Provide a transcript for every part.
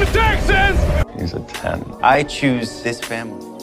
the taxes! He's a 10. I choose this family.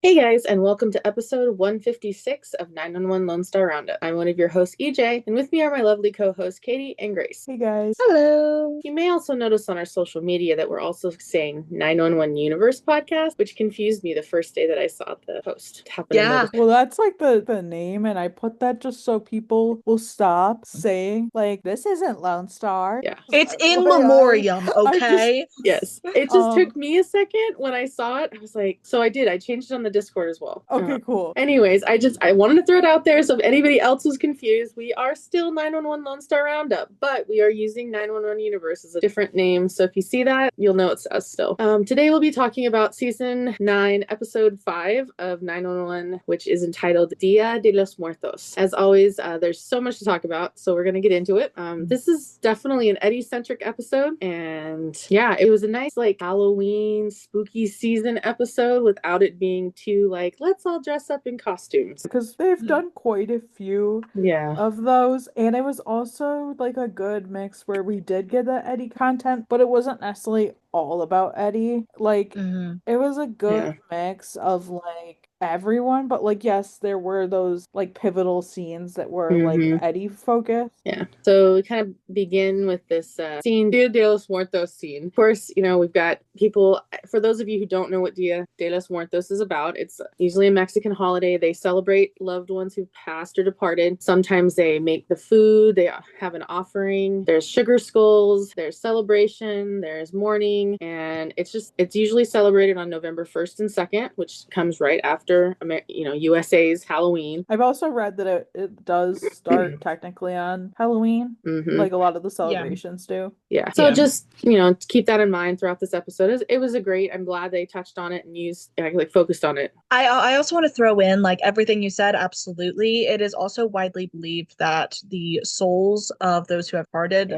Hey guys, and welcome to episode 156 of 911 Lone Star Roundup. I'm one of your hosts, EJ, and with me are my lovely co-hosts, Katie and Grace. Hey guys. Hello. You may also notice on our social media that we're also saying 911 Universe podcast, which confused me the first day that I saw the post. Yeah. Well, that's like the name, and I put that just so people will stop saying, like, this isn't Lone Star. Yeah. It's in Like, memoriam, okay? Yes. It just took me a second when I saw it. I was like, so I did. I changed it on the Discord as well. Okay, cool. Anyways, I wanted to throw it out there so if anybody else was confused, we are still 911 Lone Star Roundup, but we are using 911 Universe as a different name. So if you see that, you'll know it's us still. Today we'll be talking about season 9, episode 5 of 911, which is entitled Dia de los Muertos. As always, there's so much to talk about, so we're gonna get into it. This is definitely an Eddie-centric episode, and yeah, it was a nice like Halloween spooky season episode without it being too like, let's all dress up in costumes. Because they've done quite a few of those, and it was also like a good mix where we did get the Eddie content, but it wasn't necessarily all about Eddie. Like, it was a good mix of like everyone, but like, yes, there were those like pivotal scenes that were like Eddie focused. Yeah. So we kind of begin with this scene, Dia de los Muertos scene. Of course, you know, we've got people, for those of you who don't know what Dia de los Muertos is about, it's usually a Mexican holiday. They celebrate loved ones who've passed or departed. Sometimes they make the food, they have an offering, there's sugar skulls, there's celebration, there's mourning, and it's usually celebrated on November 1st and 2nd, which comes right after, you know, USA's Halloween. I've also read that it does start technically on Halloween, like a lot of the celebrations do. Yeah. So just, you know, keep that in mind throughout this episode. It was a great, I'm glad they touched on it and focused on it. I also want to throw in, like, everything you said, absolutely. It is also widely believed that the souls of those who have departed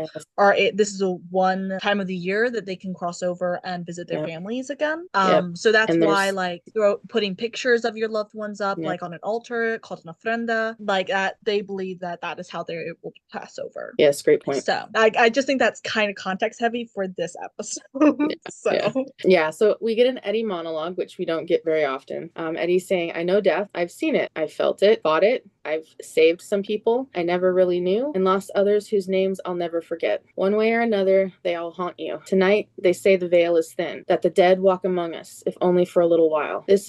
this is a one time of the year that they can cross over and visit their families again. So that's why, like, putting pictures of your loved ones up, like on an altar called an ofrenda, like that, they believe that is how they will pass over. Yes, great point. So I just think that's kind of context heavy for this episode. So we get an Eddie monologue, which we don't get very often. Eddie's saying, I know death. I've seen it. I've felt it, fought it. I've saved some people I never really knew and lost others whose names I'll never forget. One way or another, they all haunt you. Tonight, they say the veil is thin, that the dead walk among us, if only for a little while. Is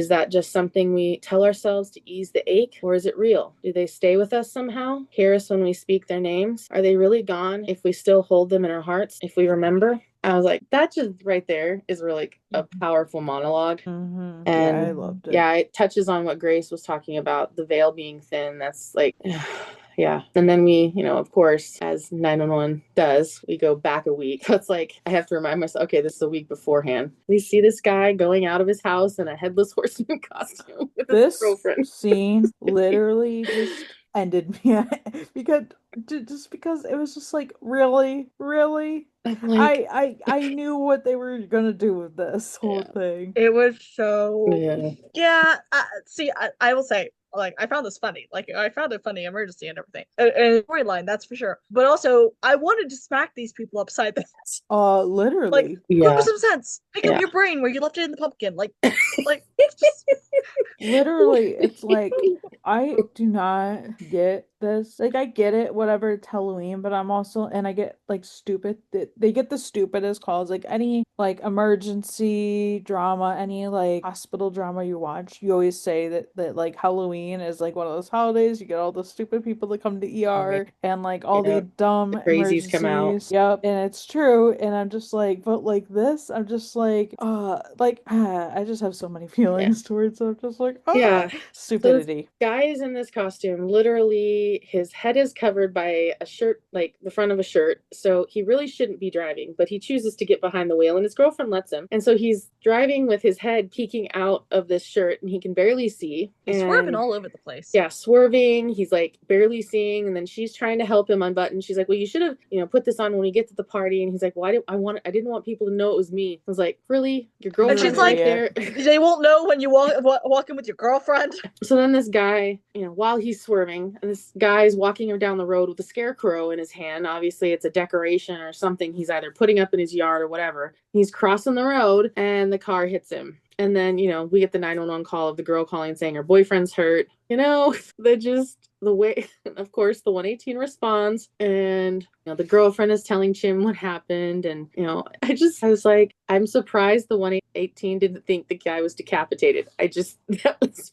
that just something we tell ourselves to ease the ache, or is it real? Do they stay with us somehow? Hear us when we speak their names? Are they really gone if we still hold them in our hearts, if we remember? I was like, that just right there is really a powerful monologue. And I loved it. Yeah, it touches on what Grace was talking about, the veil being thin. That's like, yeah. And then we, you know, of course, as 911 does, we go back a week. So it's like, I have to remind myself, okay, this is a week beforehand. We see this guy going out of his house in a headless horseman costume with his girlfriend. This scene literally just ended me because it was just like, really like, I knew what they were gonna do with this whole thing. It was so see, I will say, like, I found this funny. Like, I found it funny, emergency and everything. And storyline, that's for sure. But also, I wanted to smack these people upside the head. Literally. Like, look for some sense. Pick up your brain where you left it in the pumpkin. Like, literally, it's like, I do not get this. Like, I get it, whatever, it's Halloween, but I'm also, and I get, like, stupid. They get the stupidest calls. Like, any, like, emergency drama, any, like, hospital drama you watch, you always say that like, Halloween is, like, one of those holidays. You get all the stupid people that come to ER, and, like, all the dumb the crazies come out. Yep, and it's true, and I'm just like, but, like, this, I'm just like, I just have so many feelings towards it. I'm just like, stupidity. So guy is in this costume, literally his head is covered by a shirt, like the front of a shirt, so he really shouldn't be driving, but he chooses to get behind the wheel and his girlfriend lets him, and so he's driving with his head peeking out of this shirt and he can barely see. He's swerving all over the place. Yeah, swerving, he's like barely seeing, and then she's trying to help him unbutton. She's like, well, you should have, you know, put this on when we get to the party, and he's like, well, I didn't want people to know it was me. I was like, really? Your girlfriend? And she's like, there? They won't know when you walk in with your girlfriend. So then this guy, you know, while he's swerving, and this guy's walking down the road with a scarecrow in his hand. Obviously, it's a decoration or something he's either putting up in his yard or whatever. He's crossing the road and the car hits him. And then, we get the 911 call of the girl calling saying her boyfriend's hurt. The way, of course, the 118 responds, and the girlfriend is telling Jim what happened. And, I was like, I'm surprised the 118 didn't think the guy was decapitated. That was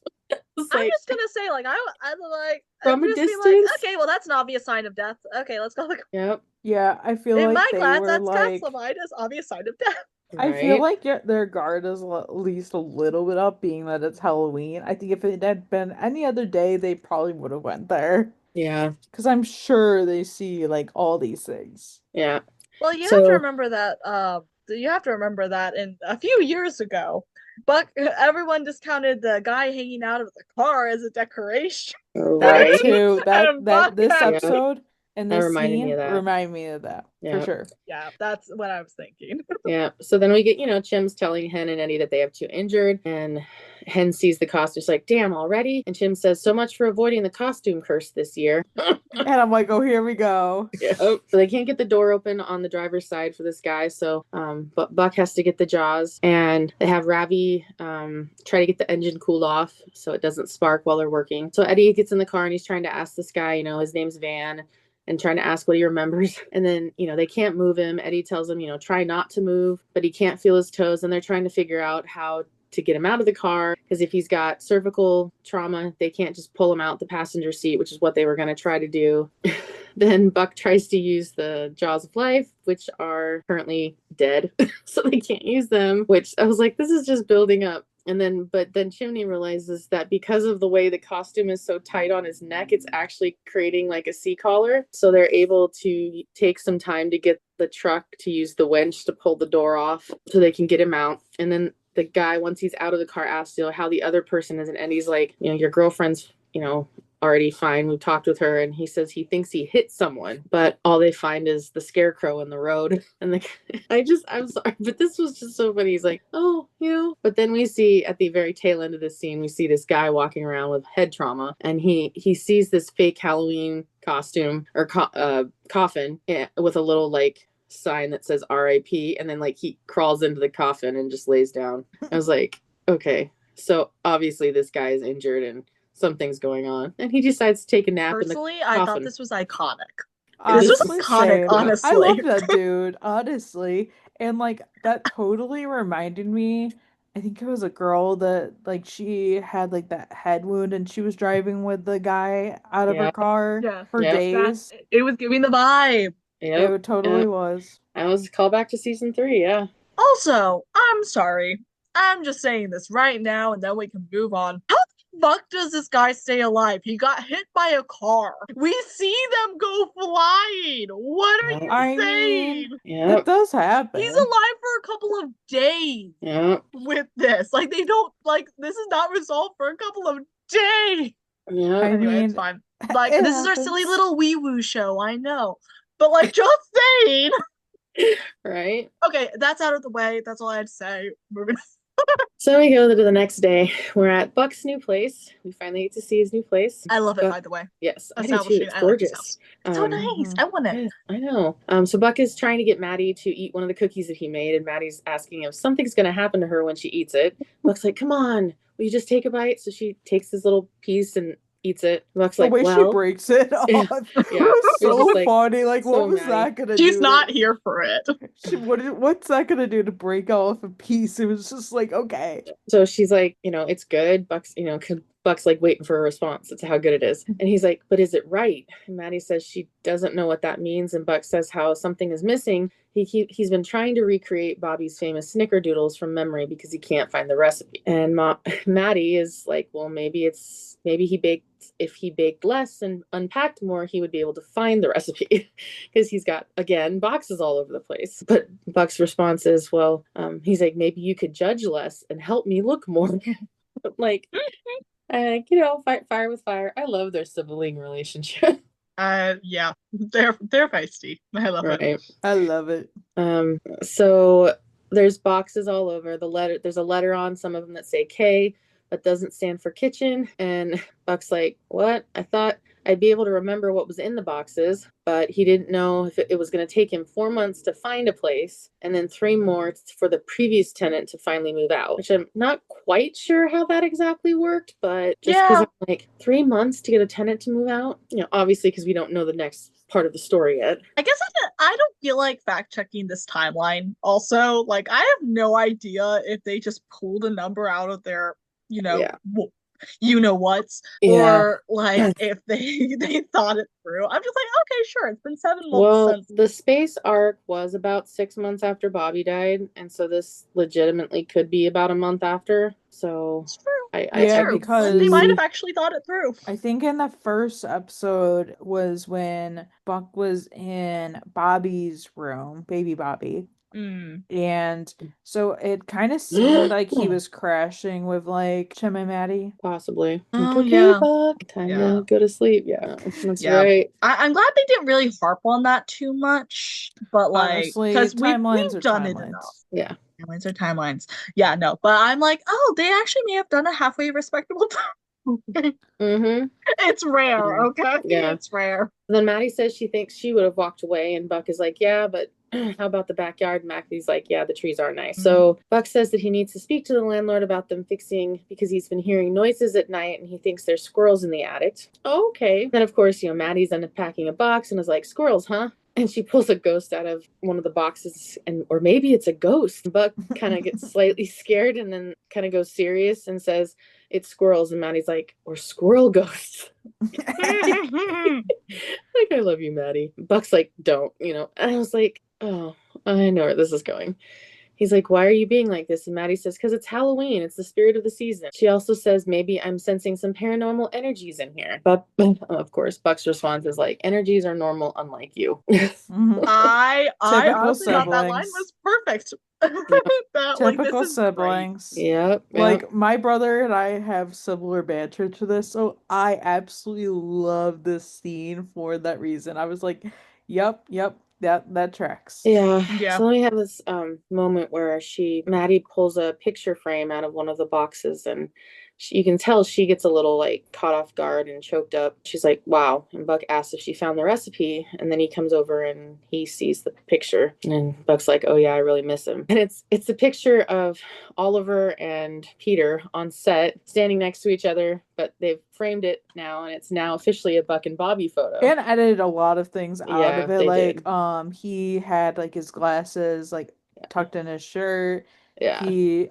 I'm just gonna say, like, I'm like, from a just be distance. like, okay, well, that's an obvious sign of death. Okay, let's go. Yep. Yeah, I feel In like my they class, were that's like, classified as obvious sign of death. I feel like their guard is at least a little bit up, being that it's Halloween. I think if it had been any other day, they probably would have went there. Yeah. Because I'm sure they see like all these things. Yeah. Well, you have to remember that. You have to remember that in a few years ago, everyone discounted the guy hanging out of the car as a decoration. That too. That this Yeah. episode and That this reminded me scene of that. remind me of that for sure. Yeah, that's what I was thinking. Yeah. So then we get, Chim's telling Hen and Eddie that they have 2 injured, and Hen sees the costume. She's like, damn, already? And Chim says, so much for avoiding the costume curse this year. And I'm like, oh, here we go. Yeah. So they can't get the door open on the driver's side for this guy. So, but Buck has to get the jaws, and they have Ravi try to get the engine cooled off so it doesn't spark while they're working. So Eddie gets in the car and he's trying to ask this guy, his name's Van, and trying to ask what he remembers. And then, they can't move him. Eddie tells him, try not to move, but he can't feel his toes. And they're trying to figure out how to get him out of the car, because if he's got cervical trauma, they can't just pull him out the passenger seat, which is what they were going to try to do. Then Buck tries to use the jaws of life, which are currently dead, so they can't use them, which I was like, this is just building up. But then Chimney realizes that because of the way the costume is so tight on his neck, it's actually creating like a C-collar. So they're able to take some time to get the truck to use the winch to pull the door off so they can get him out. And then the guy, once he's out of the car, asks, how the other person is. And Eddie's like, your girlfriend's, already fine. We talked with her, and he says he thinks he hit someone, but all they find is the scarecrow in the road. And I'm sorry, but this was just so funny. He's like, oh, but then we see at the very tail end of this scene, we see this guy walking around with head trauma, and he sees this fake Halloween costume or coffin with a little like sign that says RIP, and then like he crawls into the coffin and just lays down. I was like, okay, so obviously this guy is injured and something's going on, and he decides to take a nap. Personally, in the coffin. I thought this was iconic. Honestly, this was iconic, honestly. I love that dude, honestly. And like that totally reminded me, I think it was a girl that like she had like that head wound and she was driving with the guy out of her car for days. It was giving the vibe. It totally was. I was called back to season 3, yeah. Also, I'm sorry. I'm just saying this right now, and then we can move on. How the fuck does this guy stay alive? He got hit by a car. We see them go flying. What are you saying? It does happen. He's alive for a couple of days with this. Like, they don't, like, this is not resolved for a couple of days. Yeah. Anyway, it's fine. Like, this is our silly little wee-woo show, I know. But, like, just saying. Right? Okay, that's out of the way. That's all I had to say. Moving on. So we go to the next day. We're at Buck's new place. We finally get to see his new place. I love it, by the way. Yes, I do too. It's gorgeous. So nice. I want it. I know. So Buck is trying to get Maddie to eat one of the cookies that he made, and Maddie's asking if something's going to happen to her when she eats it. Buck's like, come on, will you just take a bite? So she takes this little piece and eats it. Buck's like, the way she breaks it off. Yeah. It was so funny. Like, so what was Maddie. that gonna do? She's not here for it. What's that gonna do to break off a piece? It was just like, okay. So she's like, it's good. Buck's, Buck's like waiting for a response. That's how good it is. And he's like, but is it right? And Maddie says she doesn't know what that means. And Buck says how something is missing. He's been trying to recreate Bobby's famous snickerdoodles from memory because he can't find the recipe. And Maddie is like, well, maybe if he baked less and unpacked more, he would be able to find the recipe because he's got, again, boxes all over the place. But Buck's response is, well, he's like, maybe you could judge less and help me look more. Like, fire with fire. I love their sibling relationship. Yeah, they're feisty. I love it. I love it. So there's boxes all over. There's a letter on some of them that say K, but doesn't stand for kitchen. And Buck's like, what? I thought I'd be able to remember what was in the boxes, but he didn't know if it was going to take him 4 months to find a place and then 3 more for the previous tenant to finally move out, which I'm not quite sure how that exactly worked, but just because Yeah. I'm like 3 months to get a tenant to move out, obviously because we don't know the next part of the story yet. I guess I don't feel like fact checking this timeline. Also, like I have no idea if they just pulled a number out of their, Yeah. you know what's, Yeah. or like if they thought it through. I'm just like, okay, sure. It's been 7 months Well, since. the space arc was about 6 months after Bobby died, and so this legitimately could be about a month after. So It's true. I It's Yeah, true. could because They might see. have actually thought it through. I think in the first episode was when Buck was in Bobby's room, baby Bobby. Mm. And so it kind of seemed like he was crashing with like Chim and Maddie. Possibly. Oh Okay, yeah. Buck. Time Yeah. to go to sleep. Yeah, that's Yeah. right. I'm glad they didn't really harp on that too much, but like, Honestly, because timelines we've are done it enough. timelines. Yeah. Timelines are timelines. Yeah, no, but I'm like, oh, they actually may have done a halfway respectable time. Mm-hmm. It's rare, okay? Yeah. It's rare. Then Maddie says she thinks she would have walked away, and Buck is like, yeah, but how about the backyard? Maddie's like, yeah, the trees are nice. So Buck says that he needs to speak to the landlord about them fixing because he's been hearing noises at night and he thinks there's squirrels in the attic. Oh, okay. Then of course, Maddie's unpacking a box and is like, squirrels, huh? And she pulls a ghost out of one of the boxes, or maybe it's a ghost. Buck kind of gets slightly scared and then kind of goes serious and says, it's squirrels. And Maddie's like, or squirrel ghosts. Like, I love you, Maddie. Buck's like, don't, And I was like, oh, I know where this is going. He's like, why are you being like this? And Maddie says, because it's Halloween. It's the spirit of the season. She also says, maybe I'm sensing some paranormal energies in here. But of course, Buck's response is like, energies are normal, unlike you. Mhm. I Typical honestly thought that line siblings. was perfect. That like this Typical is great. siblings. Yep. Like my brother and I have similar banter to this, so I absolutely love this scene for that reason. I was like, yep, that tracks. Yeah. Yeah. So then we have this moment where Maddie pulls a picture frame out of one of the boxes, and you can tell she gets a little like caught off guard and choked up. She's like, wow. And Buck asks if she found the recipe, and then he comes over and he sees the picture, and Buck's like, oh yeah, I really miss him. And it's a picture of Oliver and Peter on set standing next to each other, but they've framed it now, and it's now officially a Buck and Bobby photo. And edited a lot of things out Yeah, of it. they Like, did. he had like his glasses like tucked in his shirt. Yeah. He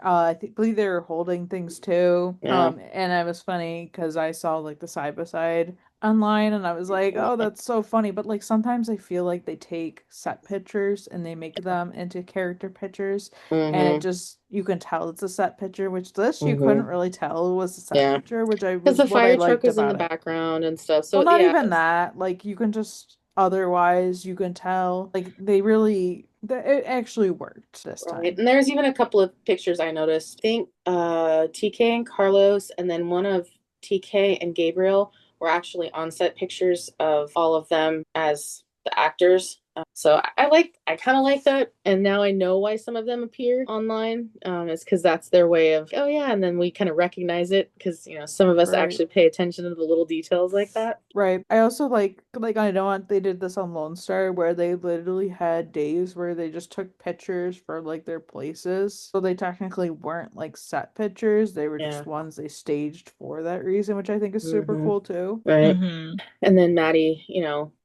believe they were holding things too. Yeah. And it was funny because I saw like the side by side online and I was like, oh, that's so funny. But like sometimes I feel like they take set pictures and they make them into character pictures and it Mm-hmm. just you can tell it's a set picture, which this you couldn't Mm-hmm. really tell it was a set Yeah. picture, which I Because was the what I fire truck liked was in the about it. background and stuff. Well, So not yeah, even that. Like you can just otherwise you can tell. Like they really it actually worked this right. time. And there's even a couple of pictures I noticed. I think TK and Carlos, and then one of TK and Gabriel were actually on set pictures of all of them as the actors. So I kind of like that, and now I know why some of them appear online. Is because that's their way of, oh yeah, and then we kind of recognize it because some of us Right. actually pay attention to the little details like that. Right. I also like I know they did this on Lone Star where they literally had days where they just took pictures for like their places. So they technically weren't like set pictures. They were Yeah. just ones they staged for that reason, which I think is super Mhm. cool too. Right. Mhm. And then Maddie,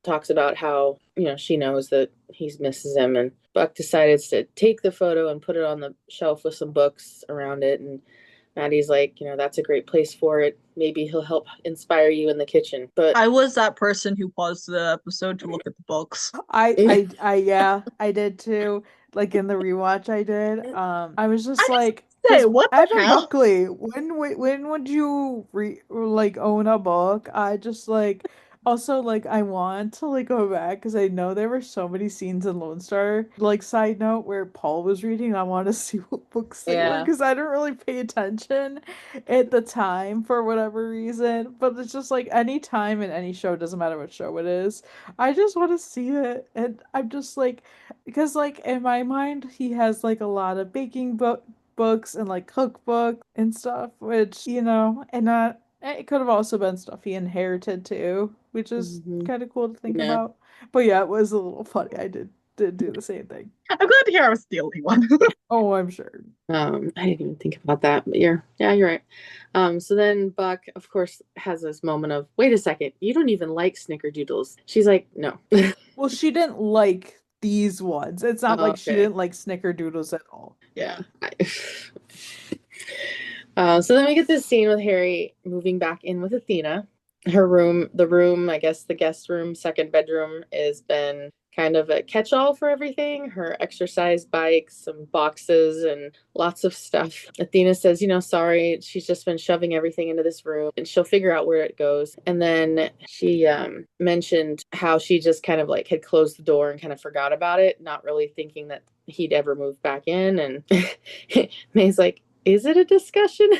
talks about how, she knows that he misses him. And Buck decides to take the photo and put it on the shelf with some books around it. And Maddie's like, that's a great place for it. Maybe he'll help inspire you in the kitchen. But I was that person who paused the episode to look at the books. Yeah, I did too. Like in the rewatch I did. I was just I like, say, because what the Evan hell? Buckley, when would you like own a book? I just like also like I want to like go back because I know there were so many scenes in Lone Star. Like side note where Paul was reading, I want to see what books they were Yeah. because I didn't really pay attention at the time for whatever reason. But it's just like any time in any show, doesn't matter what show it is. I just want to see it, and I'm just like, because like in my mind, he has like a lot of baking books and like cookbook and stuff, which and not It could have also been stuff he inherited too, which is Mhm. kind of cool to think Yeah. about. But yeah, it was a little funny. I did do the same thing. I'm glad to hear I was the only one. Oh, I'm sure. I didn't even think about that, but you're right. So then Buck, of course, has this moment of, wait a second, you don't even like snickerdoodles. She's like, no. Well, she didn't like these ones. It's not like she Okay. didn't like snickerdoodles at all. Yeah. So then we get this scene with Harry moving back in with Athena. Her room, I guess the guest room, second bedroom, has been kind of a catch-all for everything. Her exercise bikes, some boxes, and lots of stuff. Athena says, sorry, she's just been shoving everything into this room and she'll figure out where it goes. And then she mentioned how she just kind of like had closed the door and kind of forgot about it, not really thinking that he'd ever move back in. And May's like, is it a discussion?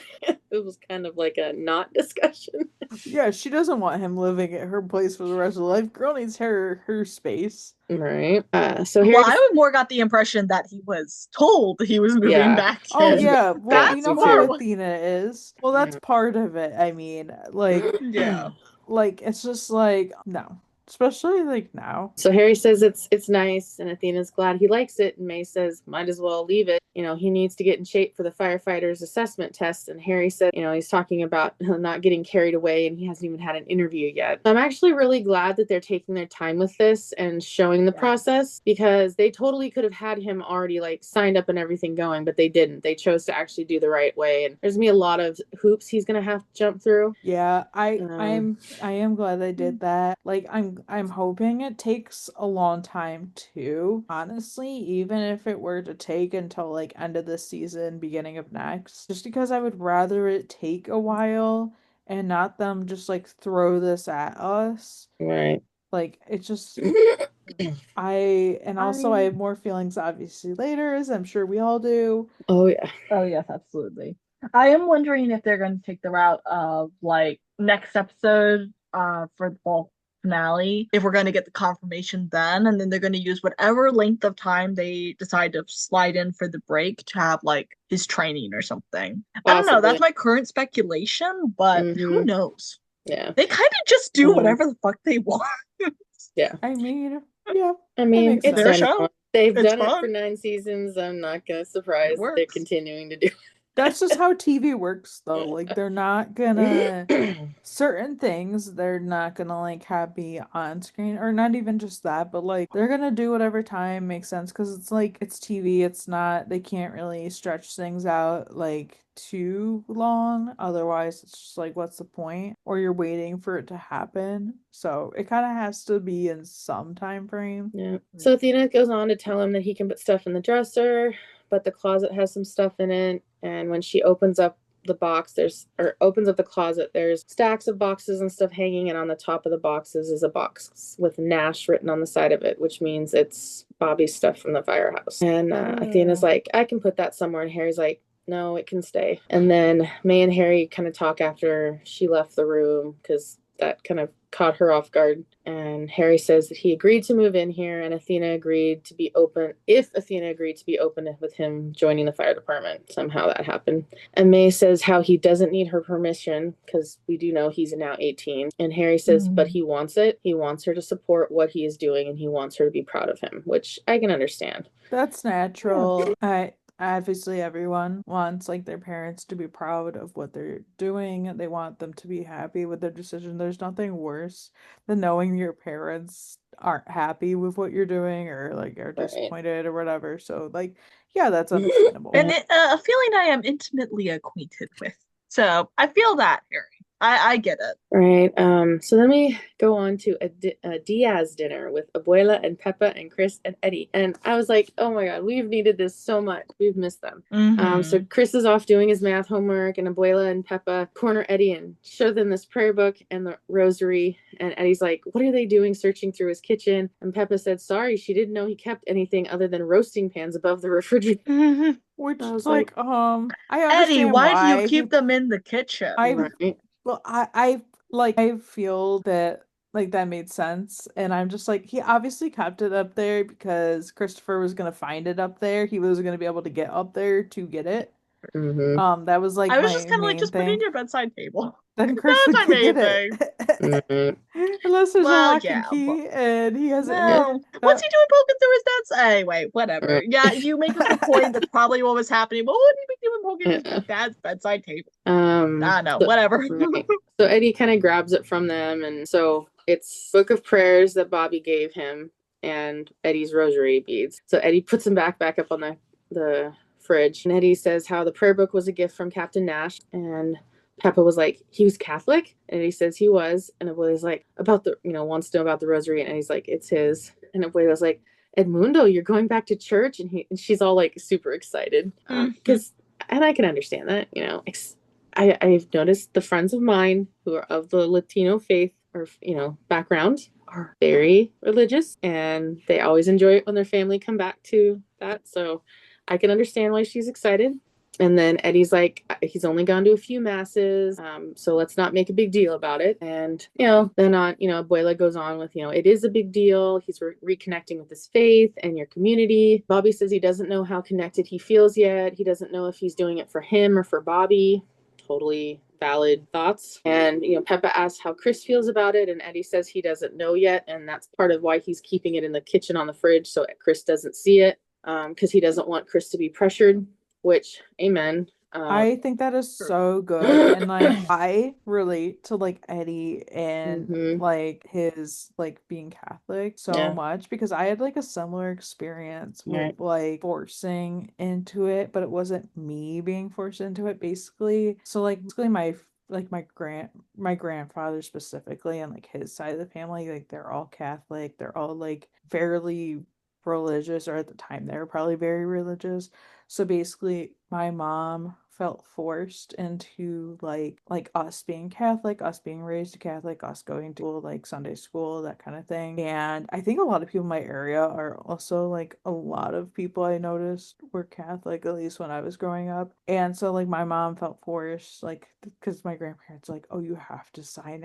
It was kind of like a not discussion. Yeah, she doesn't want him living at her place for the rest of her life. Girl needs her space. Right. So Well, Harry, I more got the impression that he was told he was moving Yeah. back Oh in. yeah, well Yeah, we That's know me how too. Athena is. Well, that's part of it. I mean, like, Yeah. like it's just like no, especially like now. So Harry says it's nice, and Athena's glad he likes it, and May says might as well leave it. He needs to get in shape for the firefighters assessment test. And Harry said, he's talking about not getting carried away, and he hasn't even had an interview yet. I'm actually really glad that they're taking their time with this and showing the process, because they totally could have had him already like signed up and everything going, but they didn't. They chose to actually do the right way, and there's gonna be a lot of hoops he's gonna have to jump through. Yeah, Um, I am glad they did that. Like I'm hoping it takes a long time too. Honestly, even if it were to take until like end of this season, beginning of next, just because I would rather it take a while and not them just like throw this at us. right. Like it just and also I have more feelings obviously later, as I'm sure we all do. Oh yeah. Oh, yes, absolutely. I am wondering if they're going to take the route of like next episode for the fall finale, if we're going to get the confirmation then, and then they're going to use whatever length of time they decide to slide in for the break to have like his training or something. I don't know. That's Possibly. my current speculation, but who Mhm. knows? Yeah. They kind of just do whatever the fuck they want. Yeah. I mean, yeah, I that mean, makes it's Their sense. show. done. They've It's done it for fun. 9 seasons. I'm not gonna It surprise that they're works. continuing to do That's just how TV works though. Like they're not gonna it. certain things they're not gonna like have be on screen, or not even just that, but like they're gonna do whatever time makes sense, because it's like it's TV. It's not, they can't really stretch things out like too long, otherwise it's just like what's the point, or you're waiting for it to happen, so it kind of has to be in some time frame. Yeah. So Athena goes on to tell him that he can put stuff in the dresser, but the closet has some stuff in it. And when she opens up the box, opens up the closet, there's stacks of boxes and stuff hanging, and on the top of the boxes is a box with Nash written on the side of it, which means it's Bobby's stuff from the firehouse. And Athena's like, I can put that somewhere, and Harry's like, no, it can stay. And then May and Harry kind of talk after she left the room, because that kind of caught her off guard. And Harry says that he agreed to move in here, and Athena agreed to be open if Athena agreed to be open with him joining the fire department. Somehow that happened. And May says how he doesn't need her permission, because we do know he's now 18. And Harry says, but he wants it. He wants her to support what he is doing, and he wants her to be proud of him, which I can understand. That's natural. I obviously everyone wants like their parents to be proud of what they're doing. They want them to be happy with their decision. There's nothing worse than knowing your parents aren't happy with what you're doing, or like are disappointed or whatever. So like, yeah, that's understandable. And a feeling I am intimately acquainted with. So I feel that, Harry. I get it. Right. So then we go on to a Diaz dinner with Abuela and Peppa and Chris and Eddie. And I was like, oh my God, we've needed this so much. We've missed them. So Chris is off doing his math homework, and Abuela and Peppa corner Eddie and show them this prayer book and the rosary. And Eddie's like, what are they doing searching through his kitchen? And Peppa said, sorry, she didn't know he kept anything other than roasting pans above the refrigerator. Which I is was like, I Eddie, understand why do you why keep them in the kitchen? right. well, I feel that like that made sense, and I'm just like, he obviously kept it up there because Christopher was gonna find it up there. He was gonna be able to get up there to get it. That was like I was my just kind of like, main just put it in thing. your bedside table. Then Chris That's would my go main get it. thing. Unless there's a Well, lock and yeah, but key and he hasn't hit. no. What's he doing poking through his dad's? Anyway, whatever. Yeah, you make a good point. That's probably what was happening. But what would he be doing poking his dad's bedside table? I don't know. Whatever. Right. So Eddie kind of grabs it from them, and so it's book of prayers that Bobby gave him and Eddie's rosary beads. So Eddie puts them back up on the fridge, and Eddie says how the prayer book was a gift from Captain Nash, and Peppa was like, he was Catholic? And he says he was. And Abuela's like, about the, wants to know about the rosary. And he's like, it's his. And Abuela's like, Edmundo, you're going back to church? And she's all like super excited. Because, and I can understand that, I've noticed the friends of mine who are of the Latino faith or, background are very religious, and they always enjoy it when their family come back to that. So I can understand why she's excited. And then Eddie's like, he's only gone to a few masses, so let's not make a big deal about it. And, then on, Abuela goes on with, it is a big deal. He's reconnecting with his faith and your community. Bobby says he doesn't know how connected he feels yet. He doesn't know if he's doing it for him or for Bobby. Totally valid thoughts. And, Peppa asks how Chris feels about it, and Eddie says he doesn't know yet, and that's part of why he's keeping it in the kitchen on the fridge so Chris doesn't see it, because he doesn't want Chris to be pressured. Which, amen. I think that is so good. And like I relate to like Eddie and like his like being Catholic so much, because I had like a similar experience with like forcing into it, but it wasn't me being forced into it basically. So like basically my grandfather specifically and like his side of the family, like they're all Catholic. They're all like fairly religious, or at the time they were probably very religious. So basically, my mom felt forced into like us being Catholic, us being raised Catholic, us going to like Sunday school, that kind of thing. And I think a lot of people in my area are also like, a lot of people I noticed were Catholic, at least when I was growing up. And so like my mom felt forced, like because my grandparents like, oh, you have to sign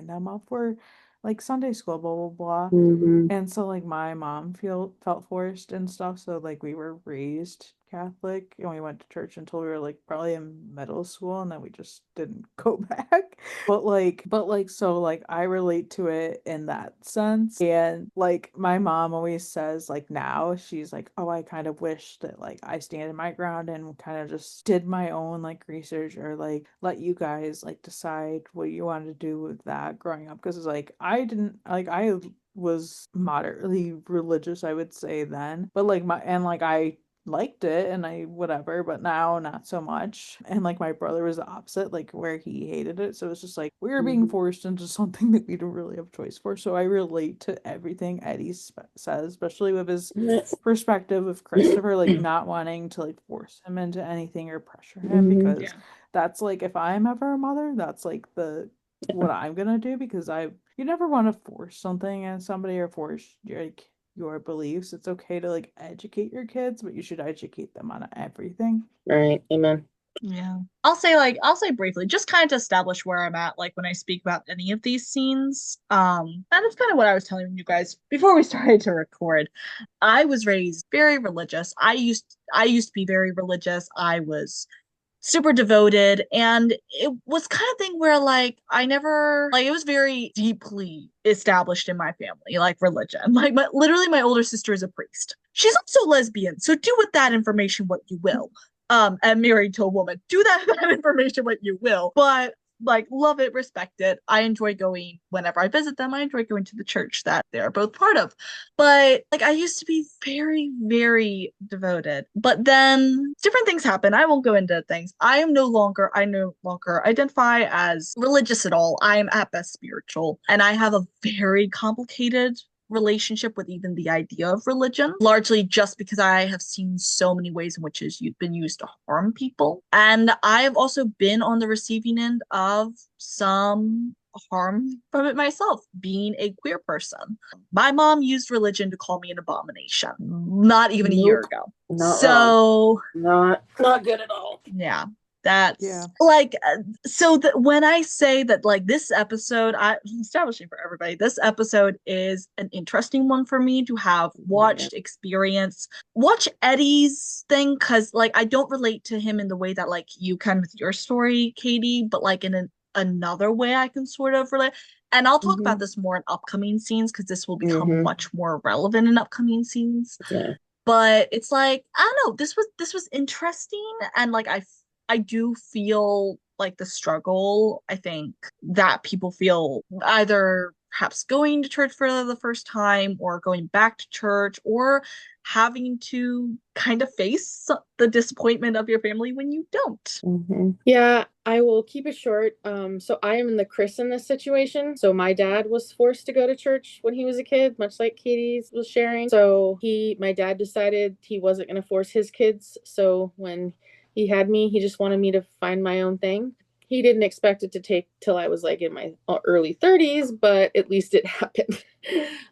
them up for like Sunday school, blah blah blah. And so like my mom felt forced and stuff. So like we were raised Catholic and we went to church until we were like probably in middle school, and then we just didn't go back. But so like I relate to it in that sense. And like my mom always says, like now she's like, oh, I kind of wish that like I stand in my ground and kind of just did my own like research, or like let you guys like decide what you wanted to do with that growing up. Because it's like I was moderately religious, I would say then, but like I liked it and I whatever, but now not so much. And like my brother was the opposite, like where he hated it. So it's just like we were being forced into something that we don't really have a choice for. So I relate to everything Eddie says, especially with his perspective of Christopher, like not wanting to like force him into anything or pressure him, because that's like, if I'm ever a mother, that's like what I'm gonna do, because you never want to force something on somebody or force your beliefs. It's okay to like educate your kids, but you should educate them on everything. Right. Amen. Yeah. I'll say briefly, just kind of to establish where I'm at, like when I speak about any of these scenes. That is kind of what I was telling you guys before we started to record. I was raised very religious. I used to be very religious. I was super devoted, and it was kind of thing where like I never like, it was very deeply established in my family, like religion. Like literally my older sister is a priest. She's also lesbian, so do with that information what you will. And married to a woman, do that information what you will, but like love it, respect it. I enjoy going whenever I visit them. I enjoy going to the church that they're both part of. But like I used to be very, very devoted. But then different things happen. I won't go into things. I no longer identify as religious at all. I am at best spiritual. And I have a very complicated relationship with even the idea of religion, largely just because I have seen so many ways in which it's been used to harm people. And I've also been on the receiving end of some harm from it myself, being a queer person. My mom used religion to call me an abomination not even a year ago. Not good at all. Yeah. That's Yeah. like, so when I say that, like, this episode, I'm establishing for everybody, this episode is an interesting one for me to have watched, experience, watch Eddie's thing, because, like, I don't relate to him in the way that, like, you can with your story, Katie, but, like, in another way I can sort of relate. And I'll talk about this more in upcoming scenes, because this will become much more relevant in upcoming scenes. Yeah. But it's like, I don't know, this was interesting, and like I do feel like the struggle, I think, that people feel either perhaps going to church for the first time or going back to church or having to kind of face the disappointment of your family when you don't. Yeah, I will keep it short. So I am in the Chris in this situation. So my dad was forced to go to church when he was a kid, much like Katie was sharing. So my dad decided he wasn't going to force his kids. So when he had me, he just wanted me to find my own thing. He didn't expect it to take till I was like in my early 30s, but at least it happened.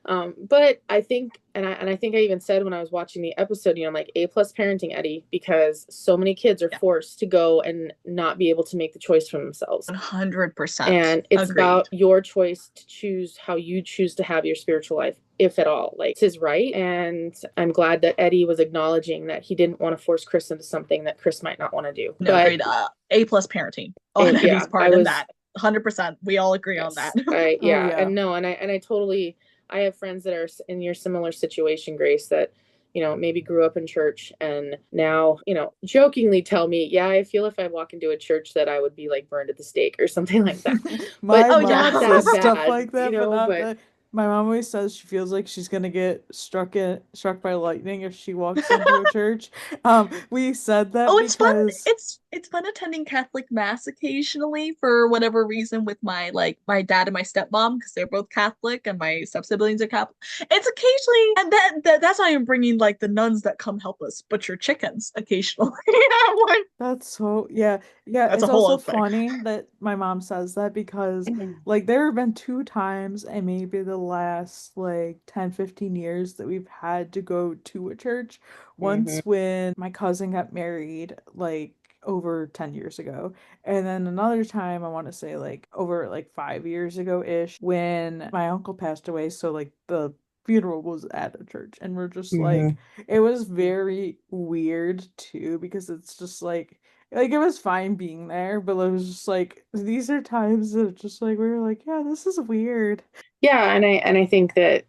But I think, and I think I even said when I was watching the episode, I'm like A+ parenting, Eddie, because so many kids are forced to go and not be able to make the choice for themselves. 100%. And it's Agreed. about your choice to choose how you choose to have your spiritual life, if at all. Like, this is right. And I'm glad that Eddie was acknowledging that he didn't want to force Chris into something that Chris might not want to do. No, but agreed. A+ parenting on Eddie's part in that. 100%. We all agree on that. I have friends that are in your similar situation, Grace, that maybe grew up in church and now, jokingly tell me, yeah, I feel if I walk into a church that I would be like burned at the stake or something like that. My but mom not that says stuff bad, like that, but not that. My mom always says she feels like she's gonna get struck by lightning if she walks into a church. We said that it's fun. It's fun attending Catholic mass occasionally for whatever reason with my dad and my stepmom, because they're both Catholic and my step siblings are Catholic. It's occasionally, and that's why I'm bringing like the nuns that come help us butcher chickens occasionally. That's so yeah. That's It's a whole also other thing. funny that my mom says that because like there have been 2 times and maybe the last like 10-15 years that we've had to go to a church. Once when my cousin got married, like over 10 years ago, and then another time I want to say like over like 5 years ago ish when my uncle passed away, so like the funeral was at a church and we're just like it was very weird too because it's just like it was fine being there, but it was just like these are times that it's just like we were like, yeah, this is weird. Yeah, and I think that,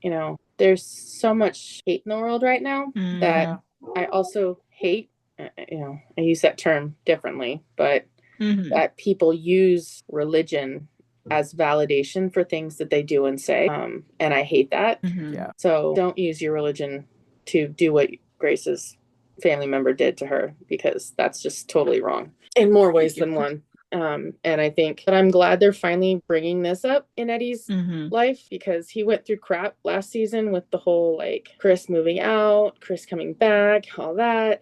there's so much hate in the world right now that I also hate, I use that term differently, but that people use religion as validation for things that they do and say. And I hate that. Yeah. So don't use your religion to do what Grace's family member did to her, because that's just totally wrong in more ways than one. And I think that I'm glad they're finally bringing this up in Eddie's life, because he went through crap last season with the whole like Chris moving out, Chris coming back, all that.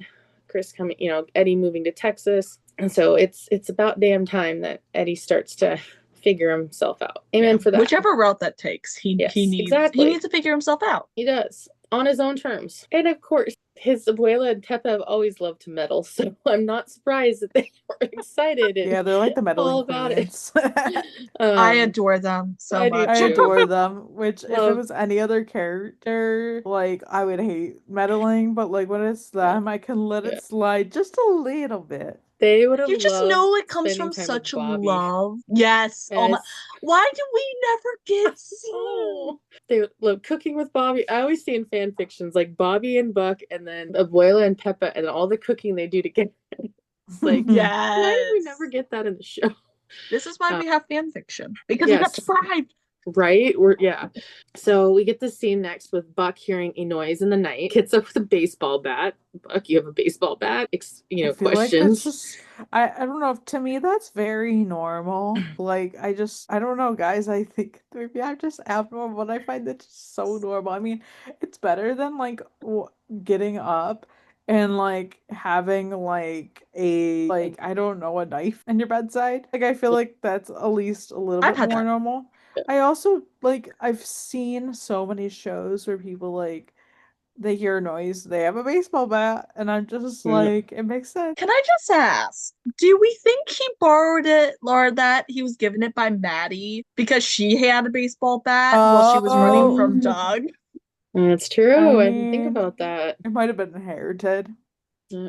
Chris coming, Eddie moving to Texas. And so it's about damn time that Eddie starts to figure himself out. Amen for that. Whichever route that takes, he needs to figure himself out. He does, on his own terms. And of course, his abuela and Tepa have always loved to meddle, so I'm not surprised that they were excited. Yeah, they're like the meddling all about queens. I adore them so much. I adore them. Which, if it was any other character, like I would hate meddling, but like when it's them, I can let it slide just a little bit. They would have. You just know it comes from such love. Yes. Oh my! Why do we never get seen? They love cooking with Bobby. I always see in fan fictions like Bobby and Buck, and then Abuela and Peppa, and all the cooking they do together. It's like, why did we never get that in the show? This is why we have fan fiction, because we got deprived. Right? So we get this scene next with Buck hearing a noise in the night. Gets up with a baseball bat. Buck, you have a baseball bat? Questions. Like I don't know. If, to me, that's very normal. Like I don't know, guys. I think maybe I'm just abnormal, but I find it so normal. I mean, it's better than like getting up and like having like a I don't know, a knife in your bedside. Like I feel like that's at least a little bit more normal. I also like I've seen so many shows where people like they hear a noise, they have a baseball bat, and I'm just Mm. like, it makes sense. Can I just ask, do we think he borrowed it, or that he was given it by Maddie because she had a baseball bat while she was running from Oh, Doug? That's true. I I didn't think mean, about that. it might have been inherited. Yeah.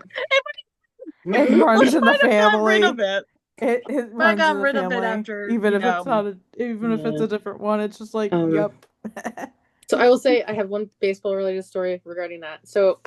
It Like, runs in the might have gotten rid of family. it. It Might have runs in gotten the rid of it family. after, Even if it's not even if it's Yeah. a different one, it's just like, Um, yup. So I will say I have one baseball related story regarding that. So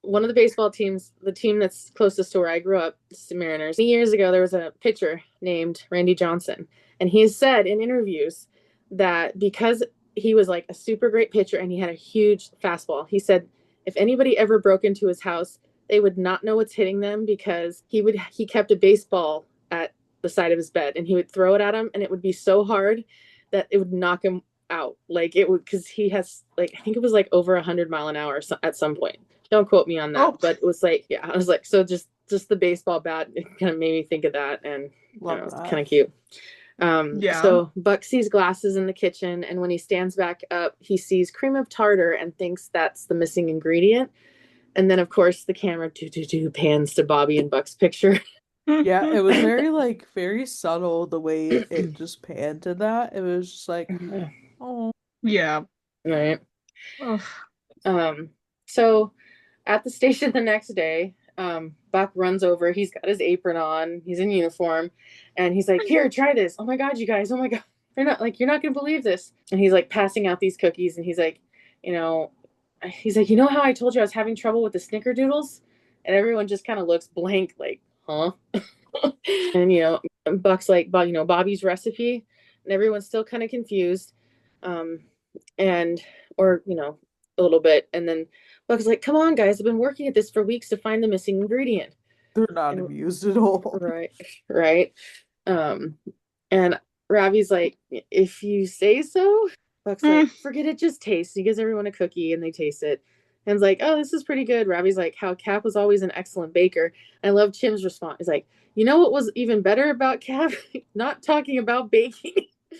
one of the baseball teams, the team that's closest to where I grew up, the Mariners, years ago, there was a pitcher named Randy Johnson. And he has said in interviews that because he was like a super great pitcher and he had a huge fastball, he said if anybody ever broke into his house, they would not know what's hitting them because he kept a baseball at the side of his bed and he would throw it at him and it would be so hard that it would knock him out. Like it would, because he has like I think it was like over 100 mile an hour at some point. Don't quote me on that, Oh. but it was like yeah, I was like so just the baseball bat. It kind of made me think of that, and Love it's that. kind of cute. Yeah. So Buck sees glasses in the kitchen, and when he stands back up, he sees cream of tartar and thinks that's the missing ingredient. And then, of course, the camera pans to Bobby and Buck's picture. Yeah, it was very like very subtle the way it just panned to that. It was just like, oh, Yeah. Right. Ugh. So at the station the next day, Buck runs over. He's got his apron on. He's in uniform, and he's like, "Here, try this. Oh my god, you guys! Oh my god, you're not gonna believe this." And he's like passing out these cookies, and he's like, you know, you know how I told you I was having trouble with the snickerdoodles, and everyone just kind of looks blank, like, huh? And Buck's like, Bobby's recipe, and everyone's still kind of confused, and or a little bit, and then Buck's like, "Come on, guys! I've been working at this for weeks to find the missing ingredient." they're not And amused at all. right, right. Um, and Ravi's like, "If you say so." Buck's like, "Forget it, just taste." He gives everyone a cookie, and they taste it. And's like, "Oh, this is pretty good." Ravi's like, "How Cap was always an excellent baker." I love Chim's response. He's like, "You know what was even better about Cap? Not talking about baking."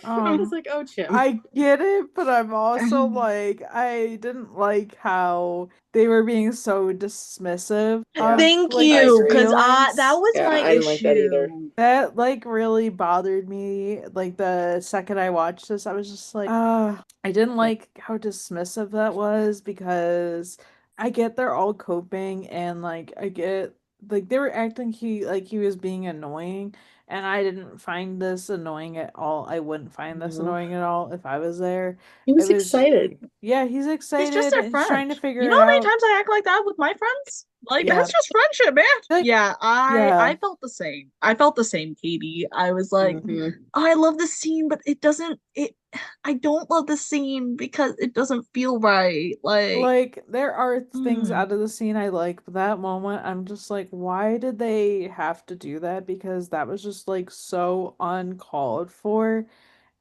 I was like, "Oh, Chim." I get it, but I'm also like, I didn't like how they were being so dismissive Yeah, of Thank like I his you, agree. because that feelings. was Yeah, my I didn't like that either. issue. That like really bothered me. Like the second I watched this, I was just like, I didn't like how dismissive that was because I get they're all coping and like I get like they were acting he was being annoying and I didn't find this annoying at all. I wouldn't find this No. annoying at all if I was there. He It was was excited. yeah, he's He's just excited their and he's trying friend. to figure You it know how many out. times I act like that with my friends? Like, Yeah. that's just friendship, man. Like, Yeah, yeah. I felt the same. I felt the same, Katie. I was like, Mhm. oh, I love the scene, but I don't love the scene because it doesn't feel right. Like there are things mm, out of the scene I like, but that moment I'm just like, why did they have to do that? Because that was just like so uncalled for.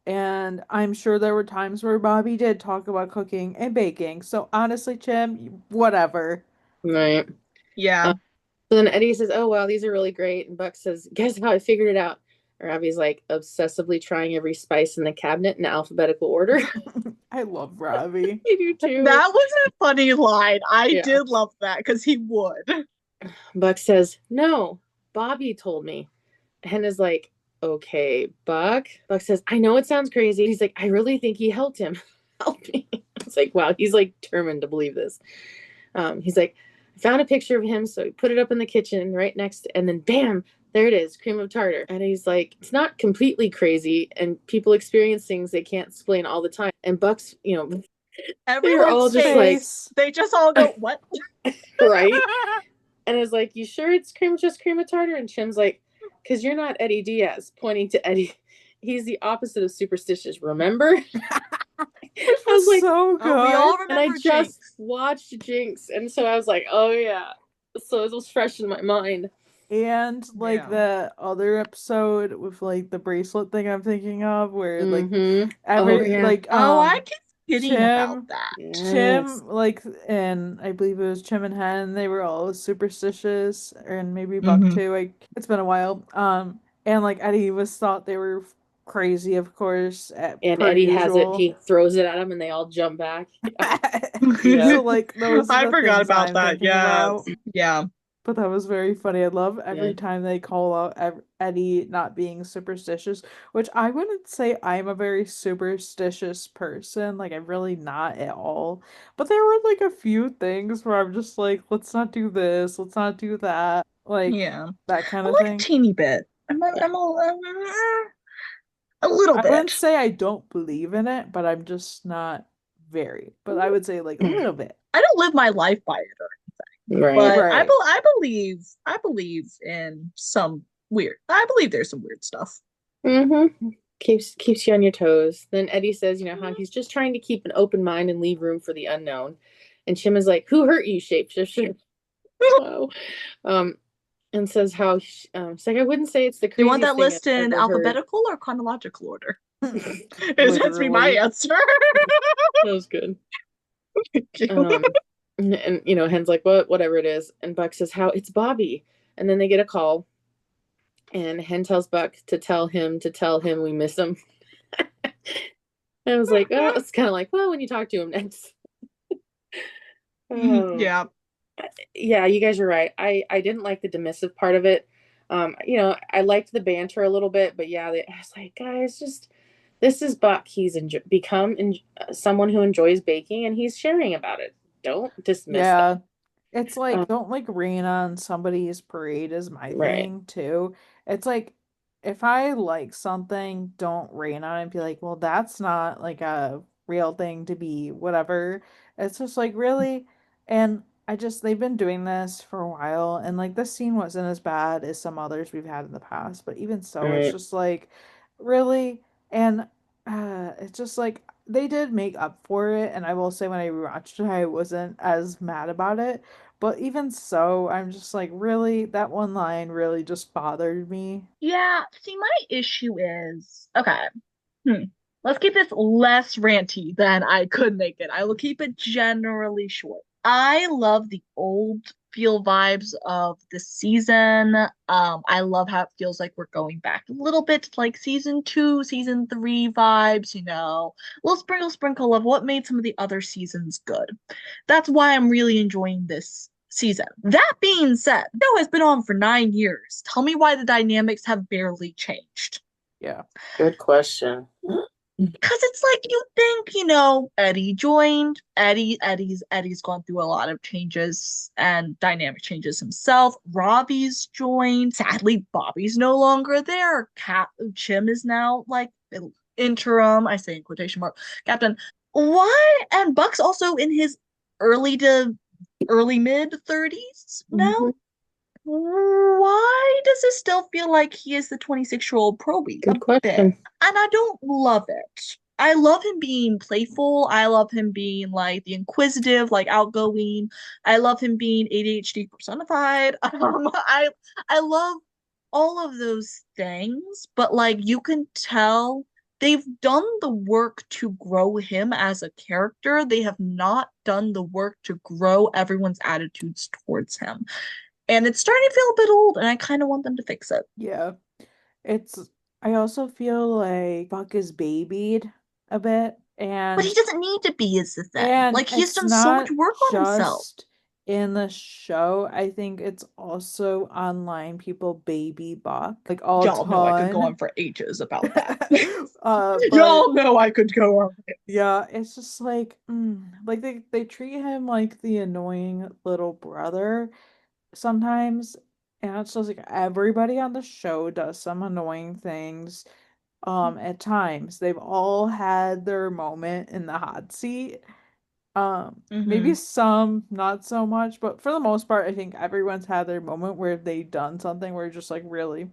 And I'm sure there were times where Bobby did talk about cooking and baking. So honestly, Chim, whatever. Right. yeah. So then Eddie says, "Oh wow, these are really great." And Buck says, "Guess how I figured it out?" Or Abby's like obsessively trying every spice in the cabinet in alphabetical order. I love Robbie. I do too. That was a funny line. I Yeah. did love that because he would. Buck says, "No, Bobby told me." And is like, "Okay, Buck." Buck says, "I know it sounds crazy." He's like, "I really think he helped him." Help me. It's like, wow, he's like determined to believe this. He's like, "I found a picture of him, so he put it up in the kitchen right next, and then bam, there it is, cream of tartar." And he's like, "It's not completely crazy, and people experience things they can't explain all the time." And Buck's, they're all Everyone's just face. they just all go, what? like, right? And it's like, "You sure it's just cream of tartar?" And Chim's like, "Because you're not Eddie Diaz," pointing to Eddie. He's the opposite of superstitious, remember? I was like, so good. We all and I remember just Jinx. watched Jinx, and so I was like, "Oh yeah." So it was fresh in my mind. And like Yeah. the other episode with like the bracelet thing I'm thinking of where like Mm-hmm. every Oh yeah. like Oh, I keep kidding about Chim that. Yes. like and I believe it was Chim and Hen, they were all superstitious and maybe Buck Mhm. too. Like it's been a while. And like Eddie was thought they were crazy, of course, And per Eddie has it. usual. He throws it at him, and they all jump back. So like those are I the forgot things about I'm that. thinking about. Yes. Yeah. But that was very funny. I love Yeah. every time they call out Eddie not being superstitious, which I wouldn't say I'm a very superstitious person. Like, I'm really not at all. But there were like a few things where I'm just like, let's not do this, let's not do that. Like, Yeah. that kind I'm of like a thing. teeny bit. A little I wouldn't bit. say I don't believe in it, but I'm just not very. But I would say like a little bit. I don't live my life by it, Right. but Right. I believe in some weird. I believe there's some weird stuff. Mm-hmm. Keeps you on your toes. Then Eddie says, you know, how he's just trying to keep an open mind and leave room for the unknown. And Chim is like, "Who hurt you, shapeshifter?" Wow. And says how it's like, I wouldn't say it's the Do you want craziest that thing I've list in ever heard. alphabetical or chronological order? It has to be my Literally. answer. That was good. Thank you. And you know, Hen's like, whatever it is. And Buck says, how it's Bobby. And then they get a call, and Hen tells Buck to tell him we miss him. I was like, oh, it's kind of like, well, when you talk to him next. Yeah. Yeah, you guys are right. I didn't like the dismissive part of it. You know, I liked the banter a little bit, but yeah, I was like, guys, just this is Buck. He's become someone who enjoys baking, and he's sharing about it. Don't dismiss that. Yeah. It's like don't like rain on somebody's parade is my Right. thing too. It's like if I like something, don't rain on it and be like, well, that's not like a real thing to be whatever. It's just like really and I just they've been doing this for a while and like this scene wasn't as bad as some others we've had in the past, but even so, it's Right. just like really and it's just like they did make up for it, and I will say when I rewatched it, I wasn't as mad about it. But even so, I'm just like, really, that one line really just bothered me. Yeah. See, my issue is okay. Hmm. Let's keep this less ranty than I could make it. I will keep it generally short. I love the old feel vibes of the season. I love how it feels like we're going back a little bit to like season two, season three vibes, a little sprinkle of what made some of the other seasons good. That's why I'm really enjoying this season. That being said, the show has been on for 9 years. Tell me why the dynamics have barely changed. Yeah. Good question. Because it's like you think, Eddie joined. Eddie's gone through a lot of changes and dynamic changes himself. Robbie's joined. Sadly, Bobby's no longer there. Chim is now like interim. I say in quotation mark captain. Why? And Buck's also in his early to early mid 30s now. Mhm. Why does it still feel like he is the 26-year-old Proby? Good A bit. question. And I don't love it. I love him being playful. I love him being like the inquisitive, like outgoing. I love him being ADHD personified. I love all of those things, but like you can tell they've done the work to grow him as a character. They have not done the work to grow everyone's attitudes towards him. And it's starting to feel a bit old, and I kind of want them to fix it. Yeah. It's, I also feel like Buck is babied a bit, But he doesn't need to be, is the thing. and Like, he's it's done so much not work on himself. just in the show. I think it's also online people baby Buck like all Y'all know I could go ton. on for ages about that. But Y'all know I could go on. yeah, it's just like they treat him like the annoying little brother sometimes, and it's just like everybody on the show does some annoying things. At times they've all had their moment in the hot seat. Maybe Mm-hmm. some not so much, but for the most part, I think everyone's had their moment where they've done something where you're just like really.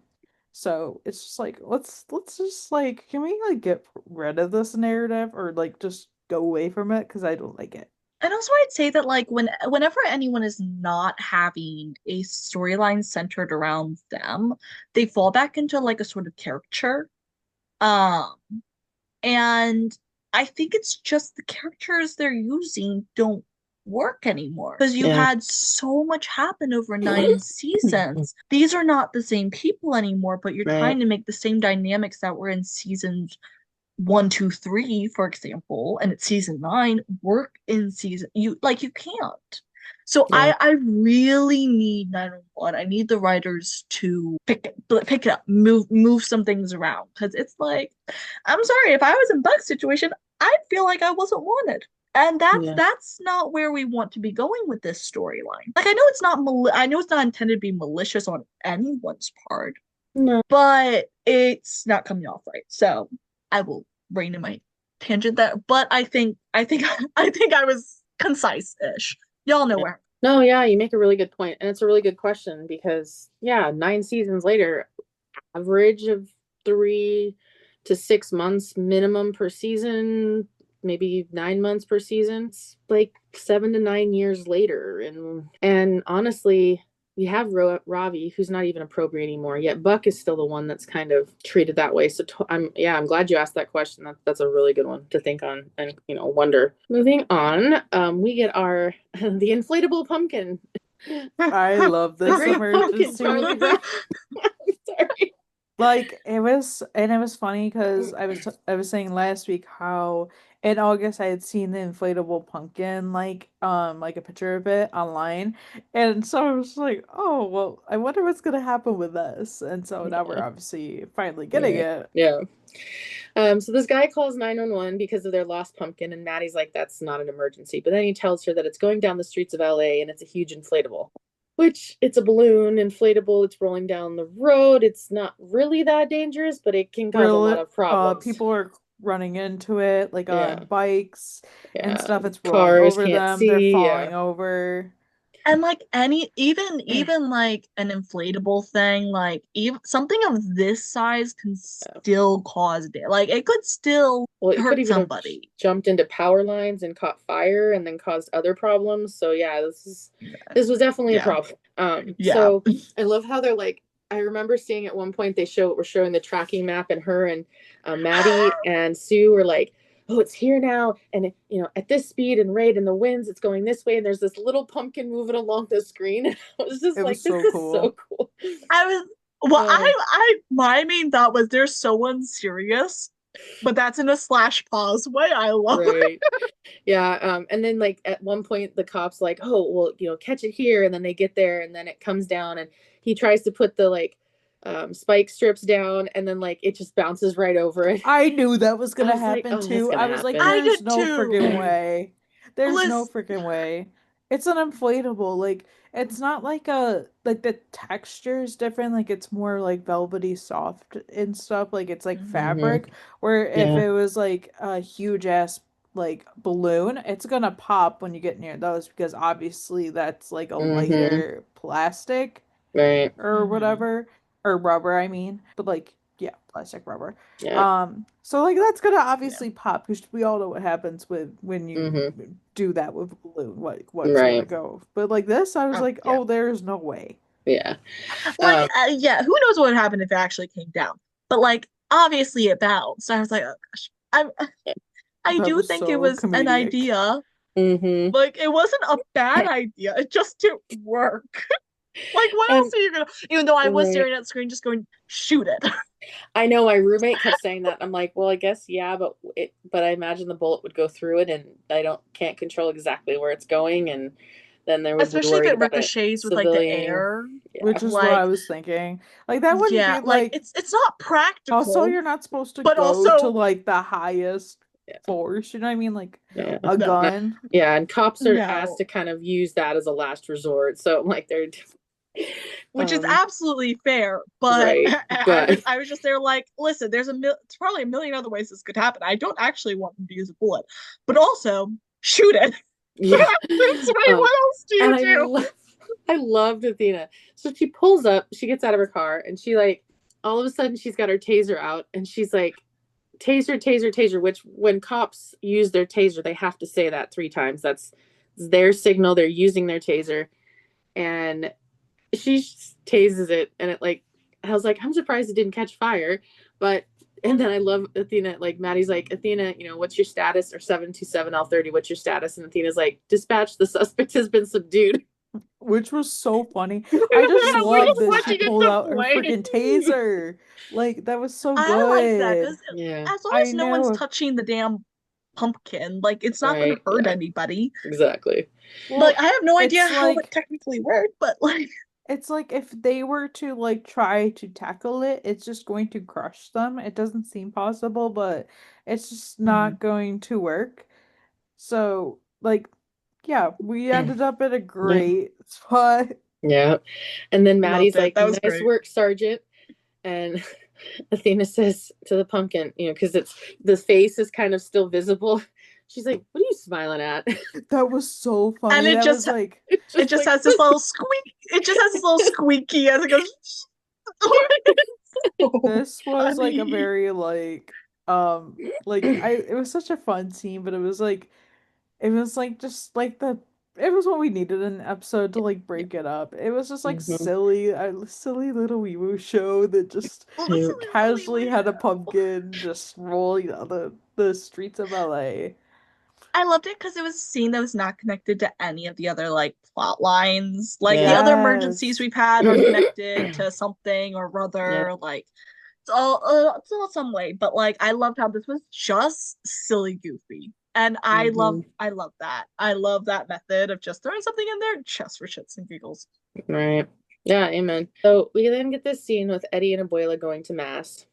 So it's just like let's just like can we like get rid of this narrative or like just go away from it because I don't like it. And also, I'd say that like whenever anyone is not having a storyline centered around them, they fall back into like a sort of caricature. Um, and I think it's just the characters they're using don't work anymore because you Yeah. had so much happen over 9 seasons. These are not the same people anymore, but you're Right. trying to make the same dynamics that were in seasons 1, 2, 3, for example, and it's season 9 work in season you can't. So Yeah. I really need 911. I need the writers to pick it up, move some things around because it's like, I'm sorry, if I was in Buck's situation, I'd feel like I wasn't wanted. And Yeah. that's not where we want to be going with this storyline. Like I know it's not intended to be malicious on anyone's part, No. but it's not coming off right. So I will rein in my tangent there. But I think I was concise-ish. Y'all know where. No, yeah, you make a really good point, and it's a really good question because, yeah, 9 seasons later, average of 3 to 6 months minimum per season, maybe 9 months per season. It's like 7 to 9 years later, and honestly, we have Ravi, who's not even a probie anymore. Yet Buck is still the one that's kind of treated that way. So I'm glad you asked that question. That's a really good one to think on and wonder. Moving on, we get our the inflatable pumpkin. I love this Great pumpkin, emergency. Charlie Brown. Sorry. Like it was funny because I was saying last week how in August I had seen the inflatable pumpkin like a picture of it online, and so I was like, oh well, I wonder what's gonna happen with this, and so now we're obviously finally getting it. Yeah. So this guy calls 911 because of their lost pumpkin, and Maddie's like, that's not an emergency. But then he tells her that it's going down the streets of LA and it's a huge inflatable, which it's a balloon inflatable. It's rolling down the road. It's not really that dangerous, but it can cause a lot of problems. People are running into it like Yeah. on bikes and Yeah. stuff. It's rolling Cars over can't them. They're see. falling Yeah. over. And like even like an inflatable thing, like even something of this size can still cause damage. Like it could still Well, it could hurt even have somebody. jumped into power lines and caught fire and then caused other problems. So yeah, this was definitely a problem. Yeah. So I love how they're like, I remember seeing at one point were showing the tracking map, and her and Maddie and Sue were like, oh, it's here now, and at this speed and rate and the winds, it's going this way, and there's this little pumpkin moving along the screen. I was just like, this is so cool. My main thought was they're so unserious, but that's in a slash pause way. I love it. Yeah. And then like at one point the cops like, oh well, catch it here, and then they get there, and then it comes down, and he tries to put the like spike strips down, and then like it just bounces right over it. I knew that was gonna happen like, too. I was like, I there's did no too. freaking way. There's no freaking way. It's an inflatable. Like it's not like the texture is different. Like it's more like velvety soft and stuff. Like it's like fabric. Where if it was like a huge ass like balloon, it's gonna pop when you get near those because obviously that's like a lighter plastic. Right. Or whatever. Or rubber, I mean. But like, yeah, plastic rubber. Yeah. So like that's gonna obviously pop because we all know what happens with when you do that with a balloon. What's gonna go. But like this, I was like, oh, there's no way. Yeah. Like who knows what would happen if it actually came down. But like obviously it bounced. I was like, oh gosh. I do think it was an idea. Like it wasn't a bad idea. It just didn't work. Like what else are you gonna? Even though I was staring at the screen, just going, shoot it. I know my roommate kept saying that. I'm like, well, I guess yeah, but I imagine the bullet would go through it, and I can't control exactly where it's going, and then there would especially if it ricochets with like the air, which is what I was thinking. Like that wouldn't be like it's not practical. Also, you're not supposed to go to like the highest force. You know what I mean? Like a gun. Yeah, and cops are asked to kind of use that as a last resort. So like they're. Which is absolutely fair, but I was just there like, listen, it's probably a million other ways this could happen. I don't actually want them to use a bullet, but also shoot it. Yeah. What else do you do? I loved Athena. So she pulls up, she gets out of her car, and she like all of a sudden she's got her taser out, and she's like, taser, taser, taser, which when cops use their taser, they have to say that 3 times. That's their signal. They're using their taser. And she tases it, and it like, I was like, I'm surprised it didn't catch fire, but And then I love Athena, like Maddie's like, Athena, you know, what's your status? Or 727L30, what's your status? And Athena's like, dispatch, the suspect has been subdued. Which was so funny. I just We're love just that she watching it pulled out her play. freaking taser. Like, that was so I like that good. because Yeah, as long I as no one's know. touching the damn pumpkin, like it's not going right. to hurt Yeah, anybody. exactly. Like Well, I have no idea it's how it like technically worked, but like it's like if they were to like try to tackle it, it's just going to crush them. It doesn't seem possible, but it's just not going to work. So, like, yeah, we ended up at a Yeah. great spot. Yeah. And then loved Maddie's it. like, That was nice great. work, Sergeant. And Athena says to the pumpkin, you know, because it's the face is kind of still visible. She's like, what are you smiling at? That was so And funny. That was like, It's it just like, has this little squeak. It just has this little squeaky as it goes. So this was like a funny. very like it was such a fun scene, but it was like just like the it was what we needed in an episode to like break it up. It was just like Mhm. silly, a silly little Weemoo show that just Yeah. casually had a pumpkin just rolling down the streets of LA. I loved it because it was a scene that was not connected to any of the other like plot lines. Like the Yeah. other emergencies Yes. we've had are connected to something or Yeah. other. Like it's all some way. But like I loved how this was just silly goofy. And Mhm. I love that. I love that method of just throwing something in there just for shits and giggles. Right. Yeah, amen. So we then get this scene with Eddie and Abuela going to mass,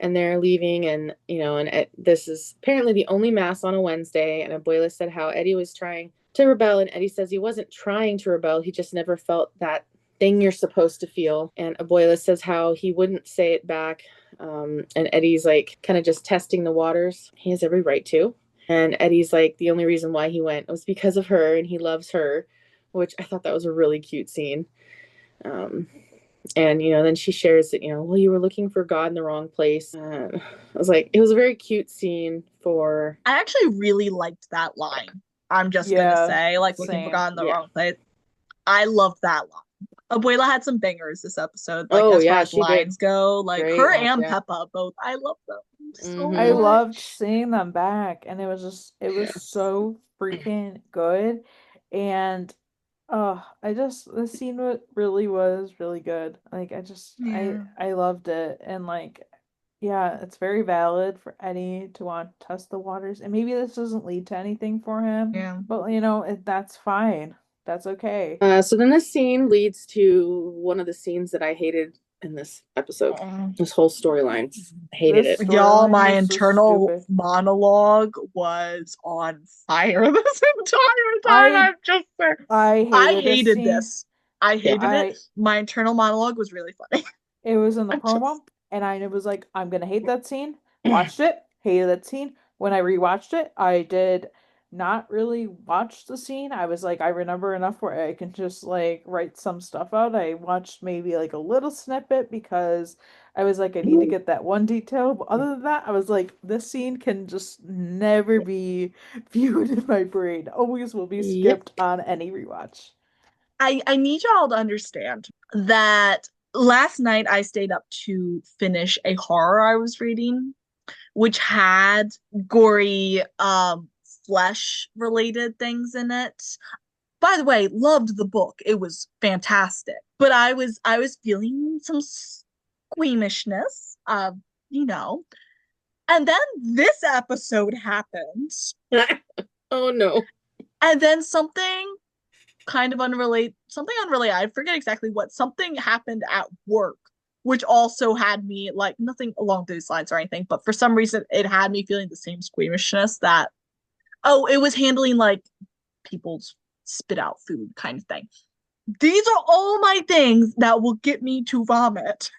and they're leaving, and you know, and this is apparently the only mass on a Wednesday. And Abuela said how Eddie was trying to rebel, and Eddie says he wasn't trying to rebel, he just never felt that thing you're supposed to feel. And Abuela says how he wouldn't say it back, and Eddie's like kind of just testing the waters. He has every right to. And Eddie's like, the only reason why he went was because of her, and he loves her, which I thought that was a really cute scene. Um, and you know, then she shares that, you know, well, you were looking for God in the wrong place. I was like, it was a very cute scene for. I actually really liked that line. I'm just gonna Yeah, say, like looking for same. God in the Yeah. wrong place. I loved that line. Abuela had some bangers this episode, like Oh as far yeah, as she did. lines go. Like Great her one. and Yeah. Peppa both. I love them so I Mm-hmm. loved much. seeing them back, and it was Yeah. so freaking good. And I just the scene really was really good. Like Yeah. I loved it, and like yeah, it's very valid for Eddie to want to test the waters, and maybe this doesn't lead to anything for him, Yeah. but you know that's fine. That's okay. So then this scene leads to one of the scenes that I hated in this episode. This whole storyline, I hated This it. Y'all, storyline my was so internal stupid. monologue was on fire this entire time. I I'm just saying. I I hated this hated scene. this. I Yeah. hated it. I My internal monologue was really funny. It was in the I promo, just and I was like, I'm gonna hate that scene. Watched it, hated that scene. When I rewatched it, I did not really watch the scene. I was like, I remember enough where I can just like write some stuff out. I watched maybe like a little snippet because I was like, I need to get that one detail. But other than that, I was like, this scene can just never be viewed in my brain. Always will be Yep. skipped on any rewatch. I need y'all to understand that last night I stayed up to finish a horror I was reading, which had gory flesh related things in it. By the way, loved the book. It was fantastic. But I was feeling some squeamishness, you know. And then this episode happened. Oh no. And then something unrelated, I forget exactly what, something happened at work, which also had me like nothing along those lines or anything, but for some reason it had me feeling the same squeamishness that it was handling like people's spit out food kind of thing. These are all my things that will get me to vomit.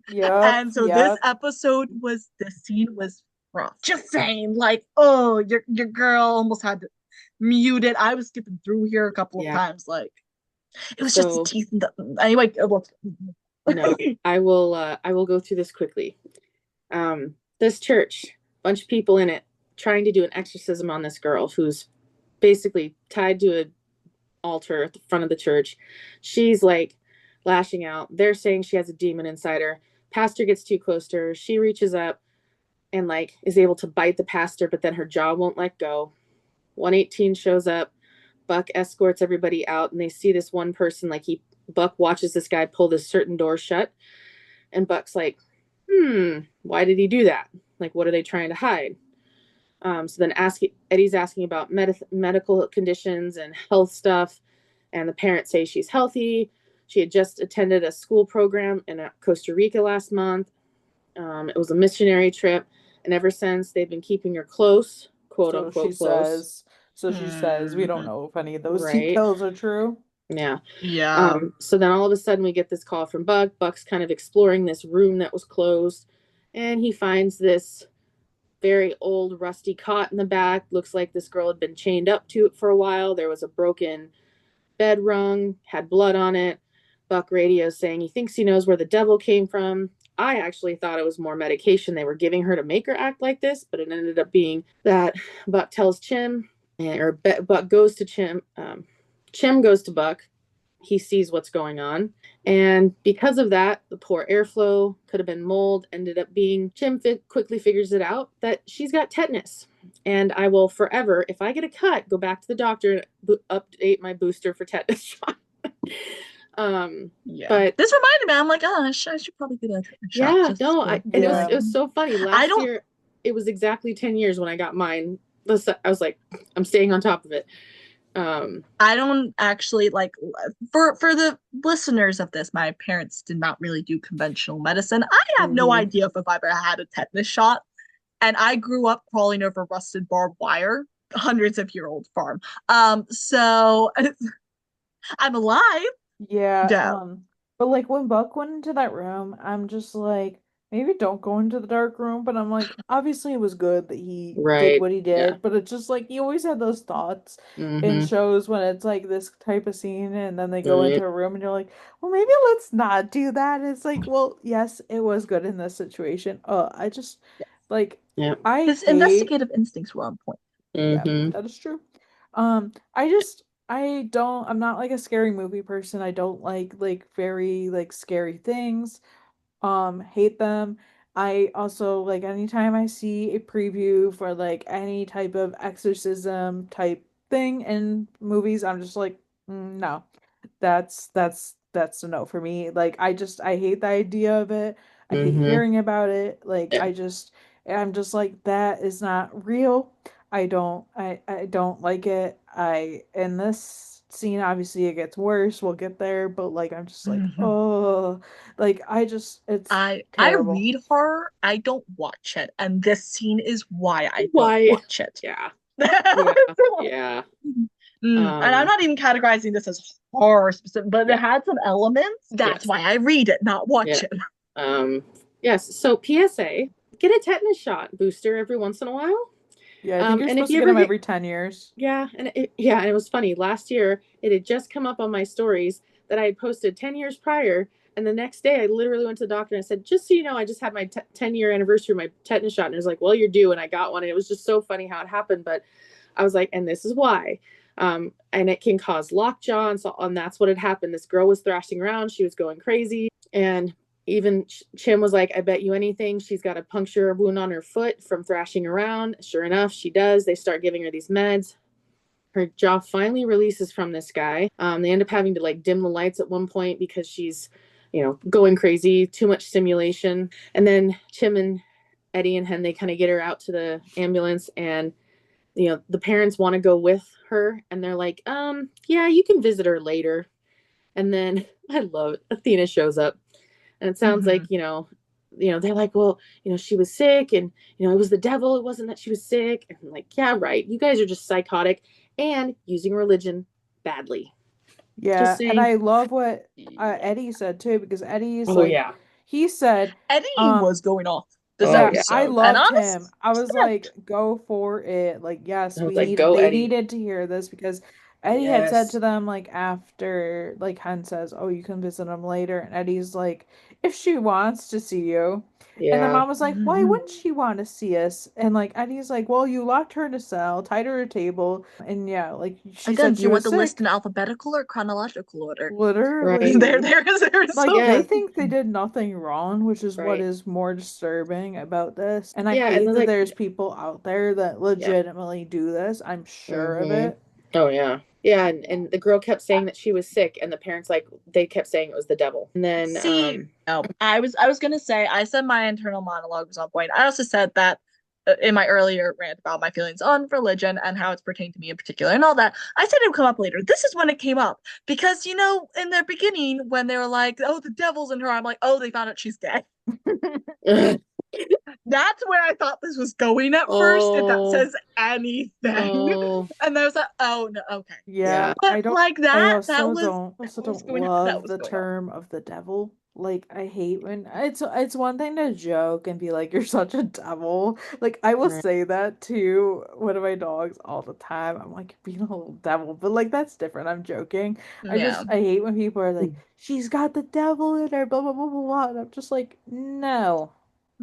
Yep, And so yep. this scene was rough. Just saying, like, oh, your girl almost had to mute it. I was skipping through here a couple of Yeah. times, like it was just the So teeth and the anyway. no, I will go through this quickly. This church, bunch of people in it, trying to do an exorcism on this girl who's basically tied to an altar at the front of the church. She's like lashing out. They're saying she has a demon inside her. Pastor gets too close to her. She reaches up, and like is able to bite the pastor, but then her jaw won't let go. 118 shows up. Buck escorts everybody out, and they see this one person. Like Buck watches this guy pull this certain door shut, and Buck's like, why did he do that? Like, what are they trying to hide? So then Eddie's asking about medical conditions and health stuff, and the parents say she's healthy. She had just attended a school program in Costa Rica last month. It was a missionary trip, and ever since they've been keeping her close, quote So she unquote close. says. So she says. We don't Mhm. know if any of those Right. details are true. Yeah. Yeah. So then all of a sudden we get this call from Buck. Buck's kind of exploring this room that was closed, and he finds this very old rusty cot in the back. Looks like this girl had been chained up to it for a while. There was a broken bed rung, had blood on it. Buck radios saying he thinks he knows where the devil came from. I actually thought it was more medication they were giving her to make her act like this, but it ended up being that Buck tells Chim, Buck goes to Chim. Chim goes to Buck. He sees what's going on. And because of that, the poor airflow could have been mold, ended up being, Chim quickly figures it out that she's got tetanus. And I will forever, if I get a cut, go back to the doctor and update my booster for tetanus shot. Yeah. But this reminded me, I'm like, oh, I should probably get a tetanus shot. yeah, just no, for- and Yeah. it was so funny. I Last don't- year, it was exactly 10 years when I got mine. I was like, I'm staying on top of it. I don't actually like for the listeners of this, my parents did not really do conventional medicine. I have no Mhm. idea if I've ever had a tetanus shot. And I grew up crawling over rusted barbed wire, hundreds of year old farm. So I'm alive. Yeah, Yeah. but like when Buck went into that room, I'm just like, maybe don't go into the dark room, but I'm like, obviously it was good that he did Right. what he Yeah. did, but it's just like you always had those thoughts in Mm-hmm. shows when it's like this type of scene and then they go Right. into a room and you're like, well, maybe let's not do that. It's like, well, yes, it was good in this situation. I just like Yeah. I His hate investigative instincts were on point. Yeah, Mm-hmm. that is true. I'm not like a scary movie person. I don't like very like scary things. Hate them. I also like anytime I see a preview for like any type of exorcism type thing in movies, I'm just like, no. That's a no for me. Like I hate the idea of it. I hate Mm-hmm. hearing about it. Like Yeah. I'm just like that is not real. I don't like it. I in this scene obviously it gets worse. We'll get there, but like I'm just like, Mhm. oh, like it's I terrible. read horror, I don't watch it, and this scene is why I don't Why? watch it. Yeah. Yeah. And I'm not even categorizing this as horror specific, but Yeah. it had some elements. That's Yes. why I read it, not watch Yeah. it. Yes. So PSA, get a tetanus shot booster every once in a while. Yeah, I think you're And if supposed to you get ever them get, every 10 years. yeah, and it was funny. Last year, it had just come up on my stories that I had posted 10 years prior. And the next day, I literally went to the doctor and I said, just so you know, I just had my 10-year anniversary of my tetanus shot. And it was like, well, you're due. And I got one. And it was just so funny how it happened. But I was like, and this is why. And it can cause lockjaw. And that's what had happened. This girl was thrashing around. She was going crazy. And even Chim was like, I bet you anything she's got a puncture wound on her foot from thrashing around. Sure enough, she does. They start giving her these meds. Her jaw finally releases from this guy. They end up having to like dim the lights at one point because she's, going crazy, too much stimulation. And then Chim and Eddie and Hen, they kind of get her out to the ambulance, and the parents want to go with her, and they're like, yeah, you can visit her later. And then I love it. Athena shows up, and it sounds like, they're like, well, she was sick, and, it was the devil. It wasn't that she was sick. And I'm like, yeah, right. You guys are just psychotic and using religion badly. Yeah, Just and saying. I love what Eddie said too, because Eddie's Oh, like, yeah. he said, Eddie was going off this Oh, yeah, yeah. I episode. And loved honestly, him. I was like, go for it. Like, yes, I was like, go, they Eddie. needed to hear this because Eddie had said to them, like, after, like, Hen says, oh, you can visit him later. And Eddie's like, if she wants to see you. And the Yeah. mom was like, why wouldn't she want to see us? And like Eddie's like, well, you locked her in a cell, tied her to a table, and yeah, like she Again, said do she you want was the list in sick. alphabetical or chronological order? Right. Literally. There's Like so Yeah. they much. think they did nothing wrong, which is what Right. is more disturbing about this. And I Yeah. And hate then that like, there's people out there that yeah. legitimately do this. I'm sure of Mm-hmm. it. Oh yeah. Yeah. And the girl kept saying that she was sick, and the parents like they kept saying it was the devil. And then See, no, I was gonna say I said my internal monologue was on point. I also said that in my earlier rant about my feelings on religion and how it's pertained to me in particular and all that. I said it would come up later. This is when it came up because in the beginning when they were like, "Oh, the devil's in her," I'm like, "Oh, they found out she's gay." That's where I thought this was going at first. If that oh says anything, oh and I was like, "Oh no, okay." Yeah, yeah. I But don't like I that also was don't going on. That love was the going on. term of the devil. Like I hate when it's one thing to joke and be like you're such a devil. Like I will Right. say that to one of my dogs all the time. I'm like you're being a little devil, but like that's different. I'm joking. Yeah. I hate when people are like she's got the devil in her blah blah blah blah blah. And I'm just like no.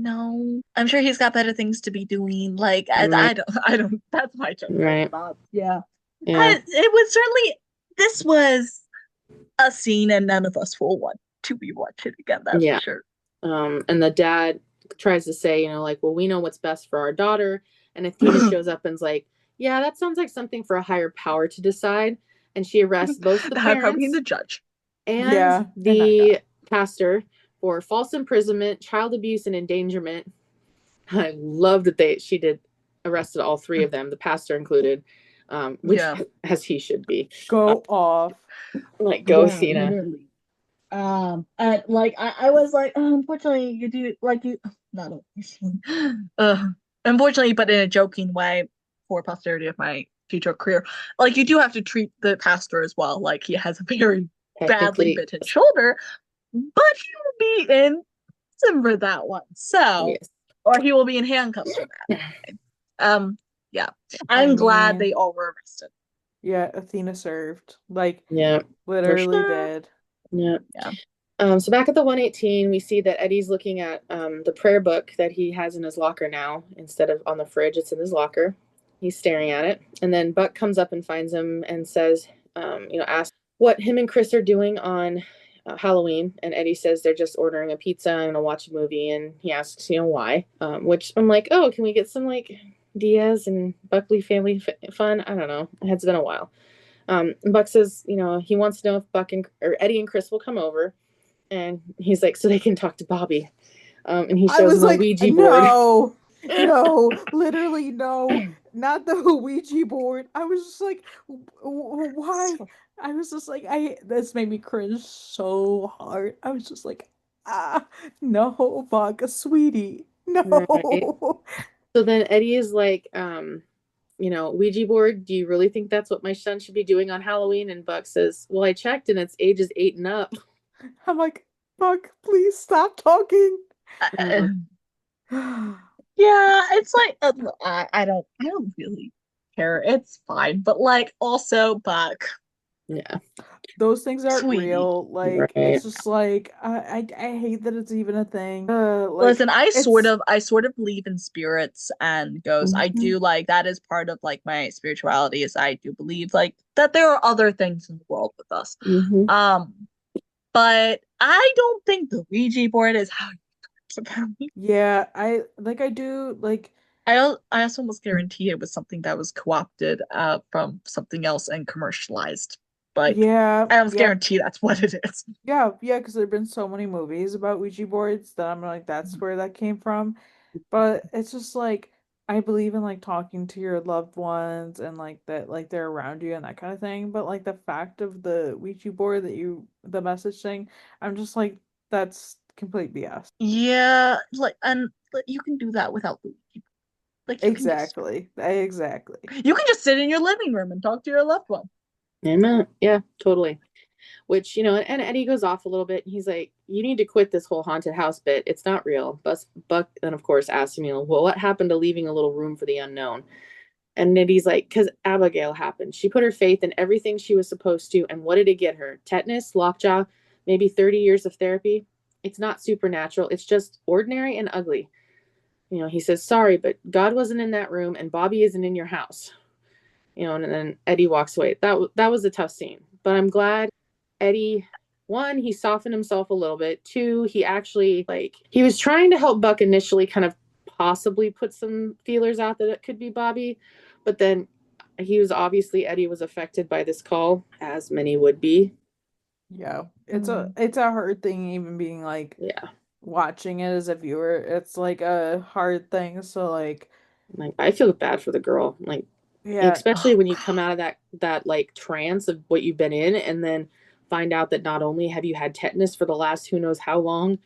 No, I'm sure he's got better things to be doing. Like Right. I don't. That's my general Right. thoughts. Yeah, Yeah. it was certainly. This was a scene, and none of us will want to be watching again. That's for Yeah. sure. And the dad tries to say, like, well, we know what's best for our daughter. And Athena shows up and's like, yeah, that sounds like something for a higher power to decide. And she arrests both the That high power being parents the judge. and Yeah, and that guy. the pastor for false imprisonment, child abuse, and endangerment. I love that she did arrested all three of them, the pastor included, which Yeah, as he should be. Go off. Like, go yeah, Athena. literally. And like I was like, oh, unfortunately, you do like you not unfortunately, unfortunately, but in a joking way for posterity of my future career, like you do have to treat the pastor as well. Like he has a very badly Technically, bitten shoulder, but he will be in prison for that one. So, yes. or he will be in handcuffs for that. Yeah, I I'm glad mean, they all were arrested. yeah, Athena served. Like Yeah, for literally sure. did. Yeah. Yeah. So back at the 118, we see that Eddie's looking at the prayer book that he has in his locker now. Instead of on the fridge, it's in his locker. He's staring at it. And then Buck comes up and finds him and says, asks what him and Chris are doing on Halloween. And Eddie says they're just ordering a pizza and gonna watch a movie. And he asks, why? Which I'm like, oh, can we get some like Diaz and Buckley family fun? I don't know. It's been a while. Buck says, he wants to know if or Eddie and Chris will come over. And he's like, so they can talk to Bobby. And he I shows was him a like, Ouija board. no, no, literally no, not the Ouija board. I was just like, why? I was just like, this made me cringe so hard. I was just like, ah, no, Vodka, sweetie, Right. no. So then Eddie is like, Ouija board, do you really think that's what my son should be doing on Halloween? And Buck says, well, I checked and it's ages 8 and up. I'm like, fuck, please stop talking. Uh, Yeah, it's like I don't really care. It's fine, but like also Buck, Yeah. Those things aren't sweetie. real. Like, Right. it's just like I hate that it's even a thing. Like Listen, I sort it's of I sort of believe in spirits and ghosts. I Mhm. do like that is part of like my spirituality is I do believe like that there are other things in the world with us. Mhm. Um, but I don't think the Ouija board is how you talk about me. yeah, I do like I also almost guarantee it was something that was co-opted from something else and commercialized. Like yeah, I almost yeah, guarantee that's what it is. yeah, because there've been so many movies about Ouija boards that I'm like, that's where that came from. But it's just like I believe in like talking to your loved ones and like that like they're around you and that kind of thing. But like the fact of the Ouija board the message thing, I'm just like, that's complete BS. Yeah, like and but you can do that without the Ouija. Like Exactly. Exactly. you can just sit in your living room and talk to your loved one. Amen. Yeah, totally. Which, and Eddie goes off a little bit. He's like, you need to quit this whole haunted house bit. It's not real. But Buck then, of course, asks him, well, what happened to leaving a little room for the unknown? And Eddie's like, because Abigail happened. She put her faith in everything she was supposed to. And what did it get her? Tetanus, lockjaw, maybe 30 years of therapy. it's not supernatural. It's just ordinary and ugly. You know, he says, sorry, but God wasn't in that room and Bobby isn't in your house. You know, and then Eddie walks away. That was a tough scene. But I'm glad Eddie, one, he softened himself a little bit. Two, he actually, like, he was trying to help Buck initially, kind of possibly put some feelers out that it could be Bobby. But then Eddie was affected by this call, as many would be. Yeah. It's a hard thing even being like Yeah. watching it as a viewer. It's like a hard thing. So like I feel bad for the girl. Like, yeah. especially when you come out of that like trance of what you've been in, and then find out that not only have you had tetanus for the last who knows how long,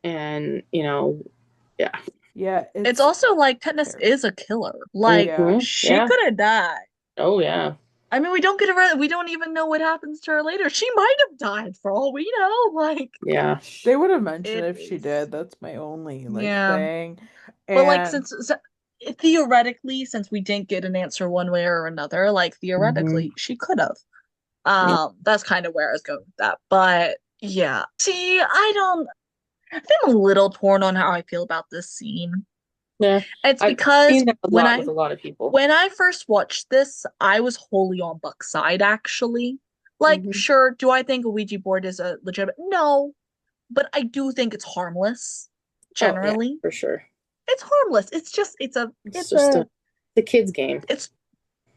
and yeah. Yeah, It's also like tetanus terrible. is a killer. Like Yeah. she could have died. Oh yeah. I mean, we don't even know what happens to her later. She might have died for all we know. Like, Yeah. They would have mentioned it if she is. did. That's my only like Yeah. thing. But like, And theoretically, since we didn't get an answer one way or another, like theoretically, she could have. Yeah. That's kind of where I was going with that. But yeah, see, I think I'm a little torn on how I feel about this scene. Yeah. It's I've because seen that a lot with a lot of people. when I first watched this, I was wholly on Buck's side, actually. Like, Mhm. sure, do I think a Ouija board is a legitimate? No, but I do think it's harmless, Oh yeah, generally. for sure. It's harmless. It's just the kids game. it's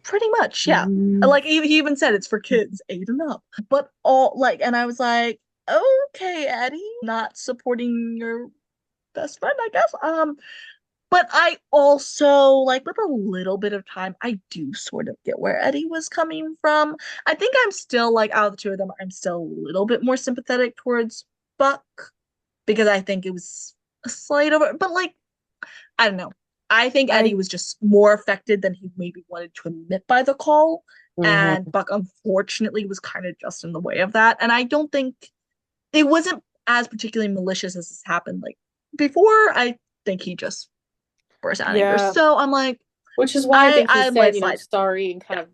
pretty much, yeah. Like he even said it's for kids 8 and up. But and I was like, okay, Eddie, not supporting your best friend, I guess. But I also, like, with a little bit of time, I do sort of get where Eddie was coming from. I think I'm still, like, out of the two of them, I'm still a little bit more sympathetic towards Buck because I think it was a slight over, but, like, I don't know. I think Eddie I was just more affected than he maybe wanted to admit by the call. Mhm. And Buck, unfortunately, was kind of just in the way of that. And I don't think it wasn't as particularly malicious as this happened, like, before. I think he just burst out in anger. yeah, So I'm like, Which is why I think he I'm like said, slide. sorry, and kind Yeah. of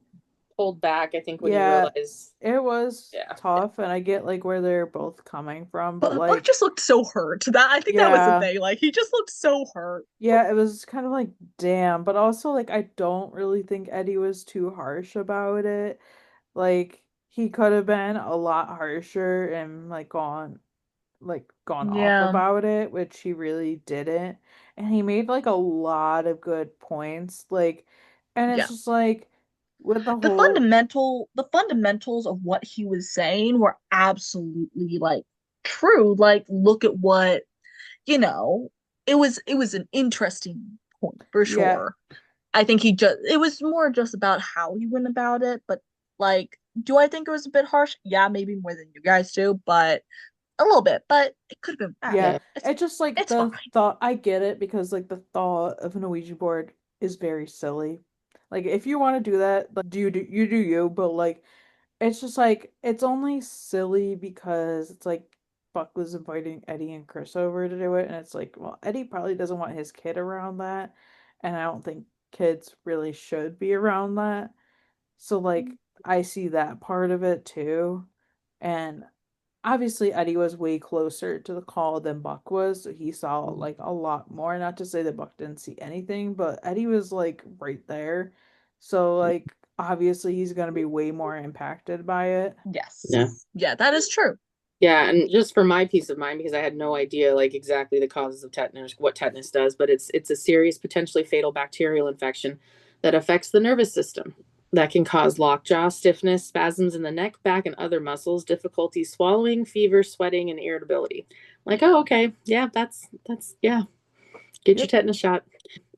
pulled back, I think, when he yeah, realized. it was Yeah. tough and I get like where they're both coming from, but But Buck like just looked so hurt. I think that was the yeah. thing. Like he just looked so hurt. Yeah, it was kind of like damn, but also like I don't really think Eddie was too harsh about it. Like he could have been a lot harsher and gone off Yeah. about it, which he really didn't. And he made like a lot of good points. Like, and it's Yeah. just like with the whole, The fundamentals of what he was saying were absolutely like true. Like look at what, you know, it was an interesting point for yeah, sure. I think it was more just about how he went about it, but like do I think it was a bit harsh? Yeah, maybe more than you guys do, but a little bit, but it could have been bad. yeah. Yeah. It's just like It's fine. the thought, I get it because like the thought of an Ouija board is very silly. Like if you want to do that, like you do you, but like it's just like it's only silly because it's like Buck was inviting Eddie and Chris over to do it, and it's like, well, Eddie probably doesn't want his kid around that, and I don't think kids really should be around that. So like I see that part of it too. And obviously Eddie was way closer to the call than Buck was, so he saw like a lot more. Not to say that Buck didn't see anything, but Eddie was like right there. So like obviously he's gonna be way more impacted by it. Yes. Yeah. Yeah, that is true. Yeah, and just for my peace of mind, because I had no idea like exactly the causes of tetanus, what tetanus does, but it's a serious, potentially fatal bacterial infection that affects the nervous system that can cause lockjaw, stiffness, spasms in the neck, back, and other muscles, difficulty swallowing, fever, sweating, and irritability. Like, oh, okay, yeah, that's yeah, get your Yep. tetanus shot.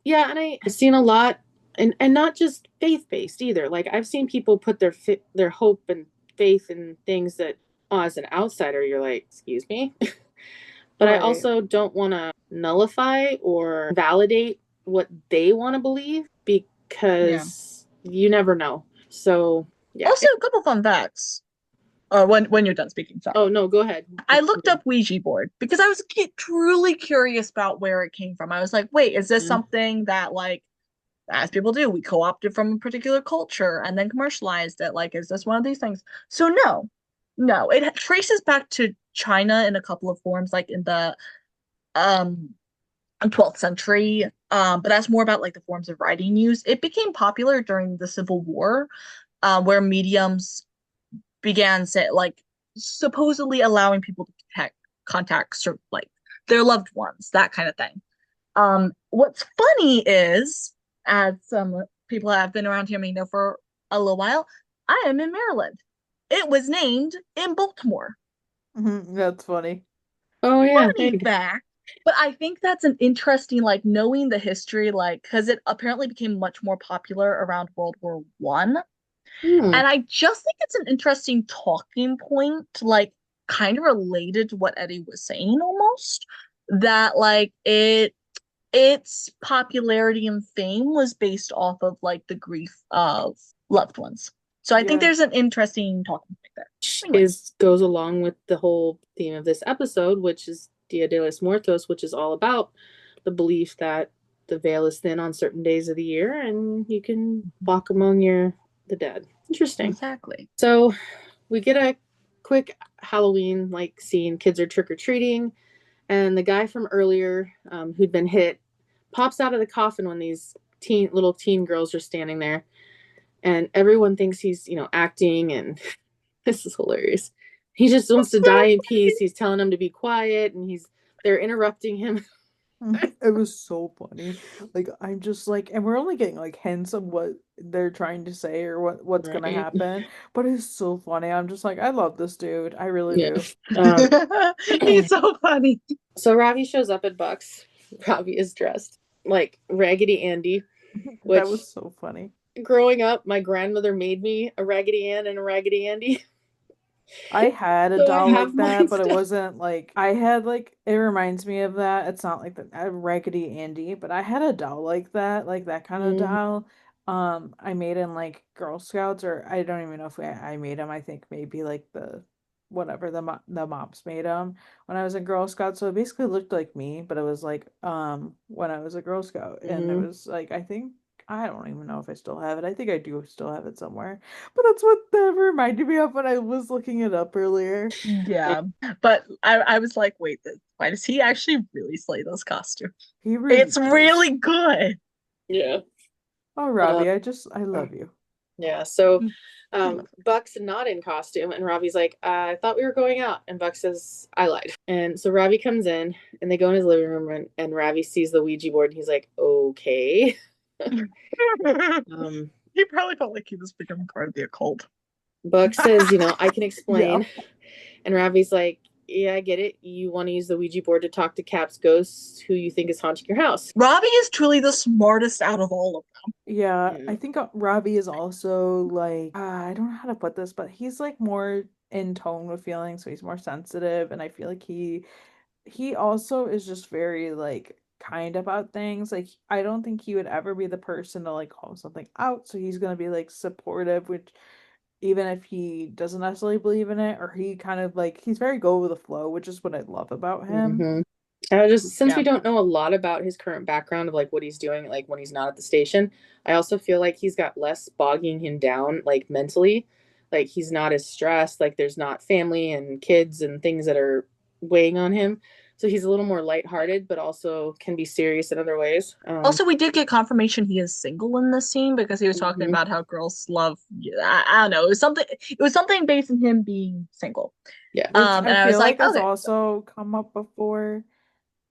Yeah, and I've seen a lot, and not just faith based either. Like I've seen people put their hope and faith in things that, oh, as an outsider, you're like, excuse me. But I Right. also don't want to nullify or validate what they want to believe Yeah. because you never know. So yeah. Also, a couple fun facts. When you're done speaking, sorry. Oh no, go ahead. I looked up Ouija board because I was truly curious about where it came from. I was like, wait, is this Yeah. something that like as people do, we co-opted from a particular culture and then commercialized it? Like, is this one of these things? So no, it traces back to China in a couple of forms, like in the um 12th century. But that's more about like the forms of writing used. It became popular during the Civil War, where mediums began like supposedly allowing people to contact like their loved ones, that kind of thing. What's funny is, as some people have been around here may know for a little while, I am in Maryland. It was named in Baltimore. That's funny. Oh yeah. Funny fact. But I think that's an interesting, like knowing the history, like because it apparently became much more popular around World War One. Hmm. And I just think it's an interesting talking point, like kind of related to what Eddie was saying almost, that like its popularity and fame was based off of like the grief of loved ones. So I think Yeah. there's an interesting talking point there. Anyway. Goes along with the whole theme of this episode, which is Dia de los Muertos, which is all about the belief that the veil is thin on certain days of the year and you can walk among the dead. Interesting. Exactly. So we get a quick Halloween like scene. Kids are trick-or-treating, and the guy from earlier, who'd been hit, pops out of the coffin when these little teen girls are standing there, and everyone thinks he's acting, and this is hilarious. He just wants to die in peace. He's telling them to be quiet, and they're interrupting him. It was so funny. Like I'm just like, and we're only getting like hints of what they're trying to say or what's gonna Right. happen. But it's so funny. I'm just like, I love this dude. I really Yeah. do. He's so funny. So Ravi shows up at Buck's. Ravi is dressed like Raggedy Andy, which That was so funny. growing up, my grandmother made me a Raggedy Ann and a Raggedy Andy. I had a So I doll have like that, mine but it still. wasn't like I had like it reminds me of that. It's not like a Raggedy Andy, but I had a doll like that kind of Mm, doll. I made in like Girl Scouts, or I don't even know if I made them. I think maybe like the whatever the moms made them when I was in Girl Scouts. So it basically looked like me, but it was like when I was a Girl Scout, and it mhm. was like I don't even know if I still have it. I think I do still have it somewhere. But that's what that reminded me of when I was looking it up earlier. Yeah. But I was like, wait, why does he actually really slay this costume? He really It's does. really good. Yeah. Oh, Uh, Robbie, I love you. yeah. So Buck's not in costume, and Ravi's like, I thought we were going out. And Buck says, I lied. And so Ravi comes in, and they go in his living room, and Ravi sees the Ouija board, and he's like, okay. He probably felt like he was becoming part of the occult. Buck says, I can Yeah. explain. And Ravi's like, yeah, I get it. You want to use the Ouija board to talk to Cap's ghosts who you think is haunting your house. Robbie is truly the smartest out of all of them. Yeah, Yeah. I think Robbie is also like I don't know how to put this, but he's like more in tone with feelings, so he's more sensitive, and I feel like he also is just very like kind about things. Like I don't think he would ever be the person to like call something out, so he's gonna be like supportive, which even if he doesn't necessarily believe in it, or he kind of like he's very go with the flow, which is what I love about him. Mm-hmm. Since we don't know a lot about his current background of like what he's doing, like when he's not at the station, I also feel like he's got less bogging him down, like mentally. Like he's not as stressed, like there's not family and kids and things that are weighing on him. So he's a little more lighthearted, but also can be serious in other ways. Also, we did get confirmation he is single in this scene because he was talking Mhm. about how girls love. I don't know. It was something. It was something based in him being single. Yeah. Which And I I was feel like, like has okay, also come up before.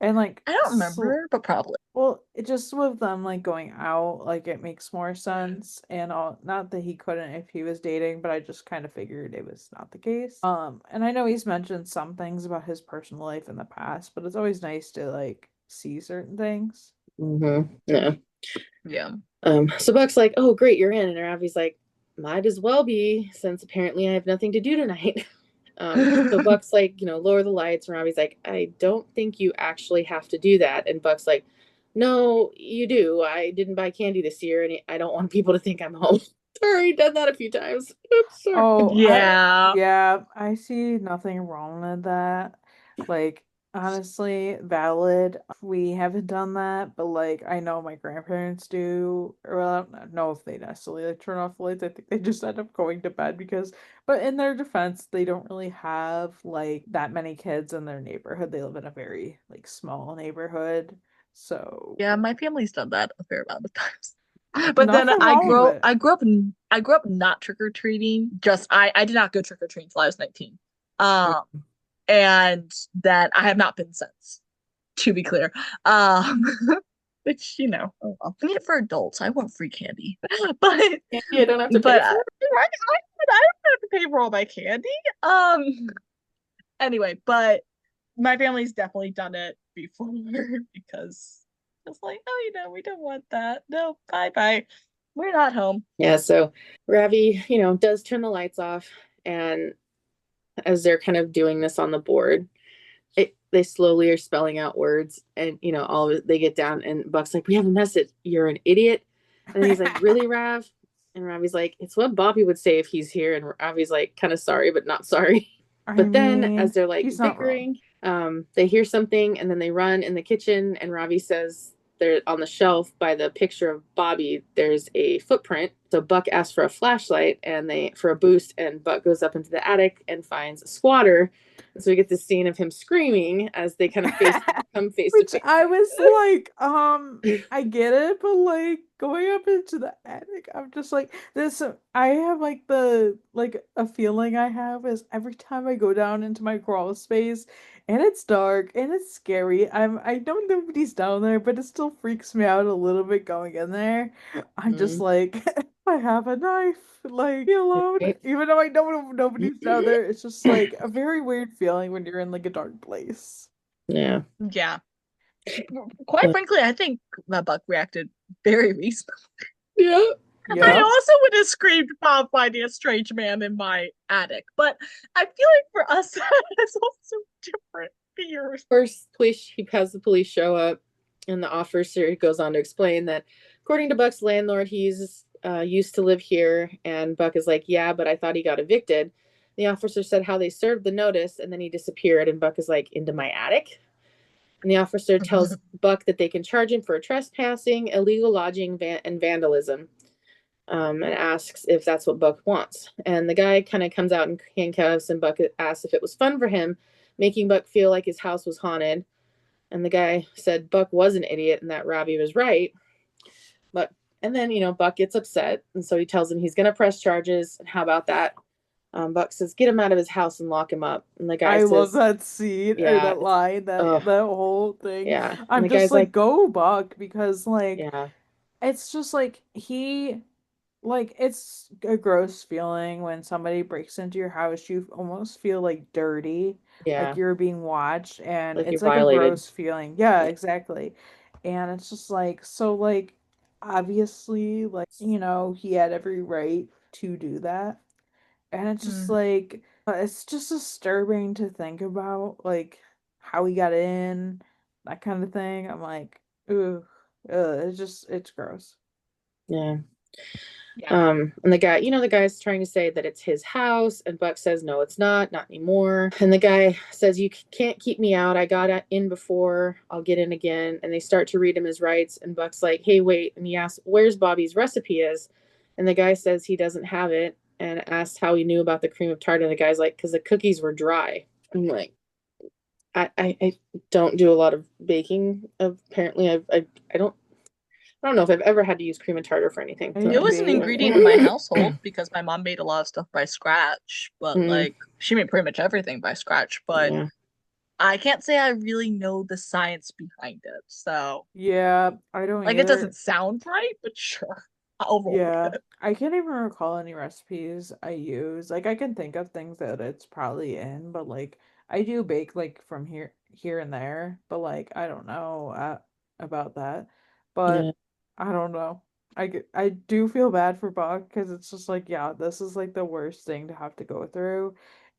And like I don't so remember, but probably. well, it just with them like going out, like it makes more sense. And all not that he couldn't if he was dating, but I just kind of figured it was not the case. And I know he's mentioned some things about his personal life in the past, but it's always nice to like see certain things. Mm-hmm. Yeah. Yeah. So Buck's like, "Oh, great, you're in," and Ravi's like, "Might as well be, since apparently I have nothing to do tonight." So Buck's like, lower the lights, and Ravi's like, "I don't think you actually have to do that." And Buck's like, "No, you do. I didn't buy candy this year, and I don't want people to think I'm home." Sorry, done that a few times. Oops, sorry. Oh, Yeah. yeah, I see nothing wrong with that. Like Honestly, valid. We haven't done that, but like I know my grandparents do. Or well, I don't know if they necessarily like turn off the lights. I think they just end up going to bed because, but in their defense, they don't really have like that many kids in their neighborhood. They live in a very like small neighborhood. So Yeah, my family's done that a fair amount of times. But then nothing wrong with it. I grew up not trick-or-treating. Just I did not go trick-or-treating until I was 19. Um, and that I have not been since, to be clear. Um, which, oh well. I mean, for adults, I want free candy. But Yeah, you don't have to pay but for it. I don't have to pay for all my candy. Um, anyway, but my family's definitely done it before because it's like, oh, we don't want that. No, bye bye. We're not home. Yeah, so Ravi, does turn the lights off, and as they're kind of doing this on the board, they slowly are spelling out words, and all of it, they get down, and Buck's like, "We have a message. You're an idiot." And he's like, "Really, Rav?" And Ravi's like, "It's what Bobby would say if he's here." And Ravi's like, kind of sorry, but not sorry. I But then, as mean, they're like he's not wrong. bickering, they hear something, and then they run in the kitchen, and Ravi says, "There on the shelf by the picture of Bobby, there's a footprint." So Buck asks for a flashlight and they for a boost, and Buck goes up into the attic and finds a squatter. And so we get this scene of him screaming as they kind of come face to Which face. I was like, I get it, but like going up into the attic, I'm just like this. I have like a feeling I have is every time I go down into my crawl space and it's dark and it's scary. I know nobody's down there, but it still freaks me out a little bit going in there. I'm just Mm, like, I have a knife, like be alone. right? Even though I know nobody's down there, it's just like a very weird feeling when you're in like a dark place. Yeah. Yeah. Quite frankly, I think that Buck reacted very reasonably. Yeah. I Yeah. also would have screamed about finding a strange man in my attic, but I feel like for us, it's also different fears. First, he has the police show up, and the officer goes on to explain that, according to Buck's landlord, he's used to live here. And Buck is like, "Yeah, but I thought he got evicted." The officer said how they served the notice, and then he disappeared. And Buck is like, "Into my attic?" And the officer tells Buck that they can charge him for trespassing, illegal lodging, and vandalism. And asks if that's what Buck wants. And the guy kind of comes out in handcuffs, and Buck asks if it was fun for him, making Buck feel like his house was haunted. And the guy said Buck was an idiot and that Robbie was right. But and then Buck gets upset, and so he tells him he's gonna press charges. And how about that? Buck says, "Get him out of his house and lock him up." And the guy I love says, that scene or "Yeah, that line, oh that whole thing. yeah." And I'm the just guy's like, like, go Buck, because like "Yeah, it's just like it's a gross feeling when somebody breaks into your house. You almost feel like dirty, like yeah," you're being watched, and like you're it's like a violated. gross feeling. Yeah, Yeah, exactly. And it's just like so like obviously like he had every right to do that. And it's just Mm, like it's just disturbing to think about like how he got in, that kind of thing. I'm like, ooh, it's gross. yeah. yeah. And the guy's trying to say that it's his house, and Buck says, "No, it's not anymore." And the guy says, "You can't keep me out. I got in before. I'll get in again." And they start to read him his rights, and Buck's like, "Hey, wait." And he asks, "Where's Bobby's recipe is?" And the guy says he doesn't have it, and asks how he knew about the cream of tartar. And the guy's like, "Because the cookies were dry." I'm like, I don't do a lot of baking. Apparently, I don't know if I've ever had to use cream of tartar for anything. I It So was an bake. ingredient in my household because my mom made a lot of stuff by scratch, but mm, like she made pretty much everything by scratch, but yeah, I can't say I really know the science behind it. So, Yeah, I don't like, it doesn't either. sound right, but sure, I'll roll with Yeah, it. I can't even recall any recipes I use. Like I can think of things that it's probably in, but like I do bake like from here and there, but like I don't know about that. yeah, But I don't know. I do feel bad for Buck because it's just like, yeah, this is like the worst thing to have to go through,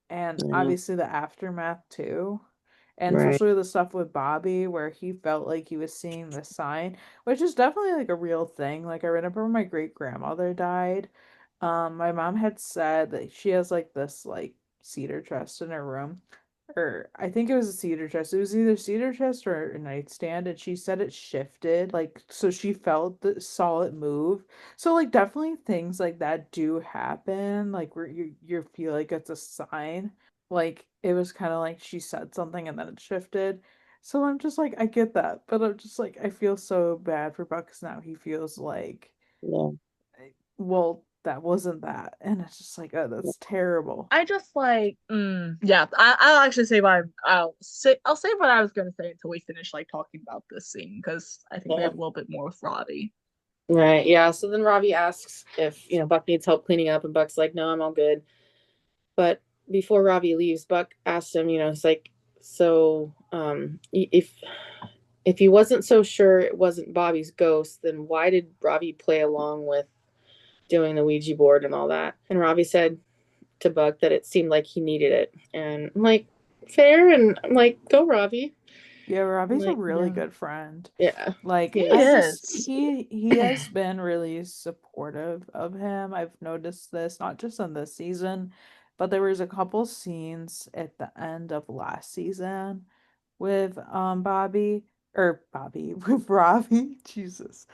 and yeah, obviously the aftermath too. And right. especially the stuff with Bobby where he felt like he was seeing the sign, which is definitely like a real thing. Like I remember when my great grandmother died, my mom had said that she has like this like cedar chest in her room. or I think it was a cedar chest. It was either cedar chest or a nightstand, and she said it shifted, like so she saw it move. So like definitely things like that do happen, like where you feel like it's a sign. Like it was kind of like she said something and then it shifted. So I'm just like I get that, but I'm just like I feel so bad for Buck 'cause now he feels like Yeah. well that wasn't that, and it's just like oh that's terrible. I just like, yeah. I'll actually say I'll say what I was gonna say until we finish like talking about this scene because I think we Yeah. have a little bit more with Roddy. Right. Yeah. So then Ravi asks if, Buck needs help cleaning up, and Buck's like, no, I'm all good. But before Ravi leaves, Buck asks him, it's like, so if he wasn't so sure it wasn't Bobby's ghost, then why did Ravi play along with doing the Ouija board and all that? And Ravi said to Buck that it seemed like he needed it. And I'm like, fair. And I'm like, go Ravi. Yeah, I'm Robbie's a like, really Yeah. good friend. yeah. Like He I Yes. just is. he has been really supportive of him. I've noticed this not just in this season, but there was a couple scenes at the end of last season with Bobby with Robbie. Jesus.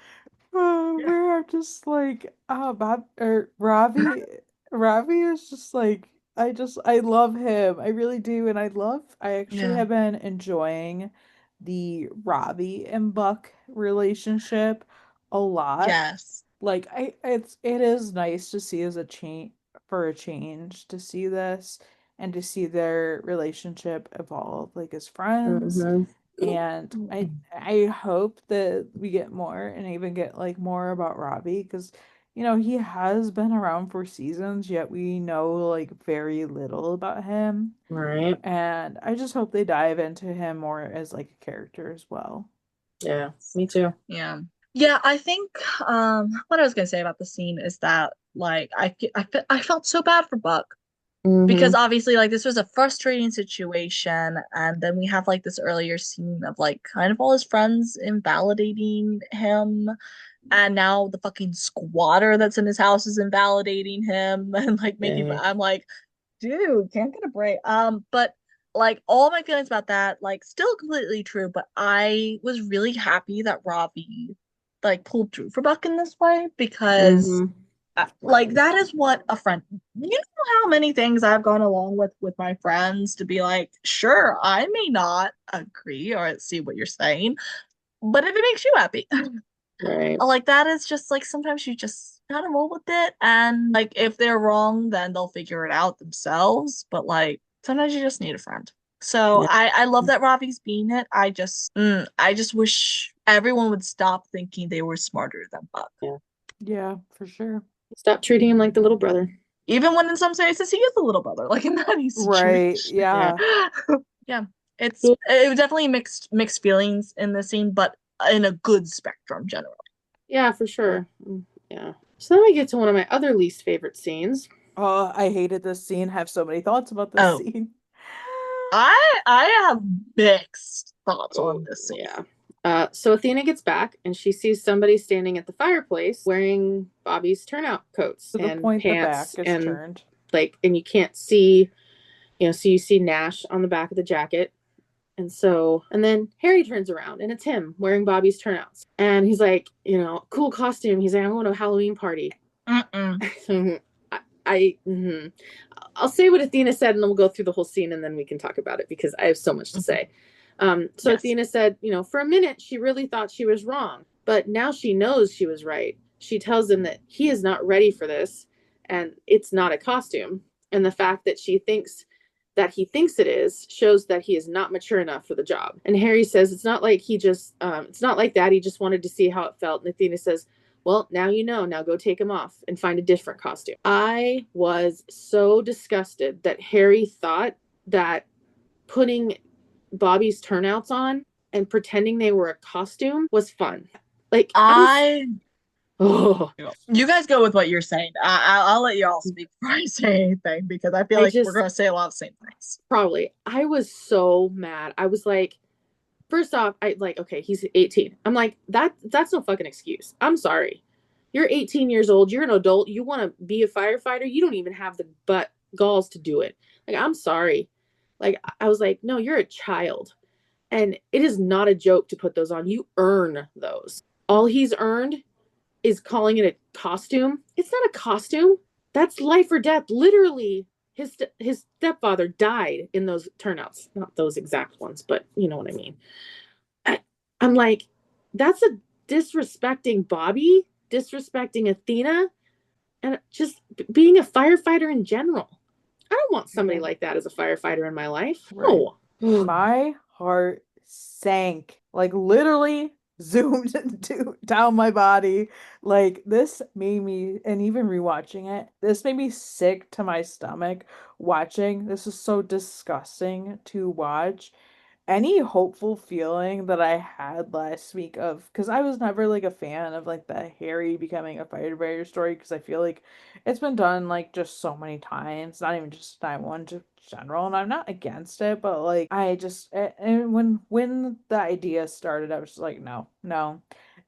Yeah. Where I'm just like, Bob or Ravi is just like I love him. I really do. And I actually Yeah. have been enjoying the Robbie and Buck relationship a lot. Yes. Like it is nice to see as a change for a change to see this and to see their relationship evolve like as friends. Mm-hmm. And I hope that we get more and even get like more about Robbie because he has been around for seasons, yet we know like very little about him. Right. And I just hope they dive into him more as like a character as well. Yeah. Me too. Yeah. Yeah, I think what I was gonna say about the scene is that like I felt so bad for Buck because Mm-hmm. obviously like this was a frustrating situation and then we have like this earlier scene of like kind of all his friends invalidating him and now the fucking squatter that's in his house is invalidating him and like making Yeah. I'm like dude can't get a break but like all my feelings about that like still completely true but I was really happy that Robbie like pulled through for Buck in this way because Mm-hmm. like that is what a friend you know how many things I've gone along with my friends to be like sure I may not agree or see what you're saying but if it makes you happy Right. like that is just like sometimes you just gotta roll with it and like if they're wrong then they'll figure it out themselves but like sometimes you just need a friend so Yeah. I love that Robbie's being it I just wish everyone would stop thinking they were smarter than Buck Yeah. Yeah, for sure. Stop treating him like the little brother. even when in some cases he is the little brother like in that Right. situation Yeah. Yeah. yeah it was definitely mixed feelings in the scene but in a good spectrum generally. Yeah, for sure. Yeah. So then we get to one of my other least favorite scenes. Oh, I hated this scene. Have so many thoughts about this Oh, scene. I have mixed thoughts Oh, on this scene. yeah. So Athena gets back and she sees somebody standing at the fireplace wearing Bobby's turnout coats To the and point the back pants is and turned. and you can't see, so you see Nash on the back of the jacket. And then Harry turns around and it's him wearing Bobby's turnouts. And he's like, cool costume. He's like, I'm going to a Halloween party. Mm-mm. I'll say what Athena said and then we'll go through the whole scene and then we can talk about it because I have so much to say. So Yes. Athena said, for a minute, she really thought she was wrong, but now she knows she was right. She tells him that he is not ready for this and it's not a costume. And the fact that he thinks it is shows that he is not mature enough for the job. And Harry says, it's not like it's not like that. He just wanted to see how it felt. And Athena says, well, now you know. Now go take him off and find a different costume. I was so disgusted that Harry thought that putting Bobby's turnouts on and pretending they were a costume was fun. Like, oh, You guys go with what you're saying. I'll let you all speak before I say anything because I feel like we're gonna say a lot of the same things. Probably. I was so mad. I was like, first off, okay, he's 18. I'm like, that's no fucking excuse. I'm sorry. You're 18 years old. You're an adult. You want to be a firefighter. You don't even have the galls to do it. Like, I'm sorry. Like, I was like, no, you're a child. And it is not a joke to put those on. You earn those. All he's earned is calling it a costume. It's not a costume. That's life or death. Literally, his stepfather died in those turnouts. Not those exact ones, but you know what I mean. I'm like, that's a disrespecting Bobby, disrespecting Athena, and just being a firefighter in general. I don't want somebody like that as a firefighter in my life. Right. No. My heart sank, like literally zoomed down my body. Like this made me, and even rewatching it, this made me sick to my stomach watching. This is so disgusting to watch. Any hopeful feeling that I had last week of, because I was never like a fan of like the Harry becoming a firefighter story, because I feel like it's been done like just so many times, not even just time one, just general, and I'm not against it, but like I just and when the idea started, I was just like, no, no.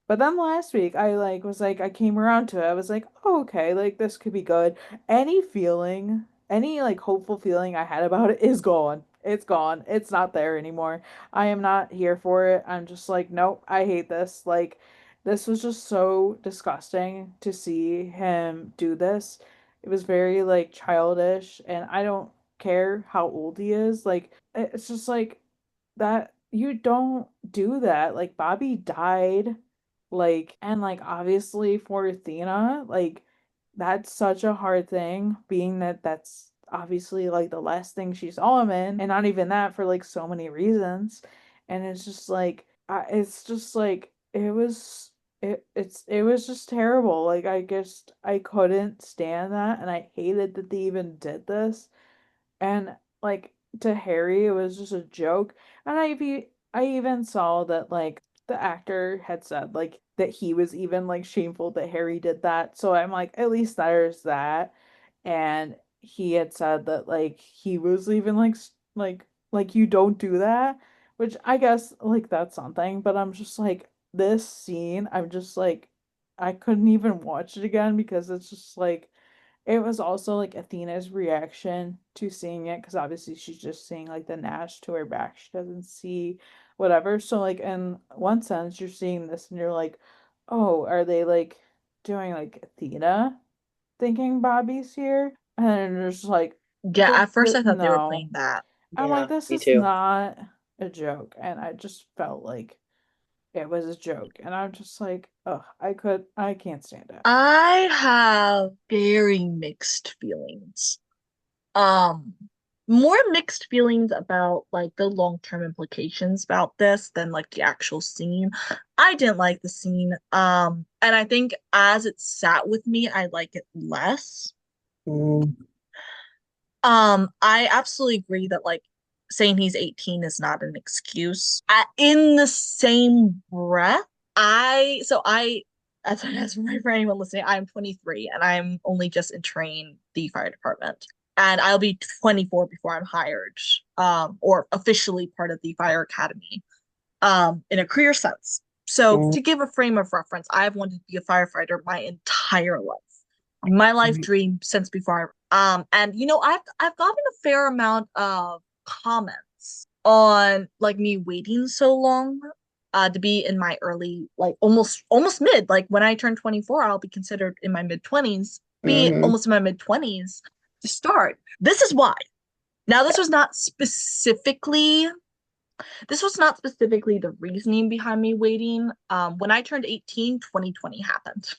But then last week I like was like I came around to it. I was like, oh, okay, like this could be good. Any feeling, any like hopeful feeling I had about it is gone. It's gone. It's not there anymore. I am not here for it. I'm just like, nope, I hate this. Like this was just so disgusting to see him do this. It was very like childish, and I don't care how old he is. Like it's just like that you don't do that. Like Bobby died, like, and like obviously for Athena, like that's such a hard thing, being that that's obviously like the last thing she saw him in, and not even that for like so many reasons. And it's just like it's just like it was just terrible. Like I guess I couldn't stand that, and I hated that they even did this. And like to Harry, it was just a joke. And I even saw that like the actor had said like that he was even like shameful that Harry did that. So I'm like, at least there's that. And he had said that like he was even like you don't do that, which I guess like that's something. But I'm just like this scene, I'm just like I couldn't even watch it again because it's just like it was also like Athena's reaction to seeing it, because obviously she's just seeing like the Nash to her back. She doesn't see whatever. So like in one sense you're seeing this and you're like, oh, are they like doing like Athena thinking Bobby's here? And then there's like Yeah, at first I thought they were no. playing that. I'm like, Yeah, this me is too. not a joke. And I just felt like it was a joke. And I'm just like, oh, I can't stand it. I have very mixed feelings. Um, More mixed feelings about like the long-term implications about this than like the actual scene. I didn't like the scene. And I think as it sat with me, I like it less. Mm. I absolutely agree that like saying he's 18 is not an excuse. In the same breath, I for anyone listening, I'm 23 and I'm only just entering the fire department. And I'll be 24 before I'm hired, or officially part of the fire academy, in a career sense. So Mm. to give a frame of reference, I've wanted to be a firefighter my entire life, my life dream since before and you know I've gotten a fair amount of comments on like me waiting so long to be in my early, like almost mid, like when I turn 24 I'll be considered in my mid 20s, be Mhm. almost in my mid 20s to start. This is why. Now this was not specifically the reasoning behind me waiting. When I turned 18, 2020 happened.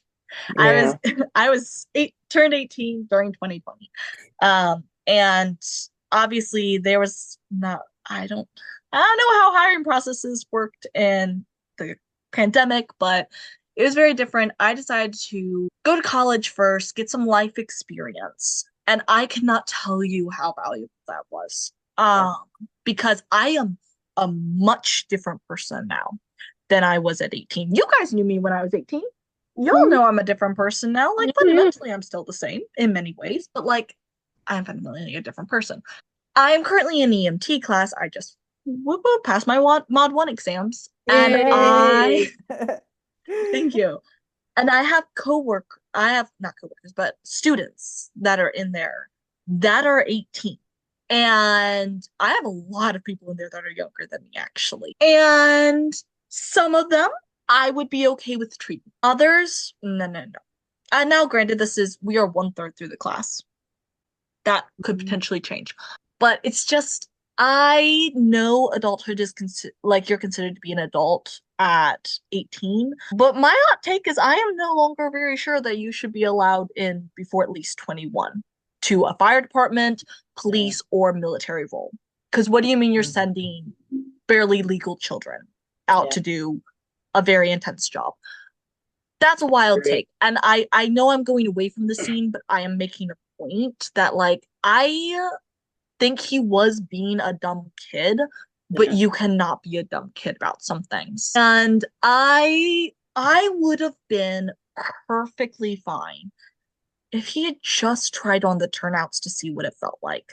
I was Yeah. I was turned 18 during 2020. And obviously there was not I don't know how hiring processes worked in the pandemic, but it was very different. I decided to go to college first, get some life experience, and I cannot tell you how valuable that was. Yeah. Because I am a much different person now than I was at 18. You guys knew me when I was 18. Y'all Mhm. know I'm a different person now. Like, Yeah. fundamentally, I'm still the same in many ways, but like, I'm fundamentally a different person. I am currently in EMT class. I just passed my mod 1 exams. And Yay. thank you. And I have not coworkers, but students that are in there that are 18. And I have a lot of people in there that are younger than me, actually. And some of them I would be okay with treatment. Others, no, no, no. And now, granted, we are 1/3 through the class. That could potentially change. But it's just, I know adulthood is like you're considered to be an adult at 18. But my hot take is I am no longer very sure that you should be allowed in before at least 21 to a fire department, police, or military role. Because what do you mean you're sending barely legal children out to do a very intense job? That's a wild take. And I know I'm going away from the scene, but I am making a point that, like, I think he was being a dumb kid, but you cannot be a dumb kid about some things. And I would have been perfectly fine if he had just tried on the turnouts to see what it felt like.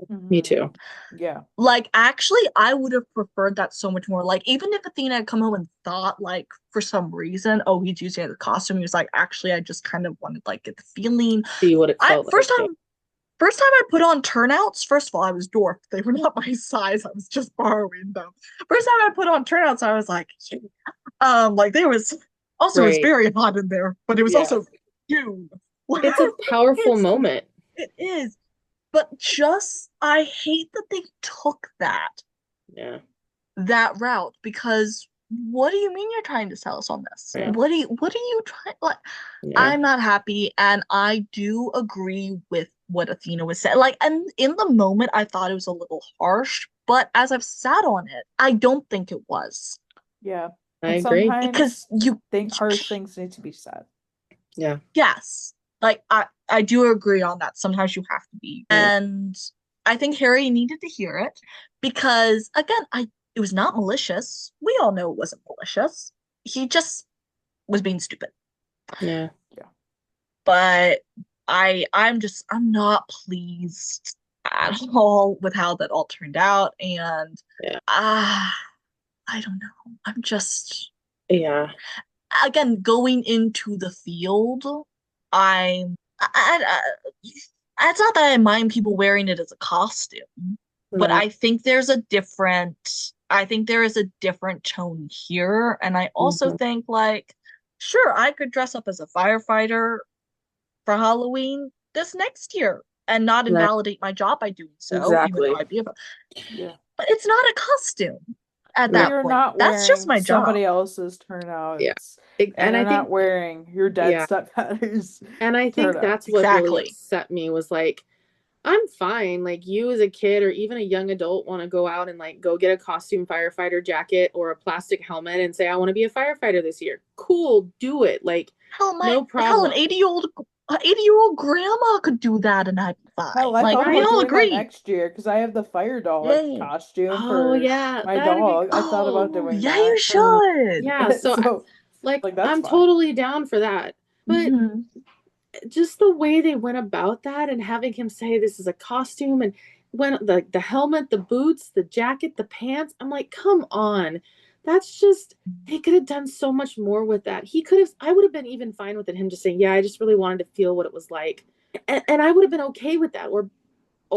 Me too. Yeah. Like, actually, I would have preferred that so much more. Like, even if Athena had come home and thought, like, for some reason, oh, he's using the costume, he was like, actually, I just kind of wanted, like, get the feeling. See what it felt First like. time I put on turnouts, first of all, I was dwarfed. They were not my size. I was just borrowing them. First time I put on turnouts, I was like, like, there was also it was very hot in there, but it was also June. It's a powerful moment. It is. But I hate that they took that route, because what do you mean you're trying to sell us on this? What are you trying, like, I'm not happy, and I do agree with what Athena was saying. Like, and in the moment I thought it was a little harsh, but as I've sat on it, I don't think it was. Yeah. I agree. Because you think harsh things need to be said. Yeah. Yes. Like, I do agree on that. Sometimes you have to be. And I think Harry needed to hear it, because, again, it was not malicious. We all know it wasn't malicious. He just was being stupid. Yeah. But I'm not pleased at all with how that all turned out. And I don't know. I'm just again, going into the field, it's not that I mind people wearing it as a costume, but I think there is a different tone here. And I also think, like, sure, I could dress up as a firefighter for Halloween this next year and not invalidate my job by doing so, even though I'd be able. But it's not a costume at that You're point. not That's just my job. somebody else's turnout. And I think not wearing your dead stepfather's. And I think that's what really upset me, was like, I'm fine. Like, you as a kid or even a young adult want to go out and, like, go get a costume firefighter jacket or a plastic helmet and say, I want to be a firefighter this year. Cool, do it. Like, no problem. Hell, an 80-year-old grandma could do that and I'd be fine. Hell, I like, thought we about all doing agree. that next year, because I have the fire dog costume Oh, for yeah, my dog. I thought about doing that. Yeah, you should. Yeah, so I'm totally down for that. But just the way they went about that and having him say this is a costume, and when the helmet, the boots, the jacket, the pants, I'm like, come on. That's just, they could have done so much more with that. I would have been even fine with it, him just saying, yeah, I just really wanted to feel what it was like. And I would have been okay with that, or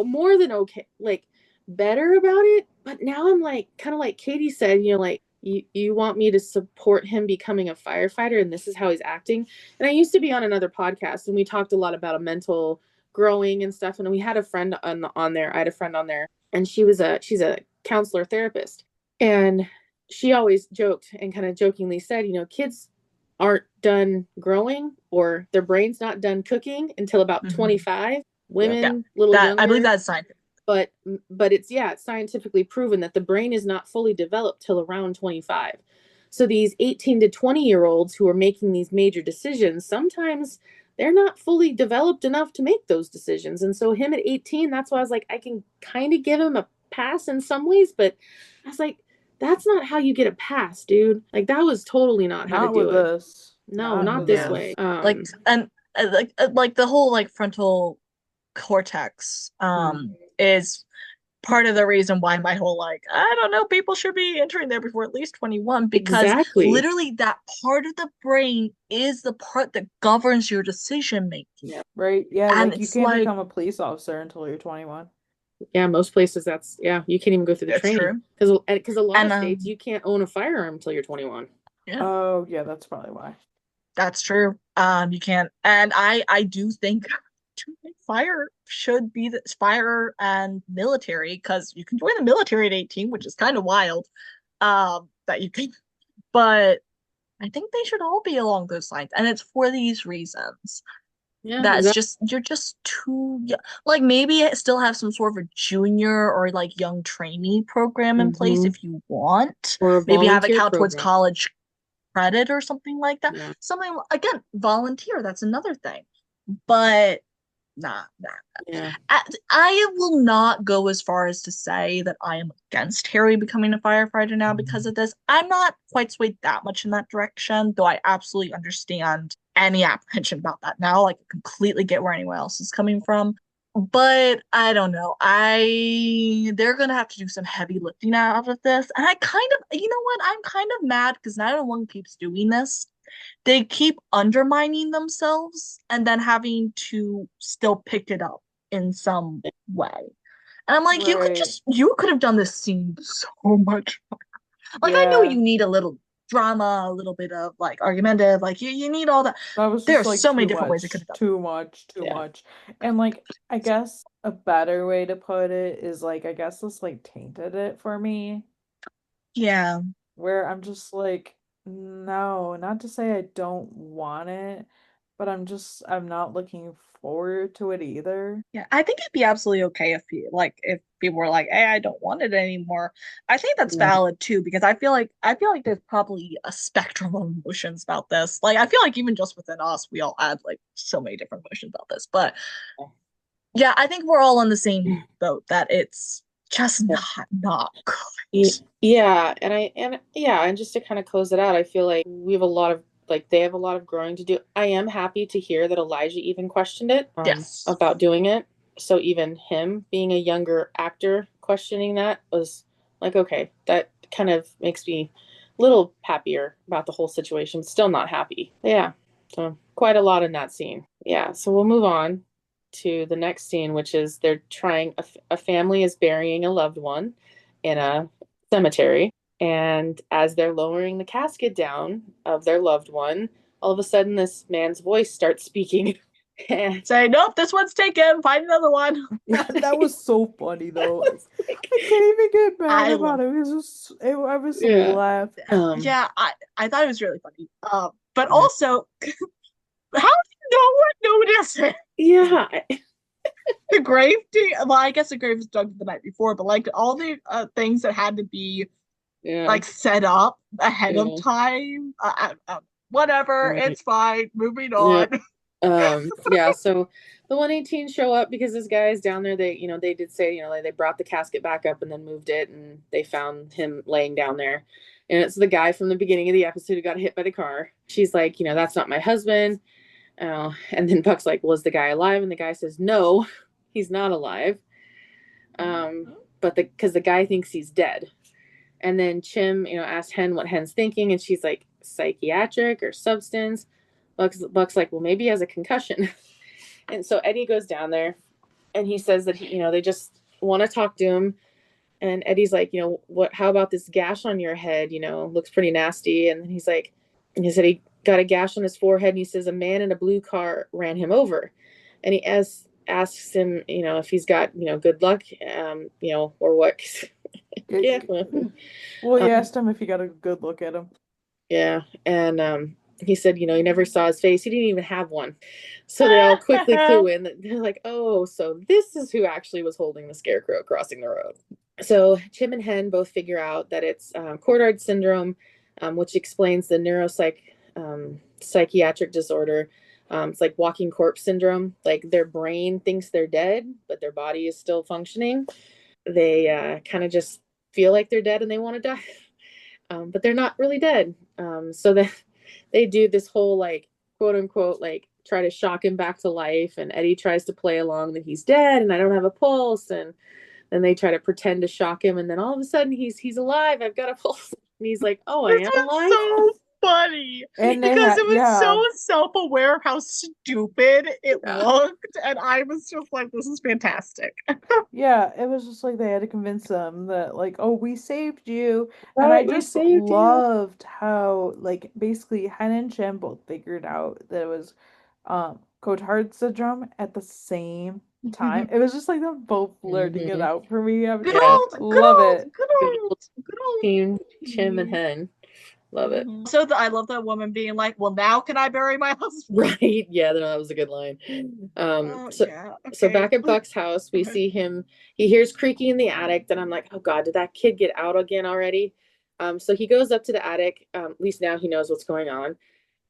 more than okay, like, better about it. But now I'm like, kind of like Katie said, like, you want me to support him becoming a firefighter, and this is how he's acting. And I used to be on another podcast, and we talked a lot about a mental growing and stuff. And we had a friend on there. I had a friend on there, and she's a counselor therapist. And she always joked and kind of jokingly said, kids aren't done growing, or their brain's not done cooking until about 25. Women, little younger. I believe that's scientific. But it's scientifically proven that the brain is not fully developed till around 25. So these 18 to 20-year-olds who are making these major decisions, sometimes they're not fully developed enough to make those decisions. And so him at 18, that's why I was like, I can kind of give him a pass in some ways, but I was like, that's not how you get a pass, dude. Like, that was totally not how to do it. This. No, not this way. Like the whole, like, frontal cortex is part of the reason why my whole, like, I don't know, people should be entering there before at least 21, because literally that part of the brain is the part that governs your decision making. Right. Yeah, and like, you can't become a police officer until you're 21. Yeah, most places you can't even go through the It's training true. because a lot And of states you can't own a firearm until you're 21. yeah, Oh, yeah, that's probably why. that's true. You can't, and I do think fire should be the fire and military, because you can join the military at 18, which is kind of wild. That you can, but I think they should all be along those lines, and it's for these reasons. Yeah, That's exactly. just you're just too young. Like maybe still have some sort of a junior or like young trainee program in place Hmm. if you want. Or a Maybe have it volunteer count towards program. college credit or something like that. Yeah. Something again, volunteer, that's another thing. But nah. Yeah. I will not go as far as to say that I am against Harry becoming a firefighter now because of this. I'm not quite swayed that much in that direction, though I absolutely understand any apprehension about that now. Like, I completely get where anyone else is coming from. But I don't know. They're gonna have to do some heavy lifting out of this. And I kind of, you know what? I'm kind of mad because neither one keeps doing this. They keep undermining themselves and then having to still pick it up in some way. And I'm like, Right. you could have done this scene so much. Like, I know Yeah. you need a little drama, a little bit of like argumentative, like you need all that. That was There are just like so many too different ways it could much, have done. too much, too Yeah. much. And like, I guess a better way to put it is like, I guess this like tainted it for me, Yeah. where I'm just like, no, not to say I don't want it, but I'm not looking forward to it either. Yeah, I think it'd be absolutely okay if people were like, "Hey, I don't want it anymore." I think that's Yeah. valid too because I feel like there's probably a spectrum of emotions about this. Like I feel like even just within us, we all had like so many different emotions about this. But yeah, I think we're all on the same boat that it's just not good. Yeah, and just to kind of close it out, I feel like we have a lot of like they have a lot of growing to do. I am happy to hear that Elijah even questioned it Yes. about doing it. So even him being a younger actor questioning that was like okay, that kind of makes me a little happier about the whole situation. Still not happy. Yeah. So quite a lot in that scene. Yeah, so we'll move on to the next scene, which is they're trying a family is burying a loved one in a cemetery. And as they're lowering the casket down of their loved one, all of a sudden this man's voice starts speaking. And Say, nope, this one's taken. Find another one. That was so funny though. like, I can't even get mad I about love it. It was just, I was yeah. laughing. Yeah, I thought it was really funny. But Yeah. also, how did no one notice it? Yeah. The grave dig well, I guess the grave was dug the night before, but like all the things that had to be Yeah. like set up ahead of Yeah. time. Whatever, Right. it's fine. Moving Yeah. on. Yeah, so the 118 show up because this guy is down there. They did say, like they brought the casket back up and then moved it and they found him laying down there. And it's the guy from the beginning of the episode who got hit by the car. She's like, that's not my husband. And then Buck's like, was the guy alive? And the guy says, no, he's not alive. But because the guy thinks he's dead. And then Chim, asked Hen what Hen's thinking, and she's like, psychiatric or substance. Buck's like, well, maybe he has a concussion. And so Eddie goes down there and he says that they just want to talk to him. And Eddie's like, how about this gash on your head? Looks pretty nasty. And he's like, and he said he got a gash on his forehead. And he says a man in a blue car ran him over. And he asks him, if he's got, good luck, or what. Yeah. Well, you asked him if you got a good look at him. Yeah. And he said, he never saw his face. He didn't even have one. So they all quickly clue in that they're like, oh, so this is who actually was holding the scarecrow crossing the road. So Chim and Hen both figure out that it's Cordard syndrome, which explains the psychiatric disorder. It's like walking corpse syndrome. Like their brain thinks they're dead, but their body is still functioning. They kind of just feel like they're dead and they want to die. But they're not really dead. So they do this whole like quote unquote like try to shock him back to life, and Eddie tries to play along that he's dead and I don't have a pulse, and then they try to pretend to shock him, and then all of a sudden he's alive. I've got a pulse, and he's like, oh, I This am was alive. so funny And because it was yeah. so self-aware of how stupid it Yeah. looked, and I was just like, this is fantastic. Yeah, it was just like they had to convince them that like, oh, we saved you. And I Right, we just saved you. loved how like basically Hen and Shem both figured out that it was Cotard syndrome at the same time. It was just like them both blurting it Hmm. out for me. I was Good just Yeah. like, old, good love old, it. good Good old, old good old team Chim and team. Hen. Love it. So I love that woman being like, well, now can I bury my husband? Right. Yeah, no, that was a good line. Oh, So yeah. so Okay. back at Buck's house, we see him, he hears creaking in the attic, and I'm like, oh God, did that kid get out again already? So he goes up to the attic. At least now he knows what's going on.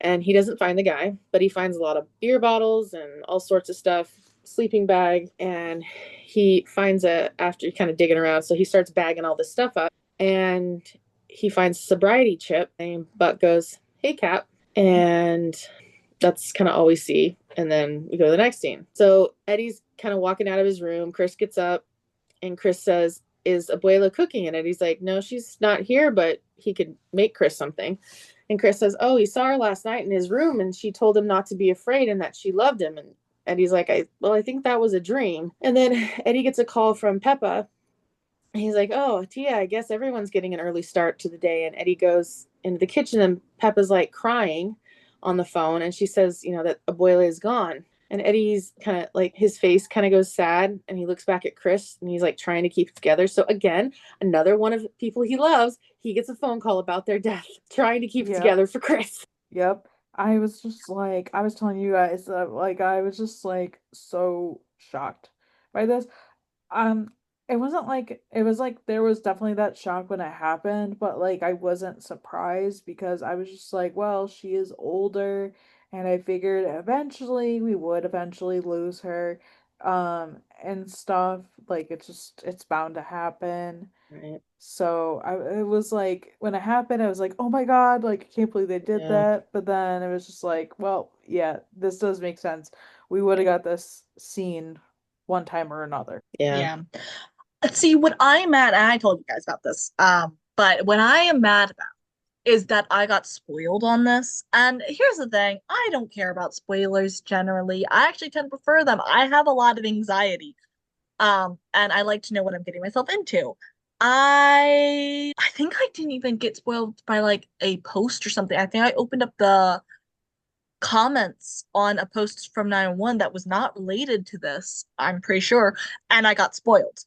And he doesn't find the guy, but he finds a lot of beer bottles and all sorts of stuff, sleeping bag, and he finds after kind of digging around, so he starts bagging all this stuff up, and he finds a sobriety chip, and Buck goes, hey Cap, and that's kind of all we see. And then we go to the next scene. So Eddie's kind of walking out of his room. Chris gets up, and Chris says, is Abuela cooking? And Eddie's like, no, she's not here, but he could make Chris something. And Chris says, oh, he saw her last night in his room, and she told him not to be afraid and that she loved him. And Eddie's like, I think that was a dream. And then Eddie gets a call from Peppa. And he's like, oh, Tia, I guess everyone's getting an early start to the day. And Eddie goes into the kitchen, and Peppa's like crying on the phone. And she says, that Abuela is gone. And Eddie's kind of like, his face kind of goes sad, and he looks back at Chris, and he's like trying to keep it together. So again, another one of the people he loves, he gets a phone call about their death, trying to keep it Yep. together for Chris. Yep. I was just like, I was telling you guys that like I was just like so shocked by this. Um, it wasn't like it was like there was definitely that shock when it happened, but like I wasn't surprised because I was just like, well, she is older, and I figured eventually we would eventually lose her, and stuff. Like it's bound to happen. Right. So it was like when it happened, I was like, oh my God, like I can't believe they did Yeah. that. But then it was just like, well, yeah, this does make sense. We would have got this scene one time or another. Yeah. Yeah. See, what I'm mad, and I told you guys about this, but what I am mad about is that I got spoiled on this. And here's the thing, I don't care about spoilers generally. I actually tend to prefer them. I have a lot of anxiety. And I like to know what I'm getting myself into. I think I didn't even get spoiled by like a post or something. I think I opened up the comments on a post from 911 that was not related to this, I'm pretty sure, and I got spoiled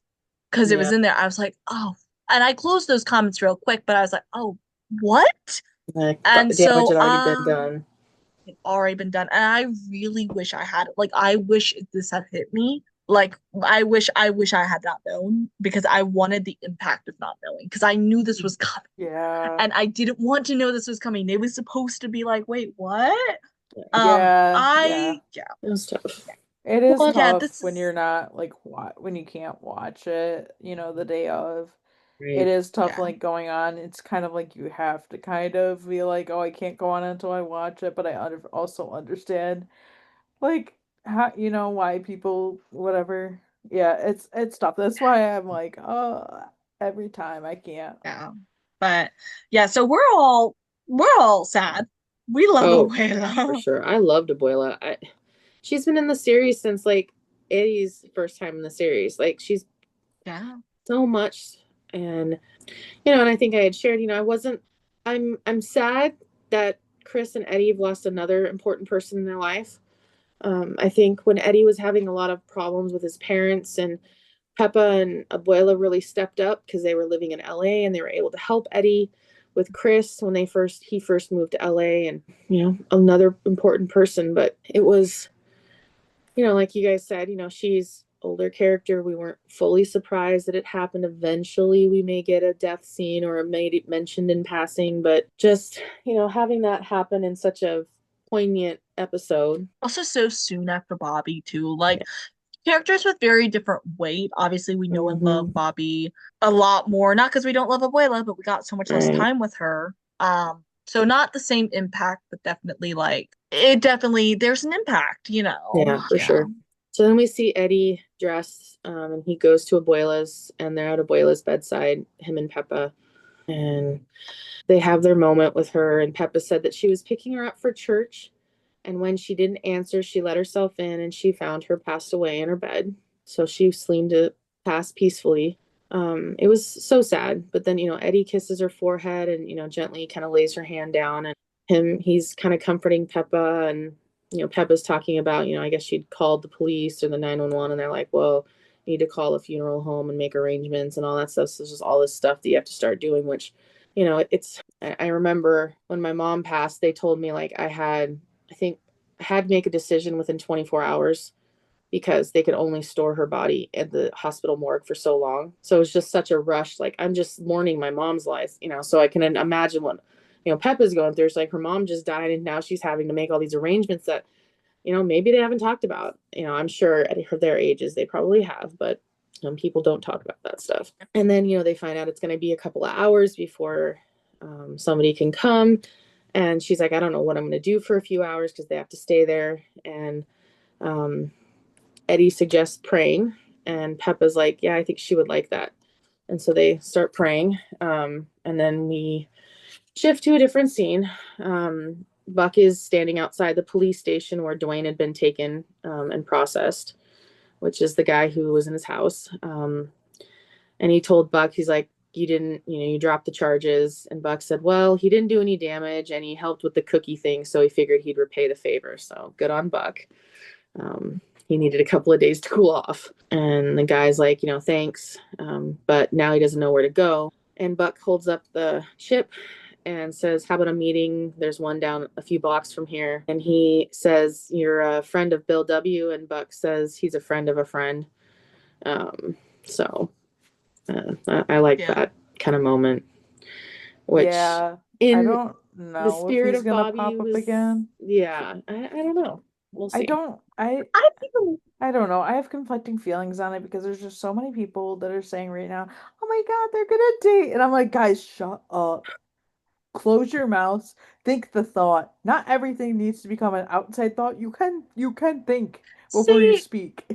because it was Yeah. in there. I was like, oh, and I closed those comments real quick, but I was like, oh, what? Like, And damage had so already been done. it already been done. And I really wish I had it. Like, I wish this had hit me. Like, I wish I had not known because I wanted the impact of not knowing because I knew this was coming Yeah. and I didn't want to know this was coming. It was supposed to be like, wait, what? Yeah. Yeah. It was tough. It is Well, yeah, tough this when is you're not like when you can't watch it, the day of. It Right. is tough yeah. like going on. It's kind of like you have to kind of be like, oh, I can't go on until I watch it, but I also understand like how why people whatever. Yeah, it's tough. That's why I'm like, oh, every time I can't. Yeah. But yeah, so we're all sad. We love Oh, yeah, for Abuela. sure. I loved Abuela. She's been in the series since like Eddie's first time in the series. Like she's Yeah. so much, and and I think I had shared, I'm sad that Chris and Eddie have lost another important person in their life. I think when Eddie was having a lot of problems with his parents, and Peppa and Abuela really stepped up because they were living in LA, and they were able to help Eddie with Chris when he first moved to LA, and another important person. But it was, like you guys said, she's older character. We weren't fully surprised that it happened. Eventually we may get a death scene or made it mentioned in passing, but just, having that happen in such a poignant episode. Also so soon after Bobby too. Like Yeah. characters with very different weight. Obviously, we know and love Mm-hmm. Bobby a lot more. Not because we don't love Abuela, but we got so much less Right. time with her. So not the same impact, but definitely there's an impact, Yeah, for sure. So then we see Eddie dressed, and he goes to Abuela's, and they're at Abuela's bedside, him and Peppa. And they have their moment with her, and Peppa said that she was picking her up for church, and when she didn't answer, she let herself in and she found her passed away in her bed. So she seemed to pass peacefully. It was so sad. But then, Eddie kisses her forehead and, gently kind of lays her hand down, and he's kind of comforting Peppa, and, Peppa's talking about, I guess she'd called the police or the 911, and they're like, well, you need to call a funeral home and make arrangements and all that stuff. So it's just all this stuff that you have to start doing, which, I remember when my mom passed, they told me like I think I had to make a decision within 24 hours because they could only store her body at the hospital morgue for so long. So it was just such a rush. Like, I'm just mourning my mom's life, so I can imagine what, Peppa's going through. It's like her mom just died and now she's having to make all these arrangements that, maybe they haven't talked about. I'm sure at their ages they probably have, but people don't talk about that stuff. And then, they find out it's going to be a couple of hours before somebody can come. And she's like, I don't know what I'm going to do for a few hours because they have to stay there. And Eddie suggests praying. And Peppa's like, yeah, I think she would like that. And so they start praying. And then we shift to a different scene. Buck is standing outside the police station where Dwayne had been taken and processed, which is the guy who was in his house. And he told Buck, he's like, you dropped the charges. And Buck said, well, he didn't do any damage and he helped with the cookie thing. So he figured he'd repay the favor. So good on Buck. He needed a couple of days to cool off. And the guy's like, thanks. But now he doesn't know where to go. And Buck holds up the chip and says, how about a meeting? There's one down a few blocks from here. And he says, you're a friend of Bill W. And Buck says he's a friend of a friend. I like that kind of moment. Which I in don't the know if spirit he's of gonna Bobby pop up was again. I don't know. We'll see. I don't know. I have conflicting feelings on it because there's just so many people that are saying right now, oh my God, they're gonna date. And I'm like, guys, shut up. Close your mouths. Think the thought. Not everything needs to become an outside thought. You can think before you See, speak.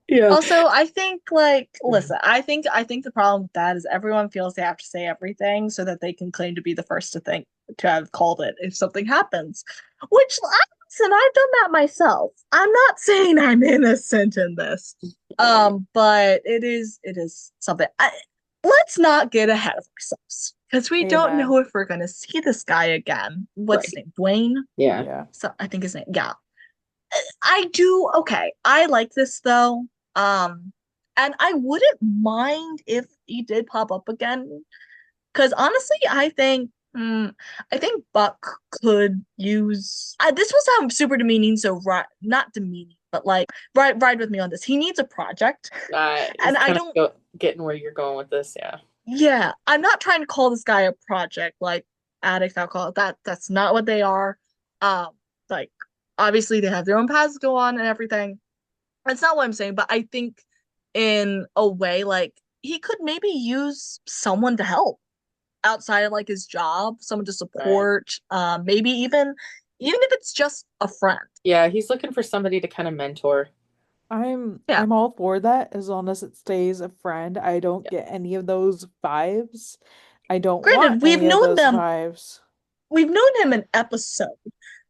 Yeah. also, I think listen, I think the problem with that is everyone feels they have to say everything so that they can claim to be the first to have called it if something happens. Which listen, I've done that myself. I'm not saying I'm innocent in this. But it is something. Let's not get ahead of ourselves because we don't Amen. know if we're gonna see this guy again. What's his name? Dwayne? Yeah. Yeah. So I think his name. Yeah. I do. Okay. I like this though. And I wouldn't mind if he did pop up again. Because honestly, I think Buck could use. This will sound super demeaning, so not demeaning, but like ride with me on this. He needs a project, and I don't. Getting where you're going with this. Yeah. Yeah, I'm not trying to call this guy a project like addict alcohol. That's not what they are. Like obviously they have their own paths to go on and everything. That's not what I'm saying, but I think in a way, like he could maybe use someone to help outside of like his job, someone to support, maybe even if it's just a friend. Yeah, he's looking for somebody to kind of mentor. I'm Yeah. all for that as long as it stays a friend. I don't get any of those vibes. I don't Granted, want any of those vibes. we've known him an episode.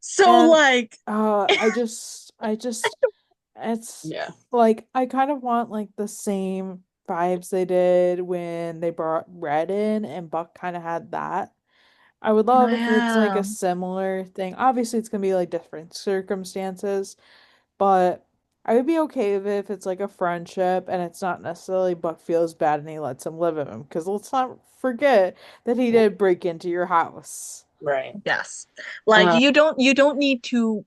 So And like I just it's Yeah. like I kind of want like the same vibes they did when they brought Red in and Buck kind of had that. I would love if it's like yeah. a similar thing. Obviously it's gonna be like different circumstances, but I would be okay with it if it's like a friendship and it's not necessarily Buck feels bad and he lets him live with him. Because let's not forget that he did break into your house. Right. Yes. Like Uh, you don't need to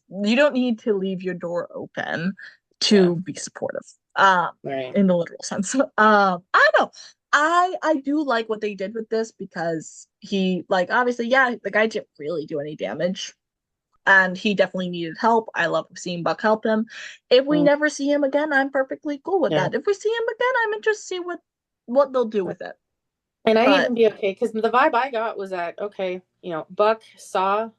you don't need to leave your door open to be supportive. Right. In the literal sense. I don't know. I do like what they did with this because he like obviously, yeah, the guy didn't really do any damage. And he definitely needed help. I love seeing Buck help him. If we never see him again, I'm perfectly cool with that. If we see him again, I'm interested to see what they'll do with it. And I'd But even be okay because the vibe I got was that, okay, Buck saw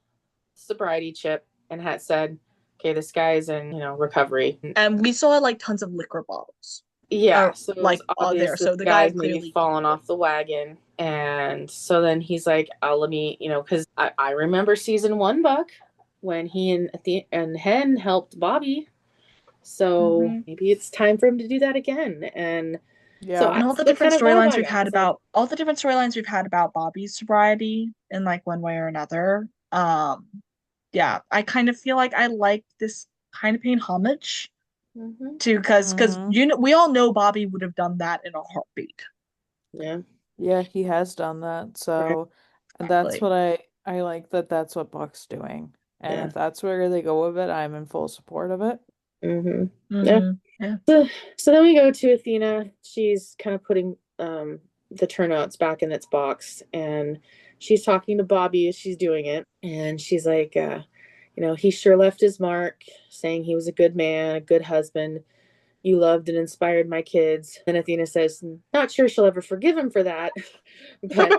sobriety chip and had said, okay, this guy's in, recovery. and we saw like tons of liquor bottles. Yeah. So it was like obvious there. this So the guy guy's maybe clearly fallen off the wagon. And so then he's like, "Oh, let me, because I remember season one, Buck, when he and Hen helped Bobby. So maybe it's time for him to do that again." And so Yeah. And all that's the what different kind of vibe storylines I we've got. had It's like, about all the different storylines we've had about Bobby's sobriety in like one way or another. Yeah, I kind of feel like I like this kind of paying homage mhm, to because Mhm. we all know Bobby would have done that in a heartbeat. yeah, Yeah, he has done that. right, So, and that's Exactly. what I like that that's what Buck's doing. And yeah, if that's where they go with it, I'm in full support of it. yeah. Yeah. So then we go to Athena. She's kind of putting the turnouts back in its box, and she's talking to Bobby as she's doing it. And she's like, he sure left his mark, saying he was a good man, a good husband. You loved and inspired my kids. And Athena says, not sure she'll ever forgive him for that, but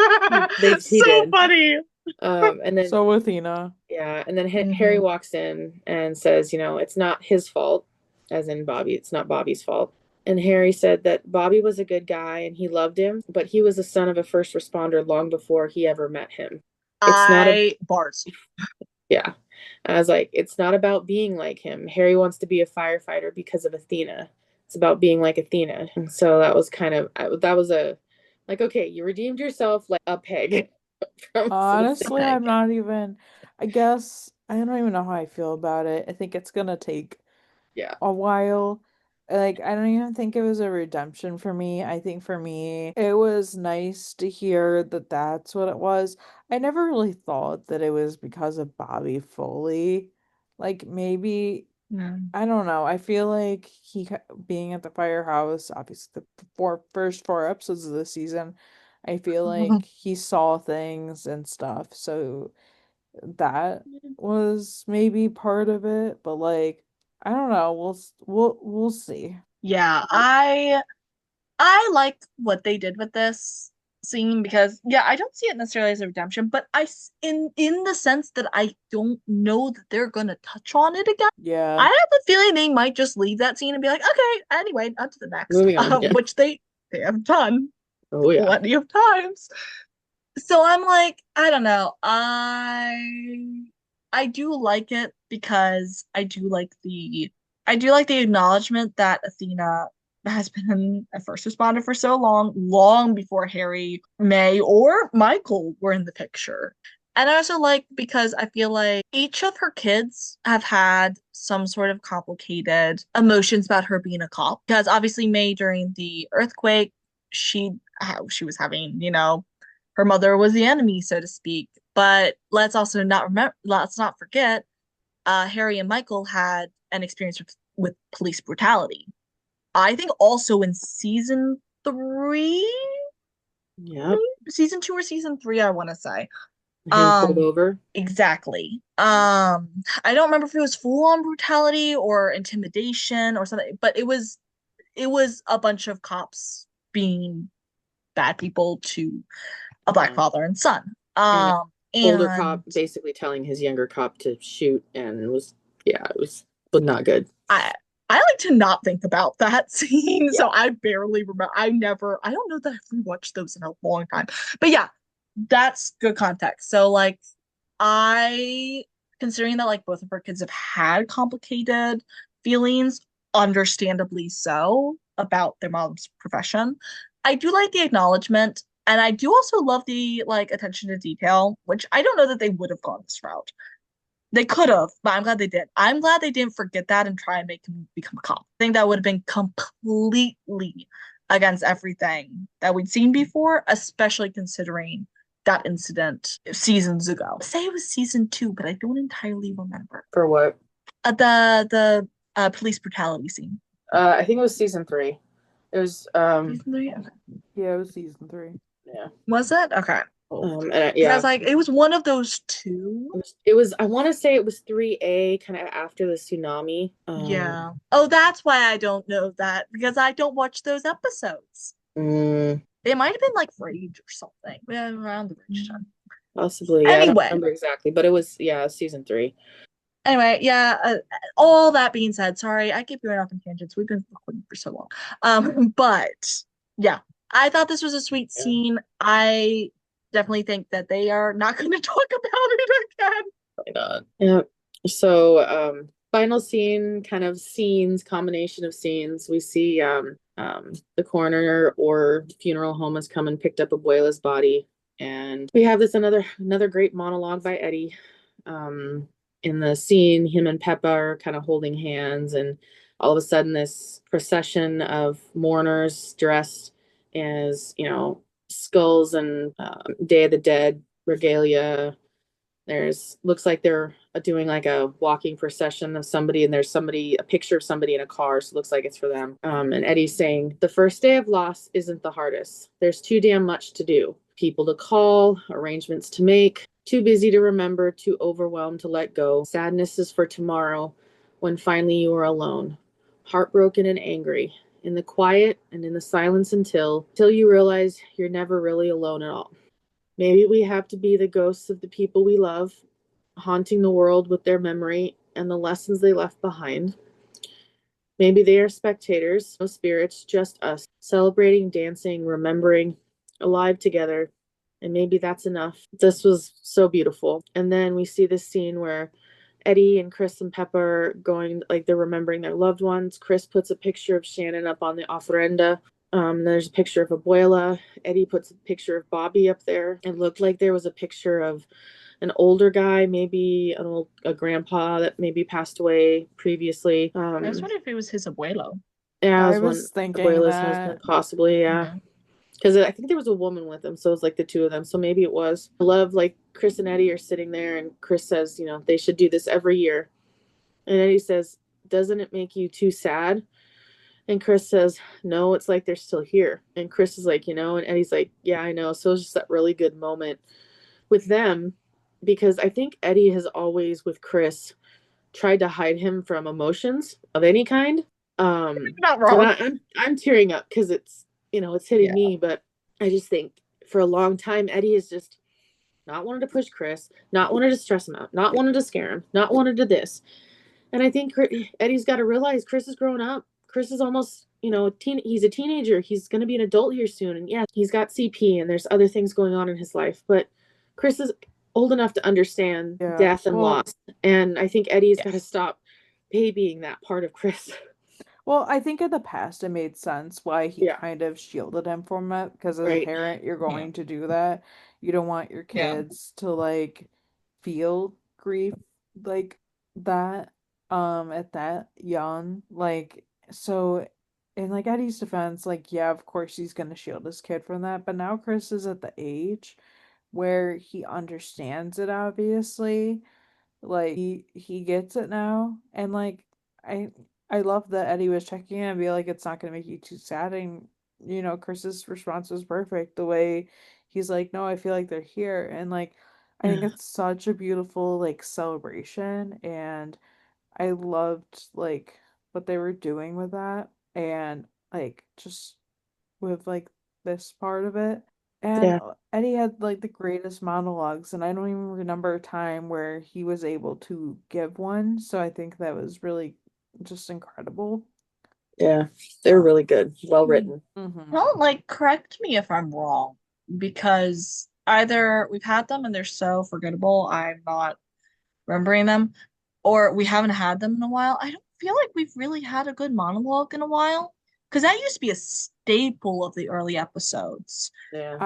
he So did. funny. And then So Athena. yeah, and then Harry walks in and says, it's not his fault, as in Bobby. It's not Bobby's fault. And Harry said that Bobby was a good guy and he loved him, but he was the son of a first responder long before he ever met him. It's not a Bars. Yeah. I was like, it's not about being like him. Harry wants to be a firefighter because of Athena. It's about being like Athena. And so that was okay, you redeemed yourself like a peg from season Honestly, nine. I'm not even, I guess, I don't even know how I feel about it. I think it's gonna take Yeah. a while. Like, I don't even think it was a redemption for me. I think for me, it was nice to hear that that's what it was. I never really thought that it was because of Bobby Foley. Like, maybe, I don't know. I feel like being at the firehouse, obviously the first four episodes of the season, I feel like he saw things and stuff. So that was maybe part of it, but like I don't know. We'll see. Yeah, I like what they did with this scene because yeah, I don't see it necessarily as a redemption, but in the sense that I don't know that they're gonna touch on it again. I Yeah. have a feeling they might just leave that scene and be like, okay, anyway, on to the next, Moving on. Yeah. which they have done Oh yeah. plenty of times. So I'm like, I don't know. I do like it because I do like the acknowledgement that Athena has been a first responder for so long, long before Harry, May, or Michael were in the picture. And I also like because I feel like each of her kids have had some sort of complicated emotions about her being a cop. Because obviously May during the earthquake, she was having, her mother was the enemy, so to speak. But let's not forget, Harry and Michael had an experience with police brutality. I think also in season three, Yeah. season two or season three, I want to say. Him pulled over. Exactly. I don't remember if it was full on brutality or intimidation or something, but it was a bunch of cops being bad people to a black Yeah. father and son. And older And cop basically telling his younger cop to shoot, and it was not good. I like to not think about that scene, Yeah. so I barely remember. I don't know that I've rewatched those in a long time. But yeah, that's good context. So like I considering that like both of her kids have had complicated feelings, understandably so, about their mom's profession. I do like the acknowledgement, and I do also love the like attention to detail, which I don't know that they would have gone this route. They could have, but I'm glad they did. I'm glad they didn't forget that and try and make him become a cop. I think that would have been completely against everything that we'd seen before, especially considering that incident seasons ago. Say it was season two, but I don't entirely remember. For what? The police brutality scene. I think it was season 3. It was Season three? Okay. Yeah, it was season 3. yeah. Was it? Okay. And Because like it was one of those two. it was I want to say it was 3A, kind of after the tsunami. Yeah. Oh, that's why I don't know that because I don't watch those episodes. mm, They might have been like Rage or something. Yeah, around the Rage time. possibly. Yeah, I don't Anyway, remember exactly, but it was season 3. yeah. All that being said, sorry, I keep going off on tangents. We've been recording for so long. But yeah, I thought this was a sweet Yeah. scene. I definitely think that they are not going to talk about it again. Probably not. Yeah. So, final scene, kind of scenes, combination of scenes. We see the coroner or funeral home has come and picked up Abuela's body, and we have this another great monologue by Eddie. In the scene, him and Peppa are kind of holding hands, and all of a sudden, this procession of mourners dressed as, skulls and Day of the Dead regalia. There's looks like they're doing like a walking procession of somebody, and there's a picture of somebody in a car, so it looks like it's for them. And Eddie's saying, the first day of loss isn't the hardest. There's too damn much to do. People to call, arrangements to make, too busy to remember, too overwhelmed to let go. Sadness is for tomorrow when finally you are alone, heartbroken and angry, in the quiet and in the silence until you realize you're never really alone at all. Maybe we have to be the ghosts of the people we love, haunting the world with their memory and the lessons they left behind. Maybe they are spectators, no spirits, just us, celebrating, dancing, remembering, alive together. And maybe that's enough. This was so beautiful. And then we see this scene where Eddie and Chris and Pepper are going, like, they're remembering their loved ones. Chris puts a picture of Shannon up on the ofrenda. There's a picture of Abuela. Eddie puts a picture of Bobby up there. It looked like there was a picture of an older guy, maybe a grandpa that maybe passed away previously. I was wondering if it was his abuelo. Yeah, I it was was thinking Abuela's that. husband, possibly. Yeah, because I think there was a woman with him, so it was like the two of them. So maybe it was. I love, like, Chris and Eddie are sitting there, and Chris says, they should do this every year, and Eddie says, "Doesn't it make you too sad?" And Chris says, "No, it's like they're still here." And Chris is like, and Eddie's like, "Yeah, I know." So it's just that really good moment with them, because I think Eddie has always, with Chris, tried to hide him from emotions of any kind. Not And wrong. I'm tearing up because it's hitting Yeah. me, but I just think for a long time Eddie has just not wanted to push Chris, not wanted to stress him out, not wanted to scare him, not wanted to this. And I think Eddie's got to realize Chris is growing up. Chris is almost, he's a teenager. He's going to be an adult here soon. And yeah, he's got CP and there's other things going on in his life. But Chris is old enough to understand death and loss. And I think Eddie's got to stop babying that part of Chris. Well, I think in the past it made sense why he Yeah. kind of shielded him from it, because as a Right. parent, you're going to do that. You don't want your kids to like feel grief like that at that young. Like, so in like Eddie's defense, like, yeah, of course he's gonna shield his kid from that, but now Chris is at the age where he understands it, obviously. Like, he gets it now, and like, I I love that Eddie was checking in and be like, it's not gonna make you too sad. And Chris's response was perfect. The way he's like, no, I feel like they're here. And like, I think it's such a beautiful like celebration, and I loved like what they were doing with that, and like just with like this part of it. And Yeah. Eddie had like the greatest monologues, and I don't even remember a time where he was able to give one. So I think that was really just incredible. Yeah. They're really good. Well written. Mm-hmm. Well, like, correct me if I'm wrong, because either we've had them and they're so forgettable, I'm not remembering them, or we haven't had them in a while. I don't feel like we've really had a good monologue in a while, because that used to be a staple of the early episodes, Yeah.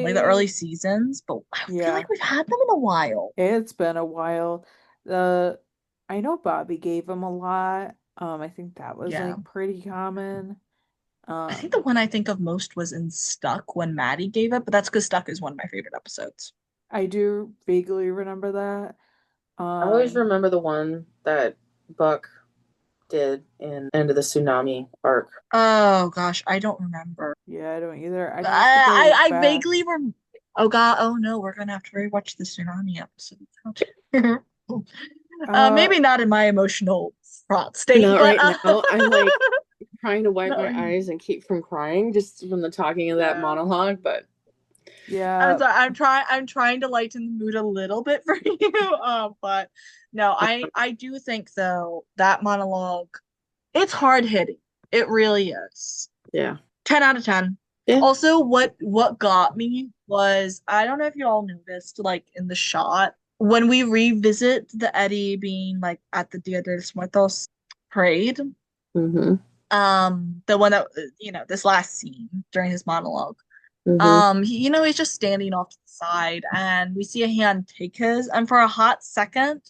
like the early seasons, but I don't feel Yeah, like we've had them in a while. it's been a while. The I know Bobby gave him a lot. I think that was Yeah. like pretty common. I think the one I think of most was in Stuck when Maddie gave it, but that's because Stuck is one of my favorite episodes. I do vaguely remember that. I always remember the one that Buck did in End of the Tsunami arc. Oh gosh, I don't remember. Yeah, I don't either. I'd have to go I back. vaguely rem. Oh god, oh no, we're gonna have to rewatch the tsunami episode. Maybe not in my emotional fraught state, Not but right now. I'm like trying to wipe no, my eyes and keep from crying just from the talking of that monologue, but Yeah. I'm trying to lighten the mood a little bit for you. But no, I do think though that monologue, it's hard hitting. It really is. yeah. 10 out of 10. Yeah. Also, what got me was, I don't know if you all noticed, like in the shot when we revisit the Eddie being like at the Dia de los Muertos parade, Mm-hmm. the one that this last scene during his monologue. Mm-hmm. He's just standing off to the side, and we see a hand take his, and for a hot second,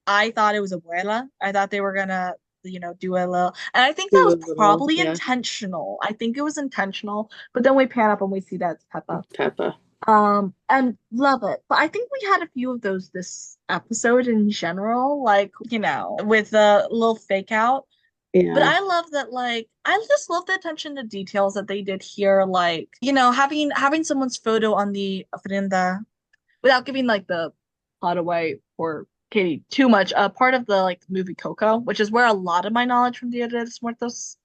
I thought it was Abuela. I thought they were gonna, do a little, and I think that Do a was little, probably yeah. intentional. I think it was intentional, but then we pan up and we see that it's Peppa. Peppa. And love it. But I think we had a few of those this episode in general, like, with the little fake out. But Yeah. I love that, like, I just love the attention to details that they did here, like, having someone's photo on the ofrenda without giving like the plot away for Katie too much. Part of the like movie Coco, which is where a lot of my knowledge from Dia de los Muertos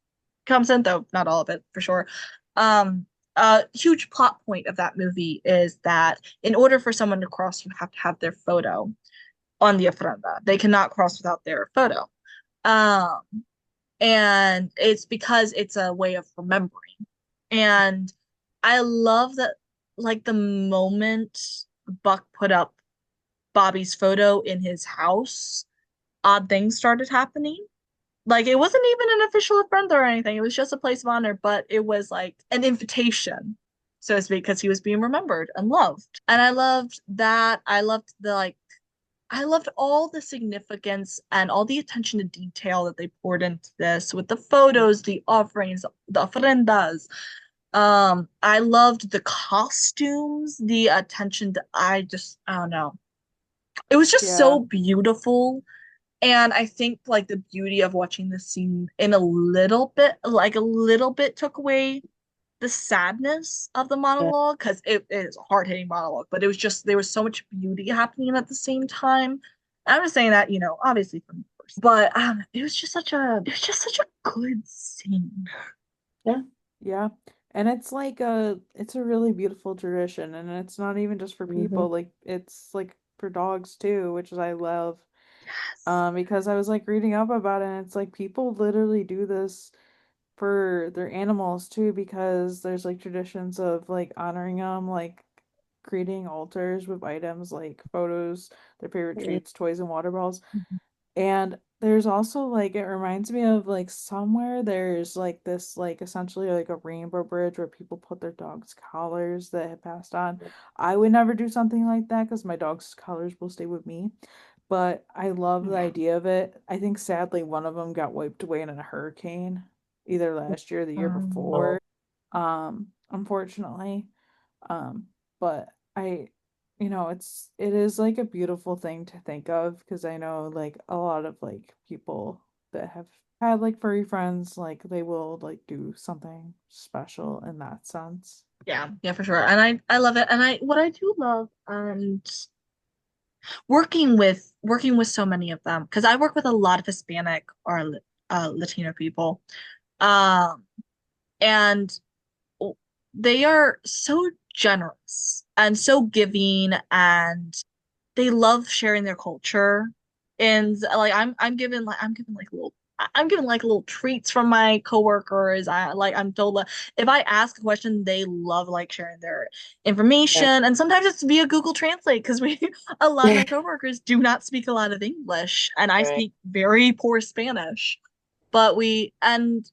comes in, though not all of it for sure. A huge plot point of that movie is that in order for someone to cross, you have to have their photo on the ofrenda. They cannot cross without their photo. Um, and it's because it's a way of remembering. And I love that, like, the moment Buck put up Bobby's photo in his house, odd things started happening. Like, it wasn't even an official friend or anything. It was just a place of honor, but it was like an invitation, so to speak, because he was being remembered and loved. And I loved that. I loved all the significance and all the attention to detail that they poured into this with the photos, the offerings, the ofrendas. I loved the costumes, the attention to, I don't know. It was just Yeah. so beautiful. And I think like the beauty of watching this scene in a little bit took away the sadness of the Yeah. monologue, because it is a hard-hitting monologue, but it was just, there was so much beauty happening at the same time. I'm just saying that, obviously from the first, but it was just such a good scene. Yeah. Yeah. And it's a really beautiful tradition, and it's not even just for Mm-hmm. people, like it's like for dogs too, which I love. Yes. Because I was like reading up about it, and it's like people literally do this for their animals too, because there's like traditions of like honoring them, like creating altars with items like photos, their favorite Yeah. treats, toys, and water bottles. Mhm. And there's also like it reminds me of like somewhere there's like this like essentially like a rainbow bridge where people put their dogs' collars that have passed on. I would never do something like that because my dog's collars will stay with me. But I love the Yeah. idea of it. I think sadly one of them got wiped away in a hurricane, either last year or the year Oh. before. Unfortunately. Um, but it is like a beautiful thing to think of because I know like a lot of like people that have had like furry friends, like they will like do something special in that sense. Yeah, yeah, for sure. And I love it. And what I do love, working with so many of them, because I work with a lot of Hispanic or Latino people. Um, and they are so generous and so giving, and they love sharing their culture. And like I'm giving like little treats from my coworkers. I'm told that if I ask a question, they love like sharing their Yeah. information. And sometimes it's via Google Translate, because we a lot of Yeah. my coworkers do not speak a lot of English, and I Right. speak very poor Spanish. But we and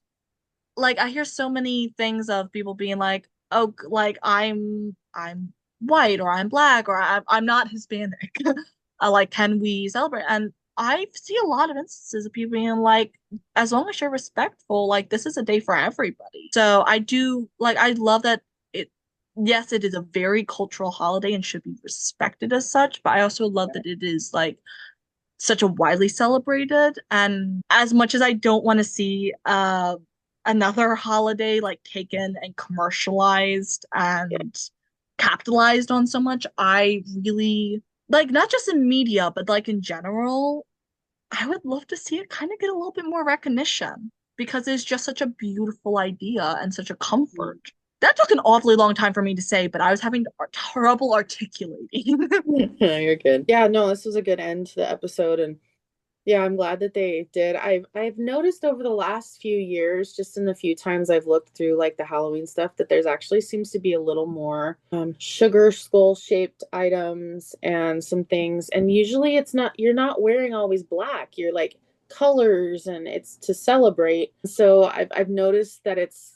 like I hear so many things of people being like, "Oh, like I'm white, or I'm black, or I'm not Hispanic." Like, can we celebrate? And I see a lot of instances of people being like, as long as you're respectful, like this is a day for everybody. So I do like, I love that it. Yes, it is a very cultural holiday and should be respected as such, but I also love that it is like such a widely celebrated. And as much as I don't want to see another holiday like taken and commercialized Yeah. and capitalized on so much, I really like, not just in media, but like in general, I would love to see it kind of get a little bit more recognition, because it's just such a beautiful idea and such a comfort. That took an awfully long time for me to say, but I was having trouble articulating. No, you're good. Yeah, no, this was a good end to the episode, and Yeah, I'm glad that they did. I've noticed over the last few years, just in the few times I've looked through like the Halloween stuff, that there's actually seems to be a little more sugar skull shaped items and some things. And usually it's not, you're not wearing always black. You're like colors and it's to celebrate. So I've noticed that it's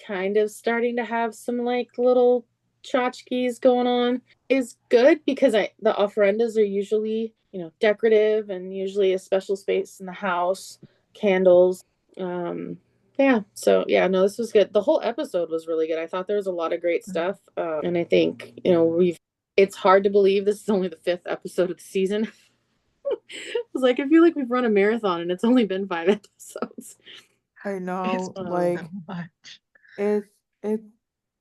kind of starting to have some like little tchotchkes going on is good because the ofrendas are usually, decorative and usually a special space in the house, candles. Um, yeah, so yeah, no, this was good. The whole episode was really good. I thought there was a lot of great stuff. And I think, it's hard to believe this is only the fifth episode of the season. I was like, I feel like we've run a marathon and it's only been five episodes. I It's know, so like much. it it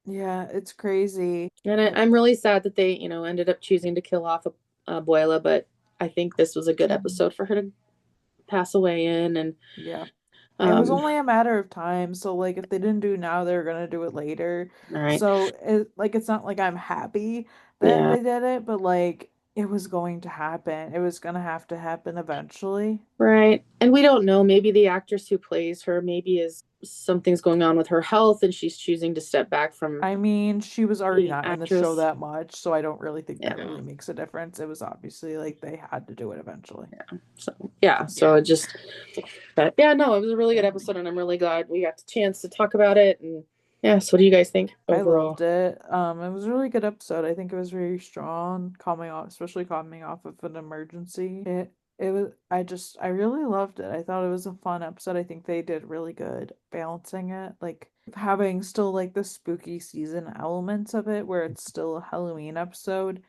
yeah, it's crazy. And I'm really sad that they, ended up choosing to kill off Abuela, but I think this was a good episode for her to pass away in. And Yeah. It was um, only a matter of time, so like if they didn't do it now, they're gonna do it later. all right, So it's not like I'm happy that yeah, they did it, but like it was going to happen. It was gonna have to happen eventually. right. And we don't know. Maybe the actress who plays her, maybe is something's going on with her health, and she's choosing to step back from I mean, she was already being not in the show actress. that much, so I don't really think that Yeah, really makes a difference. It was obviously like they had to do it eventually. yeah. So yeah, so it just, but yeah, no, it was a really good episode, and I'm really glad we got the chance to talk about it. And yeah, so what do you guys think I overall? loved it. It was a really good episode. I think it was very strong, coming off, especially coming off of an emergency. It was. I really loved it. I thought it was a fun episode. I think they did really good balancing it, like having still like the spooky season elements of it, where it's still a Halloween episode,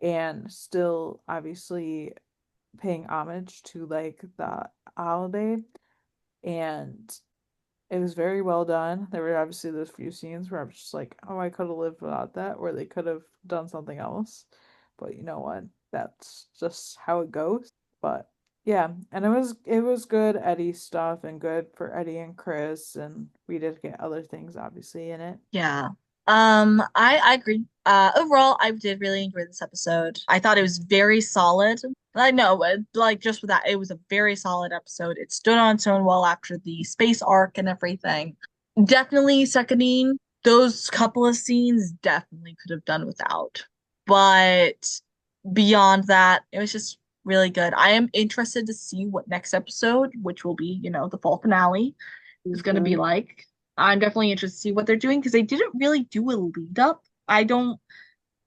and still obviously paying homage to like the holiday, and it was very well done. There were obviously those few scenes where I was just like, oh, I could have lived without that, or they could have done something else. But you know what? That's just how it goes. But yeah, and it was good Eddie stuff and good for Eddie and Chris, and we did get other things obviously in it. Yeah. I agree. Overall, I did really enjoy this episode. I thought it was very solid. I know, like just with that, it was a very solid episode. It stood on its own well after the space arc and everything. Definitely seconding those couple of scenes, definitely could have done without. But beyond that, it was just really good. I am interested to see what next episode, which will be, the fall finale, is going to be Mhm. like. I'm definitely interested to see what they're doing because they didn't really do a lead up. I don't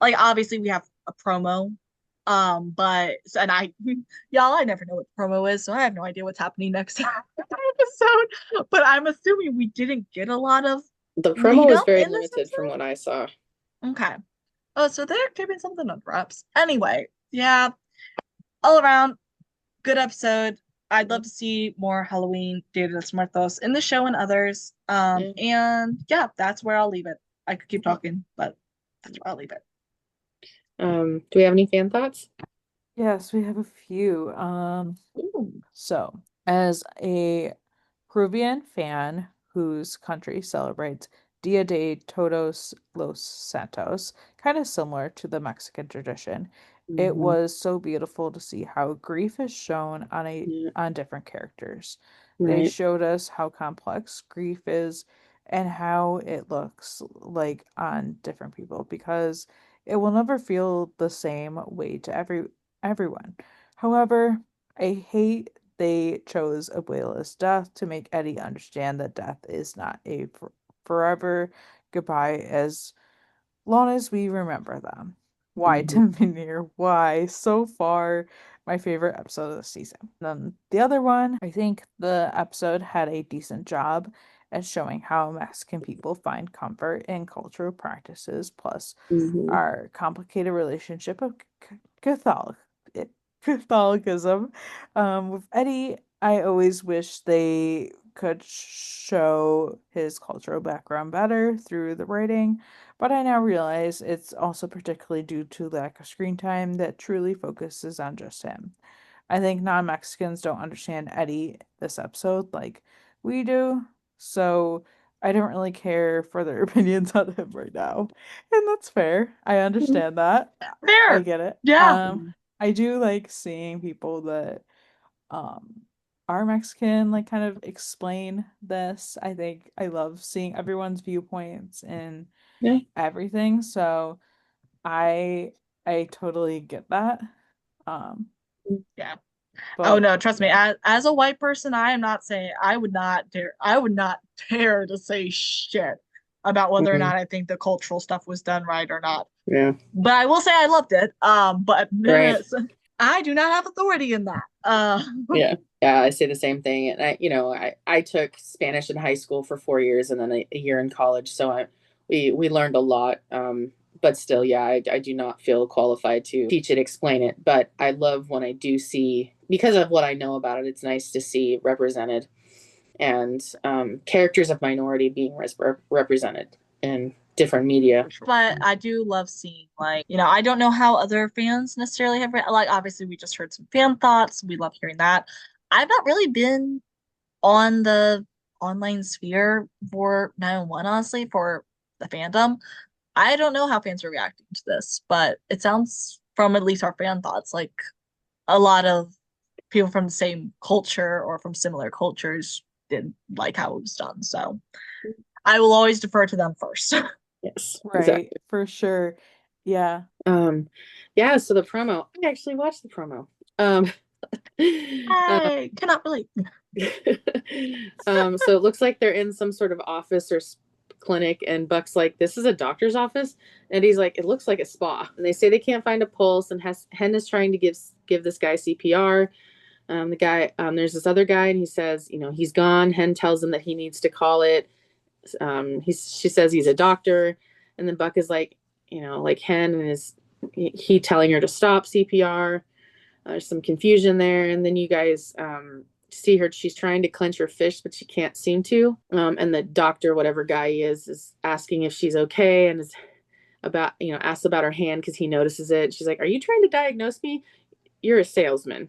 like obviously we have a promo. But and I y'all, I never know what the promo is, so I have no idea what's happening next episode. But I'm assuming we didn't get a lot of The promo lead was up very in this limited from what I saw. episode. Okay. Oh, so there could have been something on wraps. Anyway, yeah, all around good episode. I'd love to see more Halloween Dia de los Muertos in the show and others. Yeah. And yeah, that's where I'll leave it. I could keep talking, but that's where I'll leave it. Do we have any fan thoughts? Yes, we have a few. Ooh. So, as a Peruvian fan whose country celebrates Dia de Todos los Santos, kind of similar to the Mexican tradition, it Mhm. was so beautiful to see how grief is shown Yeah, on different characters. They right. showed us how complex grief is and how it looks like on different people because it will never feel the same way to everyone. However, I hate they chose Abuela's death to make Eddie understand that death is not a forever goodbye as long as we remember them. Why, Mhm. Tim Veneer? Why? So far, my favorite episode of the season. Then the other one, I think the episode had a decent job at showing how Mexican people find comfort in cultural practices, plus Mhm. our complicated relationship of Catholic Catholicism. With Eddie, I always wish they could show his cultural background better through the writing, but I now realize it's also particularly due to lack of screen time that truly focuses on just him. I think non-Mexicans don't understand Eddie this episode like we do, so I don't really care for their opinions on him right now. And that's fair. I understand that. I Fair. get it. Yeah. I do like seeing people that our Mexican like kind of explain this. I think I love seeing everyone's viewpoints and Yeah. everything. So I totally get that. Um, Yeah. Oh but no, trust me. yeah. As a white person, I am not saying I would not dare to say shit about whether or Mhm. not I think the cultural stuff was done right or not. Yeah. But I will say I loved it. But Right. I do not have authority in that. Yeah. Yeah, I say the same thing. And I took Spanish in high school for 4 years and then a year in college. So we learned a lot. But still, yeah, I do not feel qualified to teach it, explain it. But I love when I do see, because of what I know about it, it's nice to see represented and characters of minority being represented in different media. But I do love seeing, like, I don't know how other fans necessarily have like, obviously we just heard some fan thoughts. We love hearing that. I've not really been on the online sphere for 911, honestly, for the fandom. I don't know how fans are reacting to this, but it sounds from at least our fan thoughts like a lot of people from the same culture or from similar cultures did like how it was done. So I will always defer to them first. Yes, Right, exactly. for sure. Yeah. Yeah, so the promo, I actually watched the promo. Um, I cannot relate. so it looks like they're in some sort of office or clinic, and Buck's like, "This is a doctor's office," and he's like, "It looks like a spa." And they say they can't find a pulse, and Hen is trying to give this guy CPR. The guy, there's this other guy, and he says, he's gone. Hen tells him that he needs to call it. She says he's a doctor, and then Buck is like, like Hen, and he telling her to stop CPR. There's some confusion there, and then you guys see her. She's trying to clench her fist, but she can't seem to. And the doctor, whatever guy he is asking if she's okay, and is about asks about her hand because he notices it. She's like, "Are you trying to diagnose me? You're a salesman."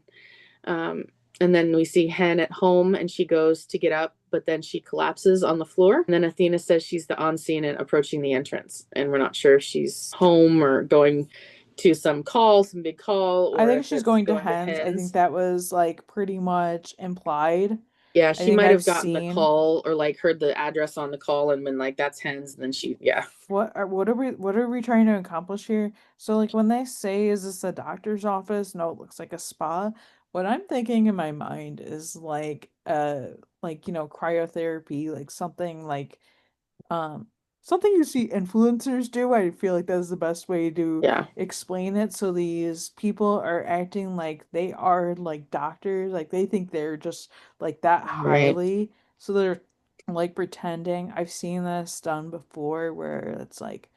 Um, and then we see Hen at home, and she goes to get up, but then she collapses on the floor. And then Athena says she's the on scene and approaching the entrance, and we're not sure if she's home or going to some big call, I or think if she's it's going to going to Hens. I think Hen's. that was like pretty much implied. Yeah, I she think might I've have gotten the seen call or like heard the address on the call and been like, "That's Hen's." And then yeah. what are we trying to accomplish here? So like when they say is this a doctor's office? No, it looks like a spa. What I'm thinking in my mind is like cryotherapy, like um something you see influencers do. I feel like that's the best way to Yeah. explain it. So these people are acting like they are like doctors, like they think they're just like that Right. highly. So they're like pretending. I've seen this done before where it's like,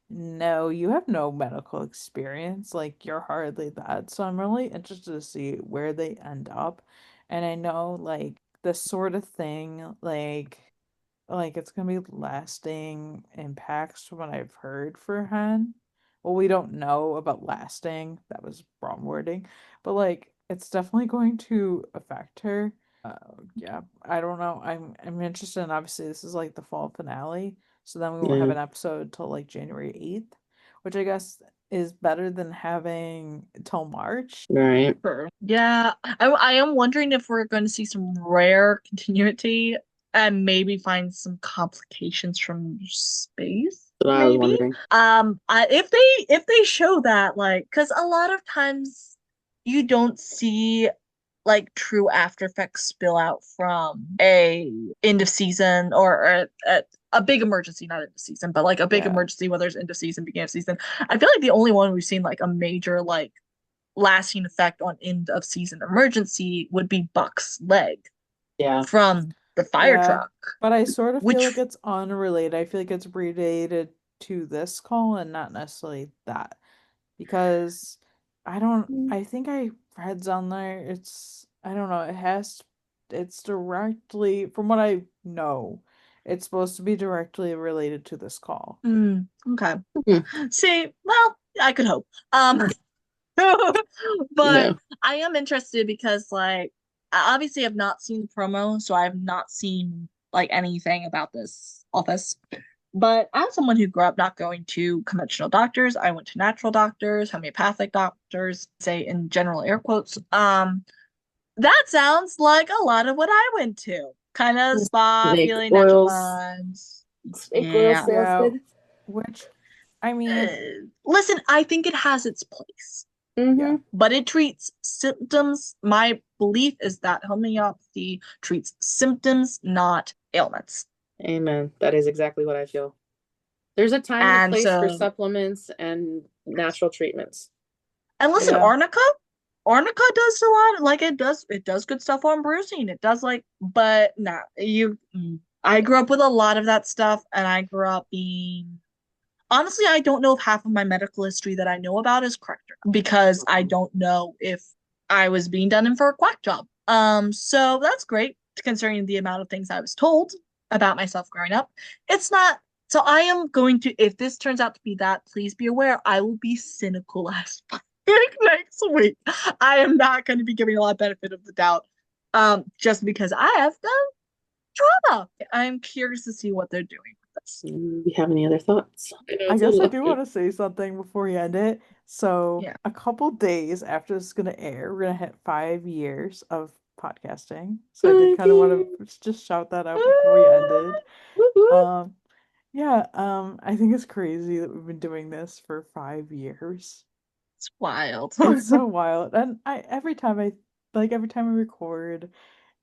no, you have no medical experience. Like you're hardly that. So I'm really interested to see where they end up. And I know like this sort of thing, like it's gonna be lasting impacts from what I've heard for Hen. Well, we don't know about lasting. That was wrong wording. But like it's definitely going to affect her. Yeah, I don't know. I'm interested in obviously this is like the fall finale. So then we won't have Yeah. an episode till like January 8th, which I guess is better than having till March. Right. Sure. Yeah, I am wondering if we're going to see some rare continuity and maybe find some complications from space, That's what I was maybe. wondering. If they show that, like, because a lot of times you don't see like true after effects spill out from a end of season or a big emergency, not end of season, but like a big Yeah. emergency, whether it's end of season, beginning of season. I feel like the only one we've seen like a major like lasting effect on end of season emergency would be Buck's leg Yeah. from the fire Yeah. truck, But I sort of feel which like it's unrelated. I feel like it's related to this call and not necessarily that. Because I think I read on there, I don't know, it's directly, from what I know, it's supposed to be directly related to this call. okay. Hmm. See, well, I could hope. But No. I am interested because like I obviously have not seen the promo, so I have not seen like anything about this office. But as someone who grew up not going to conventional doctors, I went to natural doctors, homeopathic doctors, say in general air quotes. That sounds like a lot of what I went to. Kind of spa, Snake feeling natural oils. vibes. Snake oil Yeah. smells Yeah, good. which I mean, Listen, I think it has its place, yeah. but it treats symptoms. My belief is that homeopathy treats symptoms, not ailments. Amen. That is exactly what I feel. There's a time and a And place for so, supplements and natural treatments. and listen, Yeah. Arnica does a lot. Like it does good stuff on bruising. It does but nah, I grew up with a lot of that stuff, and I grew up being honestly, I don't know if half of my medical history that I know about is correct because I don't know if I was being done in for a quack job. So that's great considering the amount of things I was told about myself growing up. It's not. So I am going to, if this turns out to be that, please be aware I will be cynical as fuck next week. I am not going to be giving a lot of benefit of the doubt, just because I have the trauma. I'm curious to see what they're doing with this. Do you have any other thoughts? I know I it's a guess I little do upbeat. want to say something before we end it. So, Yeah. a couple days after this is going to air, we're going to hit 5 years of podcasting. So, I did kind of want to just shout that out before we ended. Whoop, whoop. Yeah, I think it's crazy that we've been doing this for 5 years. It's wild. It's so wild. And every time I record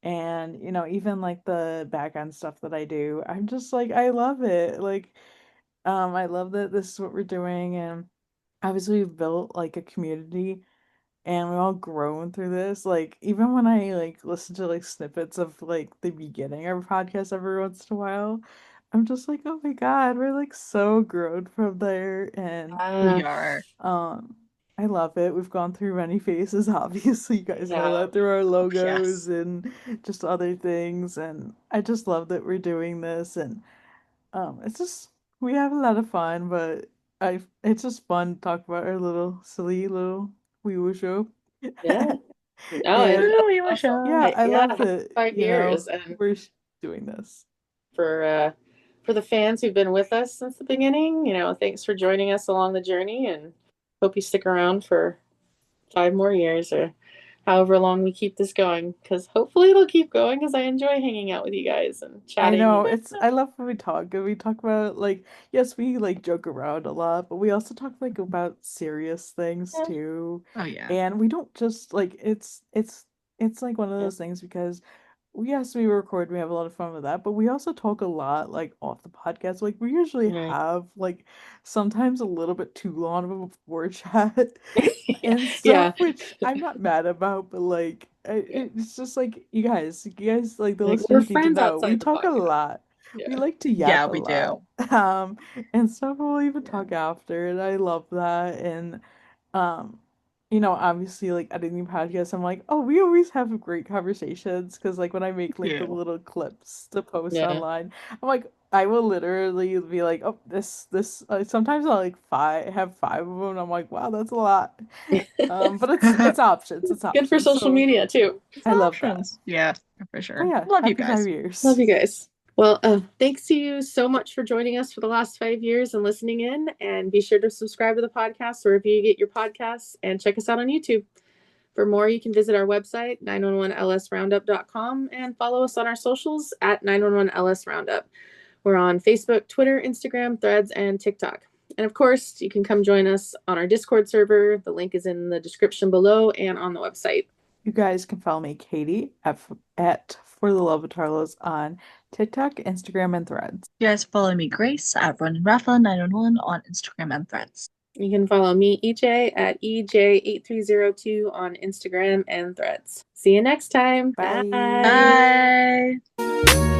and, even like the back end stuff that I do, I'm just like, I love it. Like, I love that this is what we're doing, and obviously we've built like a community and we've all grown through this. Like even when I like listen to like snippets of like the beginning of a podcast every once in a while, I'm just like, oh my God, we're like so grown from there, and We are. um I love it. We've gone through many phases, obviously you guys know Yeah. that, through our Oh, logos yes. and just other things, and I just love that we're doing this, and it's just we have a lot of fun, but it's just fun to talk about our little silly little wee woo show. Yeah. Oh, And Ooh, we wish awesome. yeah, I love Yeah, that, 5 years, and we're doing this. for the fans who've been with us since the beginning, thanks for joining us along the journey, and hope you stick around for 5 more years or however long we keep this going. Because hopefully it'll keep going. Because I enjoy hanging out with you guys and I chatting. know, I love when we talk, and we talk about like, yes, we like joke around a lot, but we also talk like about serious things Yeah. too. Oh, yeah. And we don't just like it's like one of Yeah. those things because yes, we record, we have a lot of fun with that, but we also talk a lot like off the podcast. Like we usually Right. have like sometimes a little bit too long of a before chat and Yeah. stuff, which I'm not mad about, but like Yeah. it's just like you guys like the Like, we're listeners need to friends know we outside the talk a podcast. lot. We Yeah. like to Yeah, yap a we lot. do. Um, and stuff we'll even Yeah. talk after, and I love that. And um, obviously, like editing podcasts, I'm like, oh, we always have great conversations because, like, when I make like the Yeah. little clips to post Yeah. online, I'm like, I will literally be like, oh, this. Sometimes I'll like have 5 of them, and I'm like, wow, that's a lot. But it's options. It's Good for options. social So media too. It's I love that. options. Yeah, for But sure. yeah, Love you happy five guys. Love years. you guys. Well, thanks to you so much for joining us for the last 5 years and listening in. And be sure to subscribe to the podcast wherever you get your podcasts, and check us out on YouTube. For more, you can visit our website, 911lsroundup.com, and follow us on our socials at 911lsroundup. We're on Facebook, Twitter, Instagram, Threads, and TikTok. And of course, you can come join us on our Discord server. The link is in the description below and on the website. You guys can follow me, Katie, at For the Love of Tarlos on TikTok, Instagram, and Threads. You guys follow me, Grace, at Running Rafa 911 on Instagram and Threads. You can follow me, EJ, at EJ8302 on Instagram and Threads. See you next time. Bye. Bye.